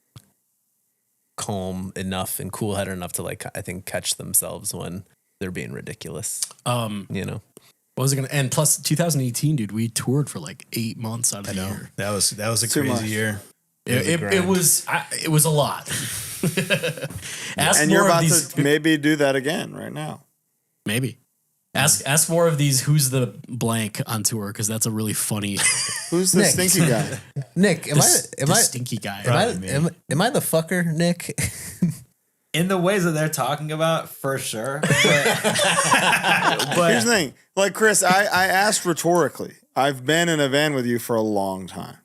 calm enough and cool headed enough to like, I think, catch themselves when they're being ridiculous. You know, what was it going to, and plus 2018, dude, we toured for like 8 months out of the year. That was a crazy year. It was a lot. And you're about to maybe do that again right now. Maybe. Ask more of these who's the blank on tour, because that's a really funny. Who's the stinky guy? Nick, am I stinky guy? Am I the fucker, Nick? In the ways that they're talking about, for sure. But here's the thing. Like, Chris, I asked rhetorically. I've been in a van with you for a long time.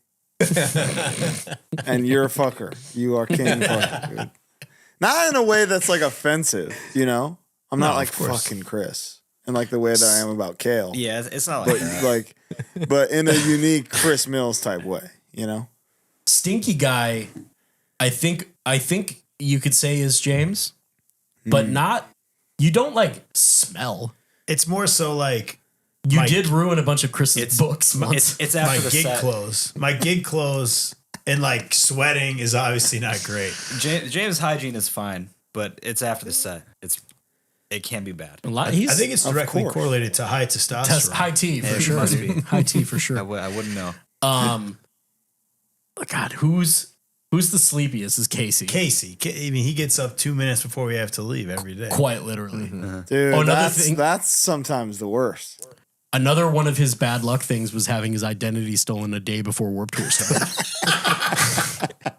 And you're a fucker. You are king fucker, dude. Not in a way that's like offensive, you know? I'm not like fucking Chris and like the way that I am about Kale. Yeah, it's not like that. But in a unique Chris Mills type way, you know? Stinky guy, I think you could say is James, but not, you don't like smell. It's more so like you did ruin a bunch of Chris's books. It's after my the gig set. clothes. My gig clothes and like sweating is obviously not great. James' hygiene is fine, but it's after the set. It can be bad. I think it's directly correlated to high testosterone. High T for sure. Must be. High T for sure. I wouldn't know. God, who's the sleepiest? Is Casey. I mean, he gets up 2 minutes before we have to leave every day. Quite literally. Dude, that's sometimes the worst. Another one of his bad luck things was having his identity stolen a day before Warped Tour started.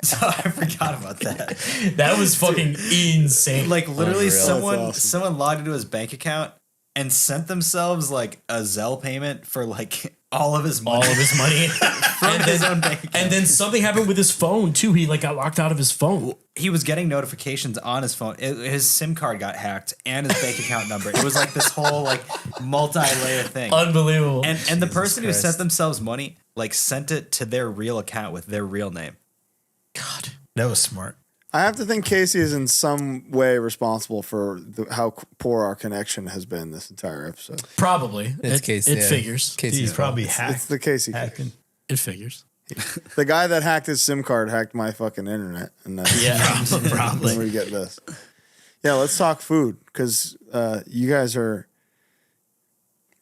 So I forgot about that. That was fucking insane. Like literally Unreal. someone logged into his bank account and sent themselves like a Zelle payment for like all of his money. From his own bank account. And then something happened with his phone too. He like got locked out of his phone. He was getting notifications on his phone. His SIM card got hacked and his bank account number. It was like this whole like multi-layer thing. Unbelievable. And the person who sent themselves money like sent it to their real account with their real name. God, That was smart. I have to think Casey is in some way responsible for how poor our connection has been this entire episode. probably. It's Casey. It figures. Casey's He's probably It's hacked. the Casey case. hacking. It figures. The guy that hacked his SIM card hacked my fucking internet. And Yeah. then we get this. Yeah, let's talk food because you guys are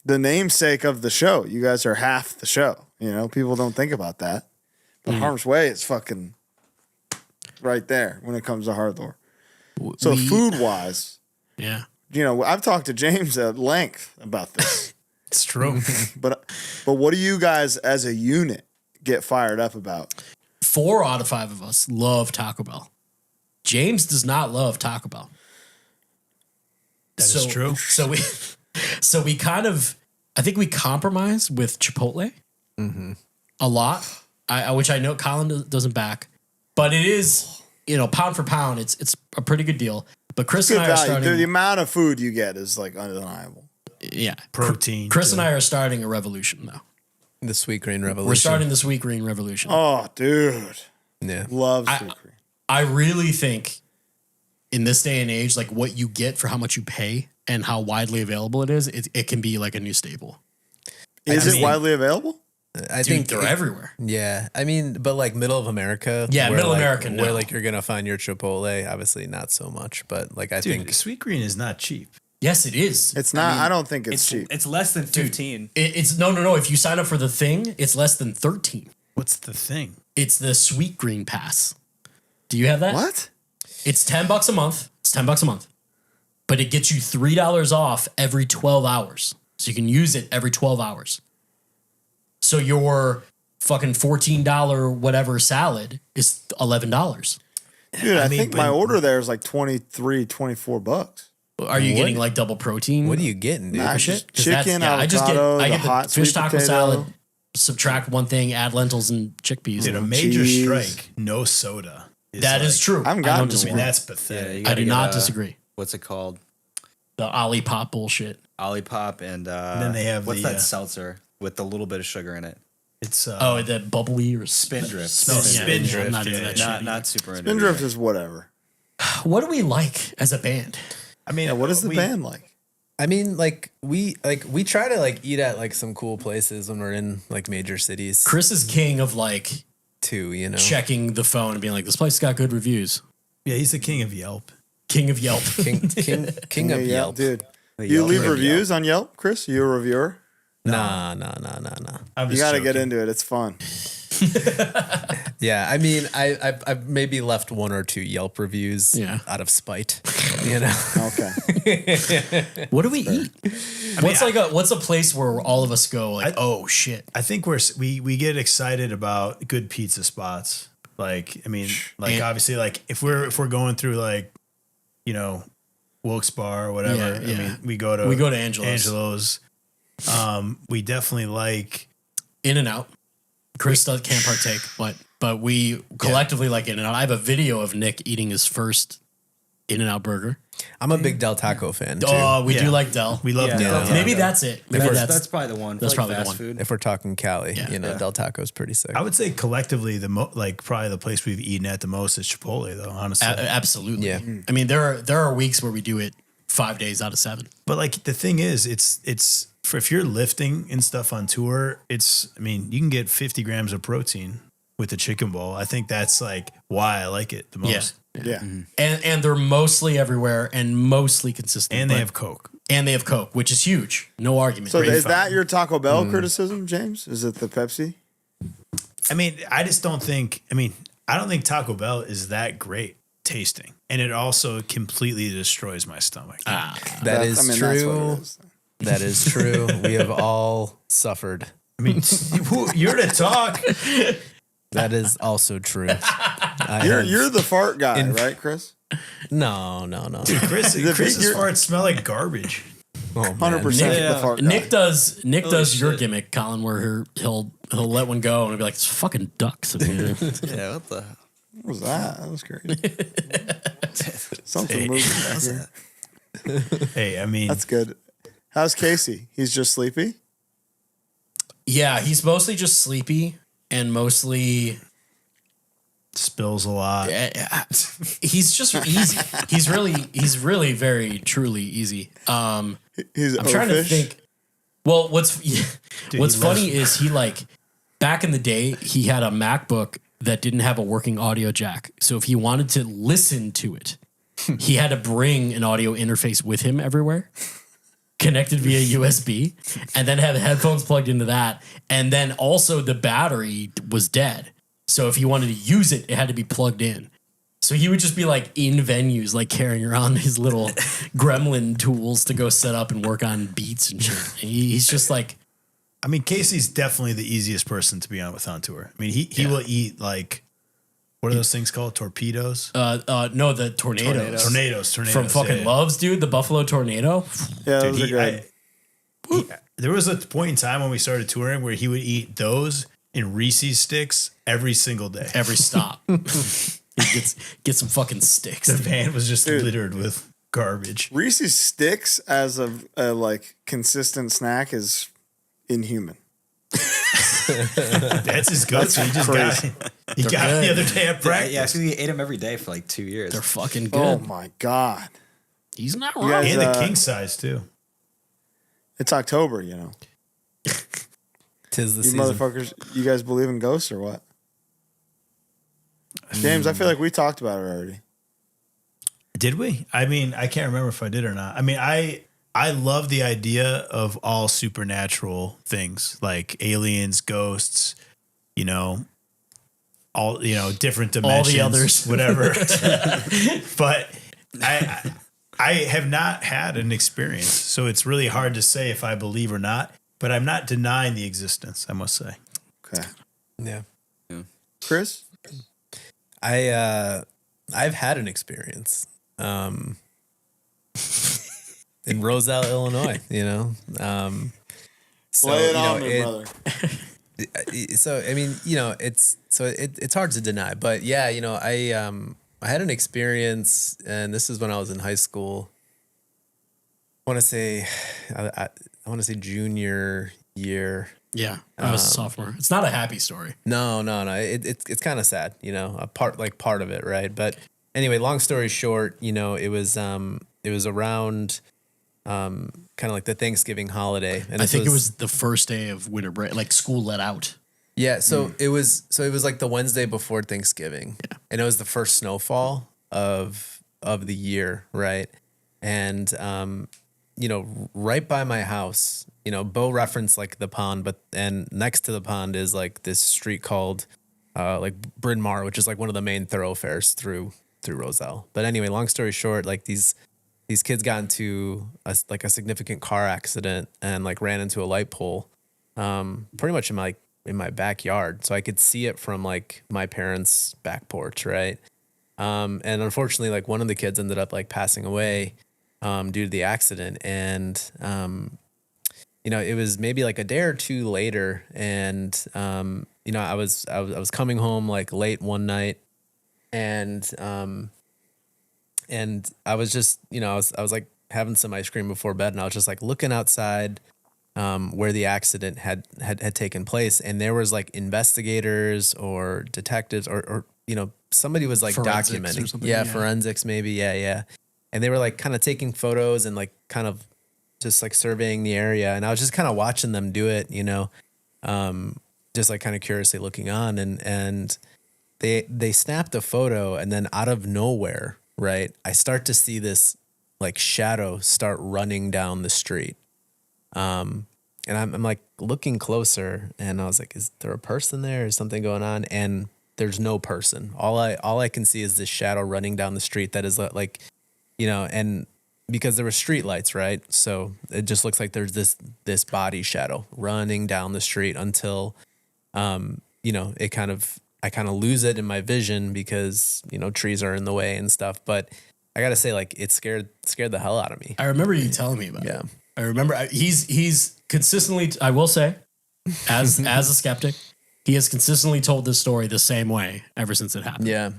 the namesake of the show. You guys are half the show. You know, people don't think about that. But Harm's Way is fucking right there when it comes to HardLore. So food-wise, Yeah. you know, I've talked to James at length about this. It's true. But what do you guys as a unit get fired up about? 4 out of 5 of us love Taco Bell. James does not love Taco Bell. That is true. So we kind of, I think we compromise with Chipotle a lot, which I know Colin doesn't back, but it is, you know, pound for pound, it's a pretty good deal. But Chris and I are starting. The amount of food you get is like undeniable. Yeah, Protein. Chris and I are starting a revolution though. The Sweet Green Revolution. We're starting the Sweet Green Revolution. Oh, dude. Yeah. Love sweet cream. I really think in this day and age, like what you get for how much you pay and how widely available it is, it can be like a new staple. Is it widely available? I Dude, think they're everywhere. Yeah. I mean, but like middle of America. Yeah, where, middle like, America, Where no. like you're going to find your Chipotle, obviously not so much. But like I think. Sweet Green is not cheap. Yes, it is. It's not. I don't think it's cheap. It's less than 15. It's no. If you sign up for the thing, it's less than 13. What's the thing? It's the Sweet Green Pass. Do you have that? What? It's $10 a month. It's $10 a month, but it gets you $3 off every 12 hours. So you can use it every 12 hours. So your fucking $14 whatever salad is $11. Dude, I think my order there is like $23-24. Are you getting like double protein? What are you getting, dude? Nah, Shit? 'Cause chicken, I get avocado, the the hot fish sweet taco potato. salad, subtract one thing, add lentils and chickpeas. Dude, a major cheese. strike, no soda. That is true. I haven't I gotten don't to I disagree. mean, that's Yeah, pathetic. you I gotta do get, not disagree. What's it called? The Olipop bullshit. Olipop and then they have what's the, that seltzer with a little bit of sugar in it? It's Oh, the bubbly or Spindrift. No, Yeah, Spindrift, I'm not into that yeah. shit. Not super into Spindrift it. is whatever. What do we like as a band? I mean, Yeah, what is the band like? I mean, like we try to like eat at like some cool places when we're in like major cities Chris is king of like too, you know. checking the phone and being like, this place got good reviews. Yeah, he's the king of Yelp. King of Yelp. King of Yelp. Dude. The You Yelp leave review. reviews on Yelp, Chris? You a reviewer? Nah. I'm You just got to get joking. into it. It's fun. Yeah, I mean, I've maybe left 1 or 2 Yelp reviews out of spite, you know. Okay. What do we eat? What's a place where all of us go like, oh shit? I think we get excited about good pizza spots. Like, I mean, like And- obviously, like if we're going through like, you know, Wilkes Bar or whatever. Yeah, I yeah. mean, we go to Angelo's. We definitely like In and Out. Chris can't partake, but we collectively like In and Out. I have a video of Nick eating his first In-N-Out Burger. I'm a big Del Taco fan too. Oh, we do like Del. We love Del. Maybe that's it. Maybe that's probably the one. That's probably fast the one. food. If we're talking Cali, Del Taco is pretty sick. I would say collectively probably the place we've eaten at the most is Chipotle though, honestly. Absolutely. Yeah. I mean, there are weeks where we do it 5 days out of 7. But like the thing is, it's for if you're lifting and stuff on tour, you can get 50 grams of protein with the chicken bowl. I think that's like why I like it the most. Yeah. Mm-hmm. And they're mostly everywhere and mostly consistent. And they have Coke. And they have Coke, which is huge. No argument. So is that your Taco Bell criticism, James? Is it the Pepsi? I mean, I don't think Taco Bell is that great tasting. And it also completely destroys my stomach. That is true. That's what it is. That is true. We have all suffered. I mean, you're to talk. That is also true. You're the fart guy, right, Chris? No. Dude, Chris's farts smell like garbage. 100% the fart guy. Nick does your gimmick, Colin, where he'll let one go and he'll be like, it's fucking ducks in here. Yeah, what the? What was that? That was crazy. Something moving back here. Hey, I mean, that's good. How's Casey? He's just sleepy? Yeah, he's mostly just sleepy and mostly spills a lot. He's just easy. He's really very truly easy. I'm trying to think. Well, what's funny is he like back in the day he had a MacBook that didn't have a working audio jack. So if he wanted to listen to it, he had to bring an audio interface with him everywhere, connected via USB, and then have headphones plugged into that. And then also the battery was dead. So if he wanted to use it, it had to be plugged in. So he would just be like in venues, like carrying around his little gremlin tools to go set up and work on beats and shit. And he's just like, I mean, Casey's definitely the easiest person to be on tour. I mean, he will eat like, what are those things called? Torpedoes? No, the tornadoes. Tornadoes from fucking Loves, dude. The Buffalo Tornado. Yeah, those are good. There was a point in time when we started touring where he would eat those and Reese's sticks every single day. Every stop. He gets some fucking sticks. The van was just littered with garbage. Reese's sticks as a like consistent snack is inhuman. That's his go-to. He just got it the other day at practice. Yeah, so he ate them every day for like 2 years. They're fucking good. Oh my God. He's not wrong. guys, And the king size too. It's October, you know. Tis the You season. motherfuckers, you guys believe in ghosts or what? James, I feel like we talked about it already. Did we? I mean, I can't remember if I did or not. I mean, I love the idea of all supernatural things like aliens, ghosts, all different dimensions, all the others, whatever. But I have not had an experience, so it's really hard to say if I believe or not. But I'm not denying the existence, I must say. Okay. Yeah. Chris? I've had an experience in Roselle, Illinois, so Lay it on me, brother. So I mean, it's hard to deny, but yeah, I had an experience, and this is when I was in high school. I want to say junior year. Yeah, I was a sophomore. It's not a happy story. No. It's kind of sad, a part of it, right? But anyway, long story short, it was around kind of like the Thanksgiving holiday, and I think it was the first day of winter break, like school let out. Yeah, so it was like the Wednesday before Thanksgiving, and it was the first snowfall of the year, right? And right by my house, Bo referenced like the pond, and next to the pond is like this street called like Bryn Mawr, which is like one of the main thoroughfares through Roselle. But anyway, long story short, like these kids got into a significant car accident and like ran into a light pole, pretty much in my backyard, so I could see it from like my parents' back porch, right? And unfortunately, like one of the kids ended up like passing away due to the accident, and it was maybe like a day or two later, and I was coming home like late one night, and And I was just, I was like having some ice cream before bed, and I was just like looking outside where the accident had taken place, and there was like investigators or detectives or somebody was like Forensics documenting. or something, Yeah, yeah. forensics maybe. Yeah. And they were like kind of taking photos and like kind of just like surveying the area. And I was just kind of watching them do it, just like kind of curiously looking on, and they snapped a photo, and then out of nowhere, right, I start to see this like shadow start running down the street. And I'm like looking closer, and I was like, is there a person there? Is something going on? And there's no person. All I can see is this shadow running down the street that is like, and because there were street lights, right? So it just looks like there's this body shadow running down the street until, I kind of lose it in my vision because, trees are in the way and stuff. But I gotta say, like, it scared the hell out of me. I remember you telling me about Yeah. it. I remember he's consistently, I will say, as a skeptic, he has consistently told this story the same way ever since it happened. Yeah.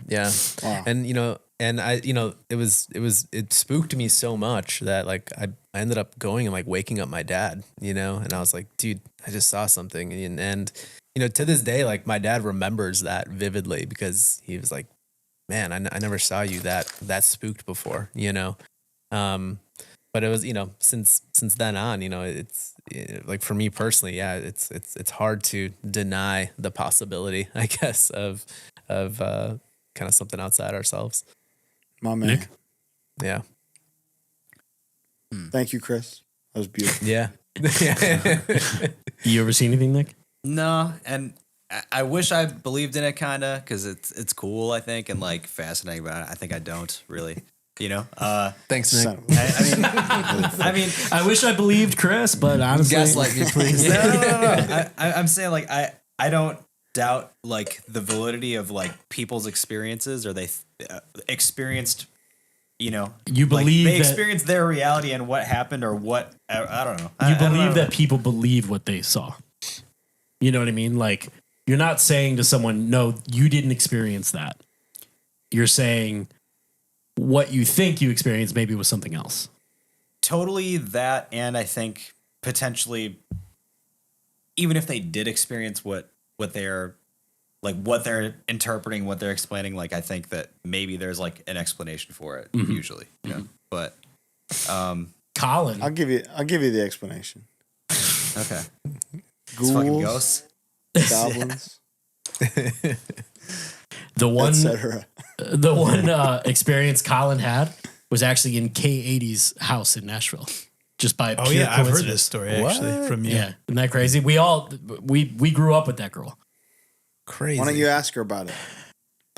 Wow. And I, it spooked me so much that like I ended up going and like waking up my dad, and I was like, dude, I just saw something. And to this day, like my dad remembers that vividly because he was like, man, I never saw you that spooked before, but it was, since then on, it's like for me personally, yeah, it's hard to deny the possibility, I guess, of kind of something outside ourselves. My man. Nick? Yeah. Thank you, Chris. That was beautiful. Yeah. You ever see anything, Nick? No, and I wish I believed in it kind of because it's cool, I think, and like fascinating, but I think I don't really, Thanks, Nick. I mean, I wish I believed Chris, but honestly, Gaslight me, please. no. I'm saying like I don't doubt like the validity of like people's experiences or they experienced, you like, believe they that experienced their reality and what happened or what I don't know. you I don't believe know. that people believe what they saw. You know what I mean? Like you're not saying to someone, no, you didn't experience that. You're saying what you think you experienced maybe was something else. Totally that, and I think potentially even if they did experience what they're interpreting, what they're explaining, like I think that maybe there's like an explanation for it usually. Yeah. But Colin, I'll give you the explanation. okay. It's fucking Ghouls, ghosts. goblins, the one etc. the one experience Colin had was actually in K80's house in Nashville. Just by Oh pure yeah, I've heard coincidence. this story actually from you. Yeah, isn't that crazy? We grew up with that girl. Crazy. Why don't you ask her about it?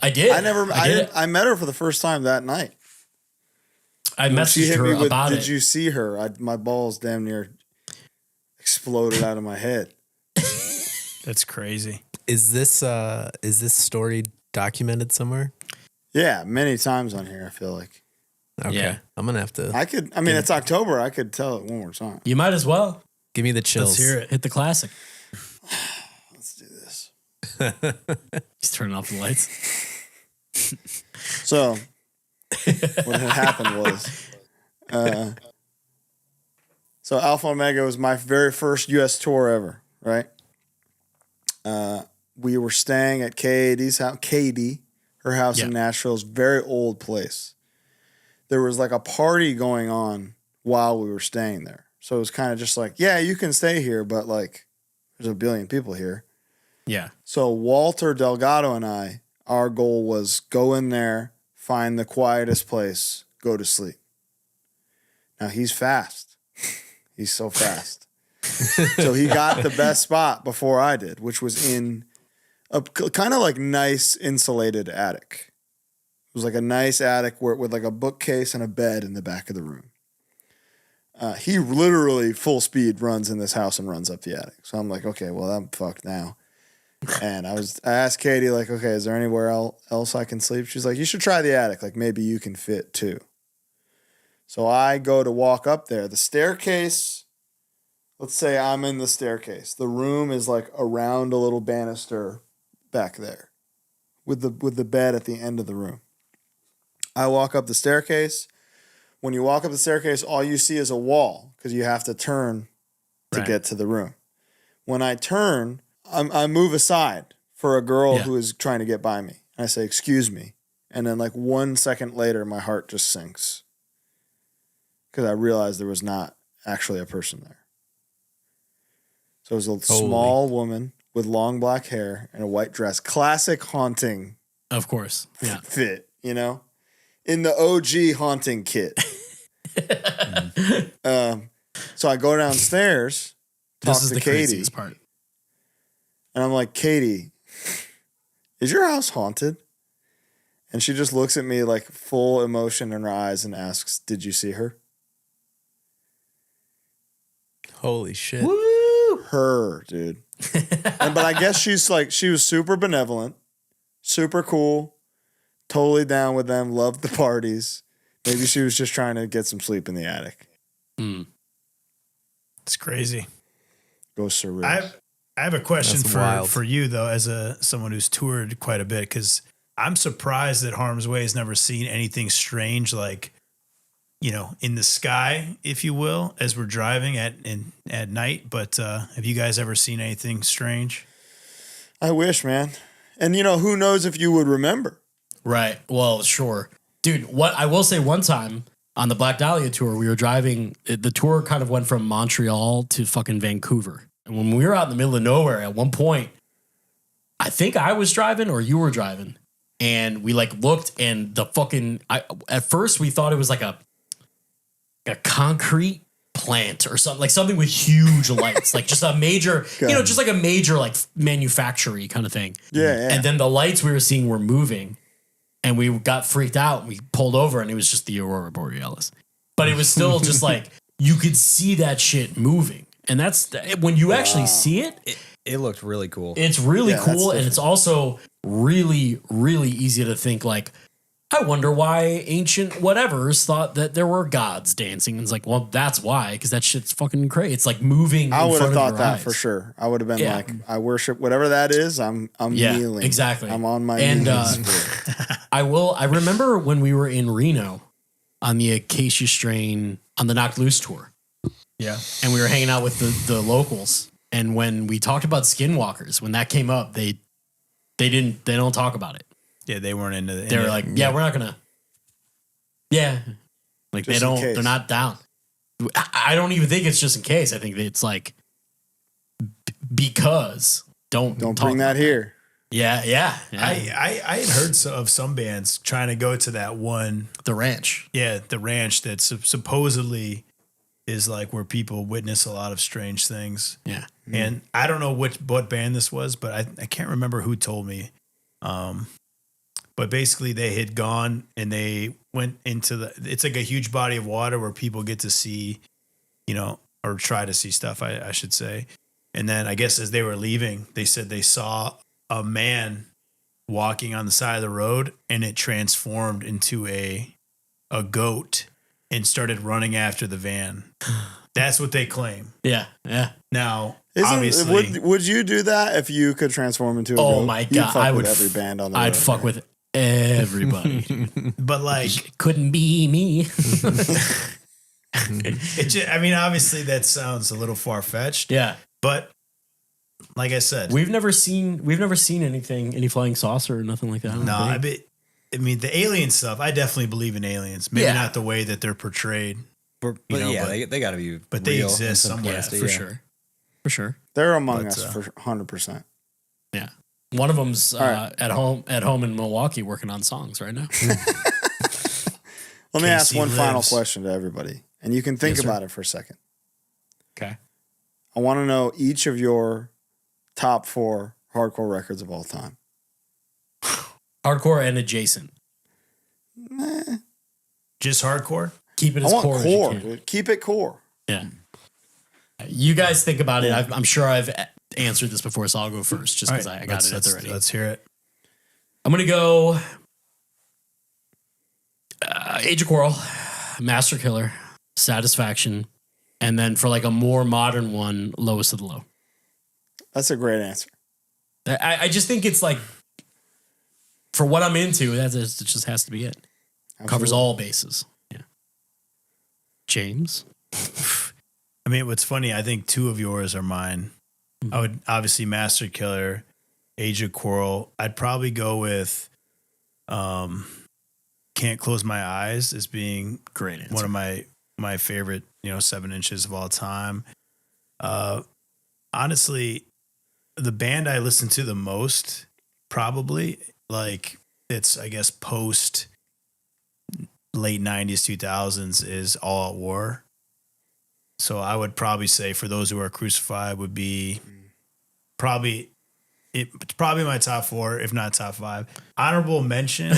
I did. I met her for the first time that night. I When she messaged hit her me with, about did it. you see her? My balls damn near exploded out of my head. That's crazy. Is this story documented somewhere? Yeah, many times on here, I feel like. Okay. Yeah. I'm gonna have to It's October. I could tell it one more time. You might as well. give me the chills. Let's hear it. Hit the classic. Let's do this. He's turning off the lights. So, what had happened was, so Alpha Omega was my very first U.S. tour ever, right? We were staying at KD's house, her house in Nashville, very old place. There was like a party going on while we were staying there. So it was kind of just like, yeah, you can stay here, but like there's a billion people here. Yeah. So Walter Delgado and I, our goal was go in there, find the quietest place, go to sleep. Now he's fast. He's so fast. So he got the best spot before I did, which was in a kind of like nice insulated attic. It was like a nice attic with like a bookcase and a bed in the back of the room. He literally full speed runs in this house and runs up the attic. So I'm like, okay, well, I'm fucked now. And I asked Katie, like, okay, is there anywhere else I can sleep? She's like, you should try the attic. Like, maybe you can fit too. So I go to walk up there. The staircase, let's say I'm in the staircase. The room is like around a little banister back there with the bed at the end of the room. I walk up the staircase. When you walk up the staircase, all you see is a wall because you have to turn to get to the room. When I turn, I move aside for a girl who is trying to get by me. And I say, excuse me. And then like 1 second later, my heart just sinks because I realized there was not actually a person there. So it was a small woman with long black hair and a white dress. Classic haunting. Of course. Yeah. Fit, you know? In the OG haunting kit. So I go downstairs, talk to Katie. Craziest part. And I'm like, Katie, is your house haunted? And she just looks at me like full emotion in her eyes and asks, did you see her? Holy shit. Woo! Her, dude. But I guess she was super benevolent, super cool. Totally down with them. Loved the parties. Maybe she was just trying to get some sleep in the attic. It's crazy. Go surreal. I have a question wild. for you though, as someone who's toured quite a bit, because I'm surprised that Harm's Way has never seen anything strange, like, you know, in the sky, if you will, as we're driving at night. But have you guys ever seen anything strange? I wish, man. And you know, who knows if you would remember. Right. Well, sure. Dude, what I will say, one time on the Black Dahlia tour, we were driving, the tour kind of went from Montreal to fucking Vancouver. And when we were out in the middle of nowhere, at one point, I think I was driving or you were driving. And we like looked and the fucking, at first we thought it was like a concrete plant or something, like something with huge lights, like just a major, you know, just like a major like manufacturing kind of thing. Yeah. And then the lights we were seeing were moving. And we got freaked out. And we pulled over, and it was just the Aurora Borealis. But it was still just like you could see that shit moving, and that's when you actually see it. It looked really cool. It's really cool, and it's also really, really easy to think like, I wonder why ancient whatevers thought that there were gods dancing. And it's like, well, that's why, because that shit's fucking crazy. It's like moving. I would have thought that eyes. for sure. I would have been like, I worship whatever that is. I'm kneeling. Exactly. I'm on my knees. I remember when we were in Reno on the Acacia Strain on the Knocked Loose tour. Yeah. And we were hanging out with the locals. And when we talked about Skinwalkers, when that came up, they don't talk about it. Yeah, they weren't into it. They were like, we're not gonna. Yeah. Like just they're not down. I don't even think it's just in case. I think it's like because don't bring that here. Yeah. I had heard of some bands trying to go to that one. The ranch. Yeah, the ranch that supposedly is like where people witness a lot of strange things. Yeah. And I don't know what band this was, but I can't remember who told me. But basically they had gone and they went into it's like a huge body of water where people get to see, you know, or try to see stuff, I should say. And then I guess as they were leaving, they said they saw a man walking on the side of the road and it transformed into a goat and started running after the van. That's what they claim. Yeah. Now, obviously, would you do that if you could transform into a goat? Oh my God. I would every band on the I'd road, fuck with everybody. but like, couldn't be me. I mean, obviously that sounds a little far fetched. Yeah. But like I said, we've never seen any flying saucer or nothing like that. No, I mean the alien stuff. I definitely believe in aliens. Maybe not the way that they're portrayed. But they got to be. But they exist somewhere. For sure. They're among us for 100%. Yeah. One of them's at home in Milwaukee working on songs right now. Let me ask one final question to everybody, and you can think about it for a second. Okay. I want to know each of your top 4 hardcore records of all time. Hardcore and adjacent. Just hardcore? Keep it as core. Dude. Keep it core. Yeah. You guys think about it. I'm sure I've answered this before, so I'll go first just because I got it already. Let's hear it. I'm going to go Age of Quarrel, Master Killer, Satisfaction, and then for like a more modern one, Lowest of the Low. That's a great answer. I just think it's like, for what I'm into, it just has to be it. Covers all bases. Yeah. James? I mean, what's funny, I think 2 of yours are mine. I would obviously Master Killer, Age of Quarrel. I'd probably go with Can't Close My Eyes as being Great answer. one of my favorite, 7 inches of all time. Honestly, the band I listen to the most, probably, like, it's, I guess, post late 90s, 2000s is All Out War. So I would probably say For Those Who Are Crucified would be it's probably my top 4, if not top 5. Honorable mention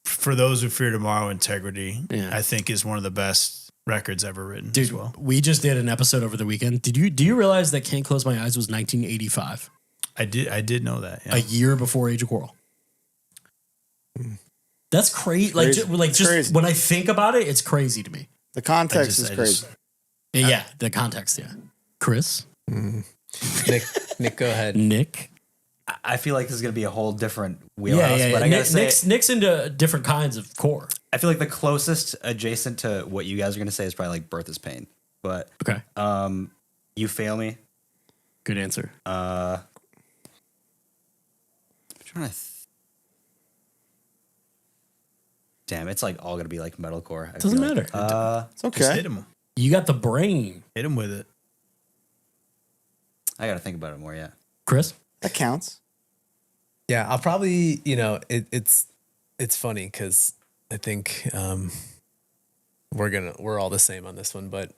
For Those Who Fear Tomorrow, Integrity, I think is one of the best records ever written. Dude, as well. We just did an episode over the weekend. Do you realize that Can't Close My Eyes was 1985? I did know that. Yeah. A year before Age of Quarrel. That's crazy. Just crazy. When I think about it, it's crazy to me. The context is crazy. Yeah, the context, yeah. Chris? Nick, go ahead. Nick? I feel like this is going to be a whole different wheelhouse. Yeah. But I gotta say, Nick's into different kinds of core. I feel like the closest adjacent to what you guys are going to say is probably like Birth is Pain. But Okay. You Fail Me. Good answer. I'm trying to damn, it's like all going to be like metalcore. Doesn't matter. It's okay. Just hit him You got the brain. with it. I got to think about it more, yeah. Chris? That counts. Yeah, I'll probably, it's funny because I think we're all the same on this one, but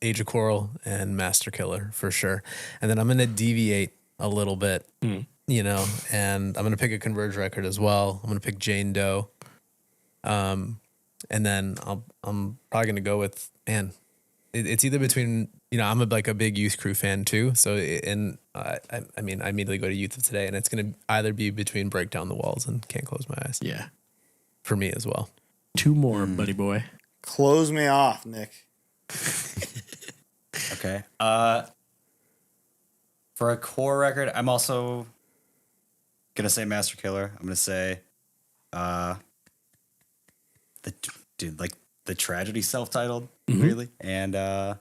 Age of Quarrel and Master Killer for sure. And then I'm gonna deviate a little bit, and I'm gonna pick a Converge record as well. I'm gonna pick Jane Doe. And then I'm probably gonna go with it's either between I'm a big Youth Crew fan too, so I immediately go to Youth of Today, and it's gonna either be between Break Down the Walls and Can't Close My Eyes. Yeah. For me as well. 2 more, buddy boy. Close me off, Nick. Okay. For a core record, I'm also gonna say Master Killer. I'm gonna say the Tragedy self-titled, really. And I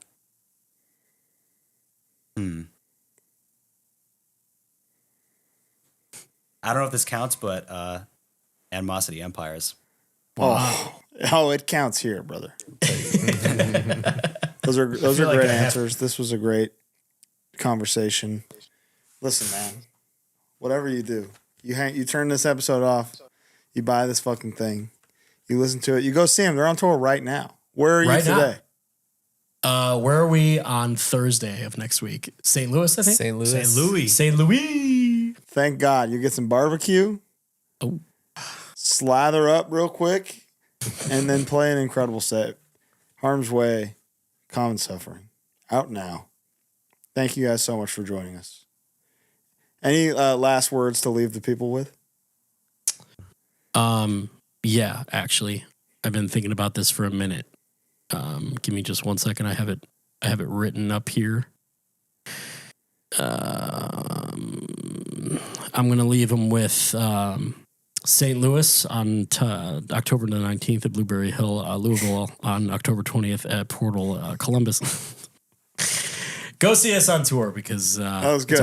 don't know if this counts, but Animosity Empires. Wow. Oh, it counts here, brother. Those are like great I have- answers. This was a great conversation. Listen, man, whatever you do, you turn this episode off, you buy this fucking thing, you listen to it, you go see them. They're on tour right now. Where are you today? Where are we on Thursday of next week? St. Louis, I think. St. Louis. Thank God. You get some barbecue. Oh. Slather up real quick, and then play an incredible set. Harm's Way, Common Suffering, out now. Thank you guys so much for joining us. Any last words to leave the people with? Yeah, actually, I've been thinking about this for a minute. Give me just 1 second. I have it written up here. I'm gonna leave them with St. Louis on October the 19th at Blueberry Hill, Louisville on October 20th at Portal, Columbus. Go see us on tour because that was good.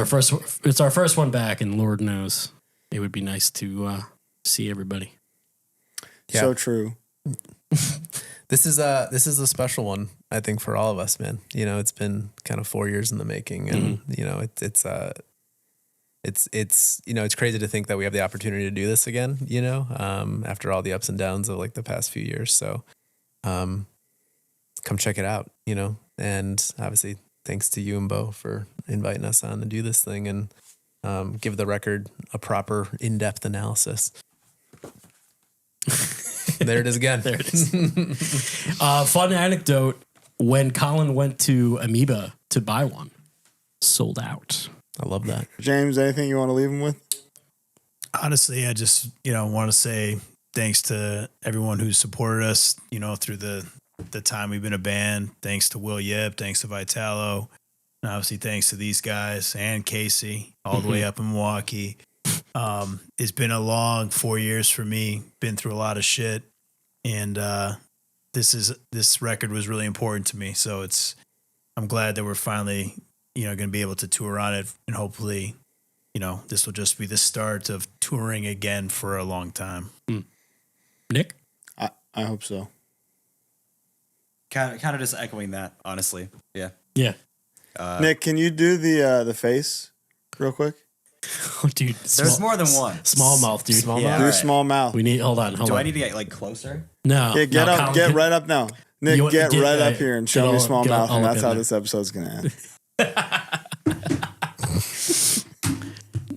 It's our first one back, and Lord knows it would be nice to see everybody. Yeah. So true. This is a special one, I think, for all of us, man. It's been kind of 4 years in the making, and it's crazy to think that we have the opportunity to do this again, after all the ups and downs of like the past few years. So, come check it out, and obviously thanks to you and Bo for inviting us on to do this thing and, give the record a proper in-depth analysis. There it is again. There it is. Fun anecdote: when Colin went to Amoeba to buy one, sold out. I love that. James, anything you want to leave them with? Honestly, I just, want to say thanks to everyone who supported us, through the time we've been a band. Thanks to Will Yip, thanks to Vitalo, and obviously thanks to these guys and Casey all the way up in Milwaukee. It's been a long 4 years for me. Been through a lot of shit, and this record was really important to me. So I'm glad that we're finally going to be able to tour on it, and hopefully, this will just be the start of touring again for a long time. Nick, I hope so. Kind of just echoing that, honestly. Yeah. Nick, can you do the face real quick? Oh, dude, There's more than one. Small mouth, dude. Do right. small mouth. We need. Hold on. Do I need to get closer? No. Yeah, get no, up. Colin, Get right up now. Nick, get right up here and show me small get mouth, all and up that's in how there. this episode's gonna end.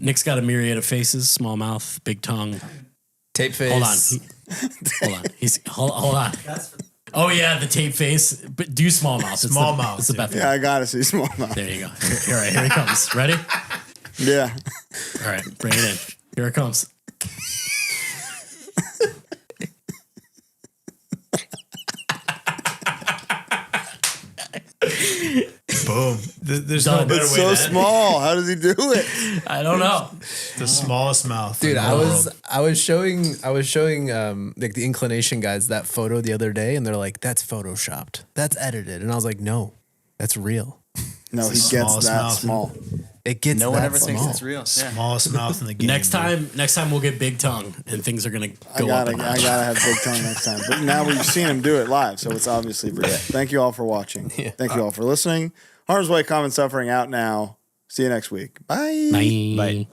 Nick's got a myriad of faces: small mouth, big tongue. Tape face. Hold on. Hold on. Oh yeah, the tape face. But do small mouth. Small mouth. It's the best. Yeah, I gotta see small mouth. There you go. All right, here he comes. Ready? Yeah. All right, bring it in. Here it comes. Boom. There's Done. no better It's way so to small. How does he do it? I don't know. The smallest mouth. Dude, in the I world. was showing like the inclination guys that photo the other day, and they're like, "That's photoshopped. That's edited," and I was like, "No, that's real. No, he It's the gets smallest that mouth. small. It gets No one that ever small." thinks it's real. Yeah. Smallest mouth in the game. Next time we'll get big tongue, and things are gonna I go up. gotta have big tongue next time. But now we've seen him do it live, so it's obviously real. Thank you all for watching. Thank you all for listening. Harm's Way, Common Suffering out now. See you next week. Bye. Bye. Bye.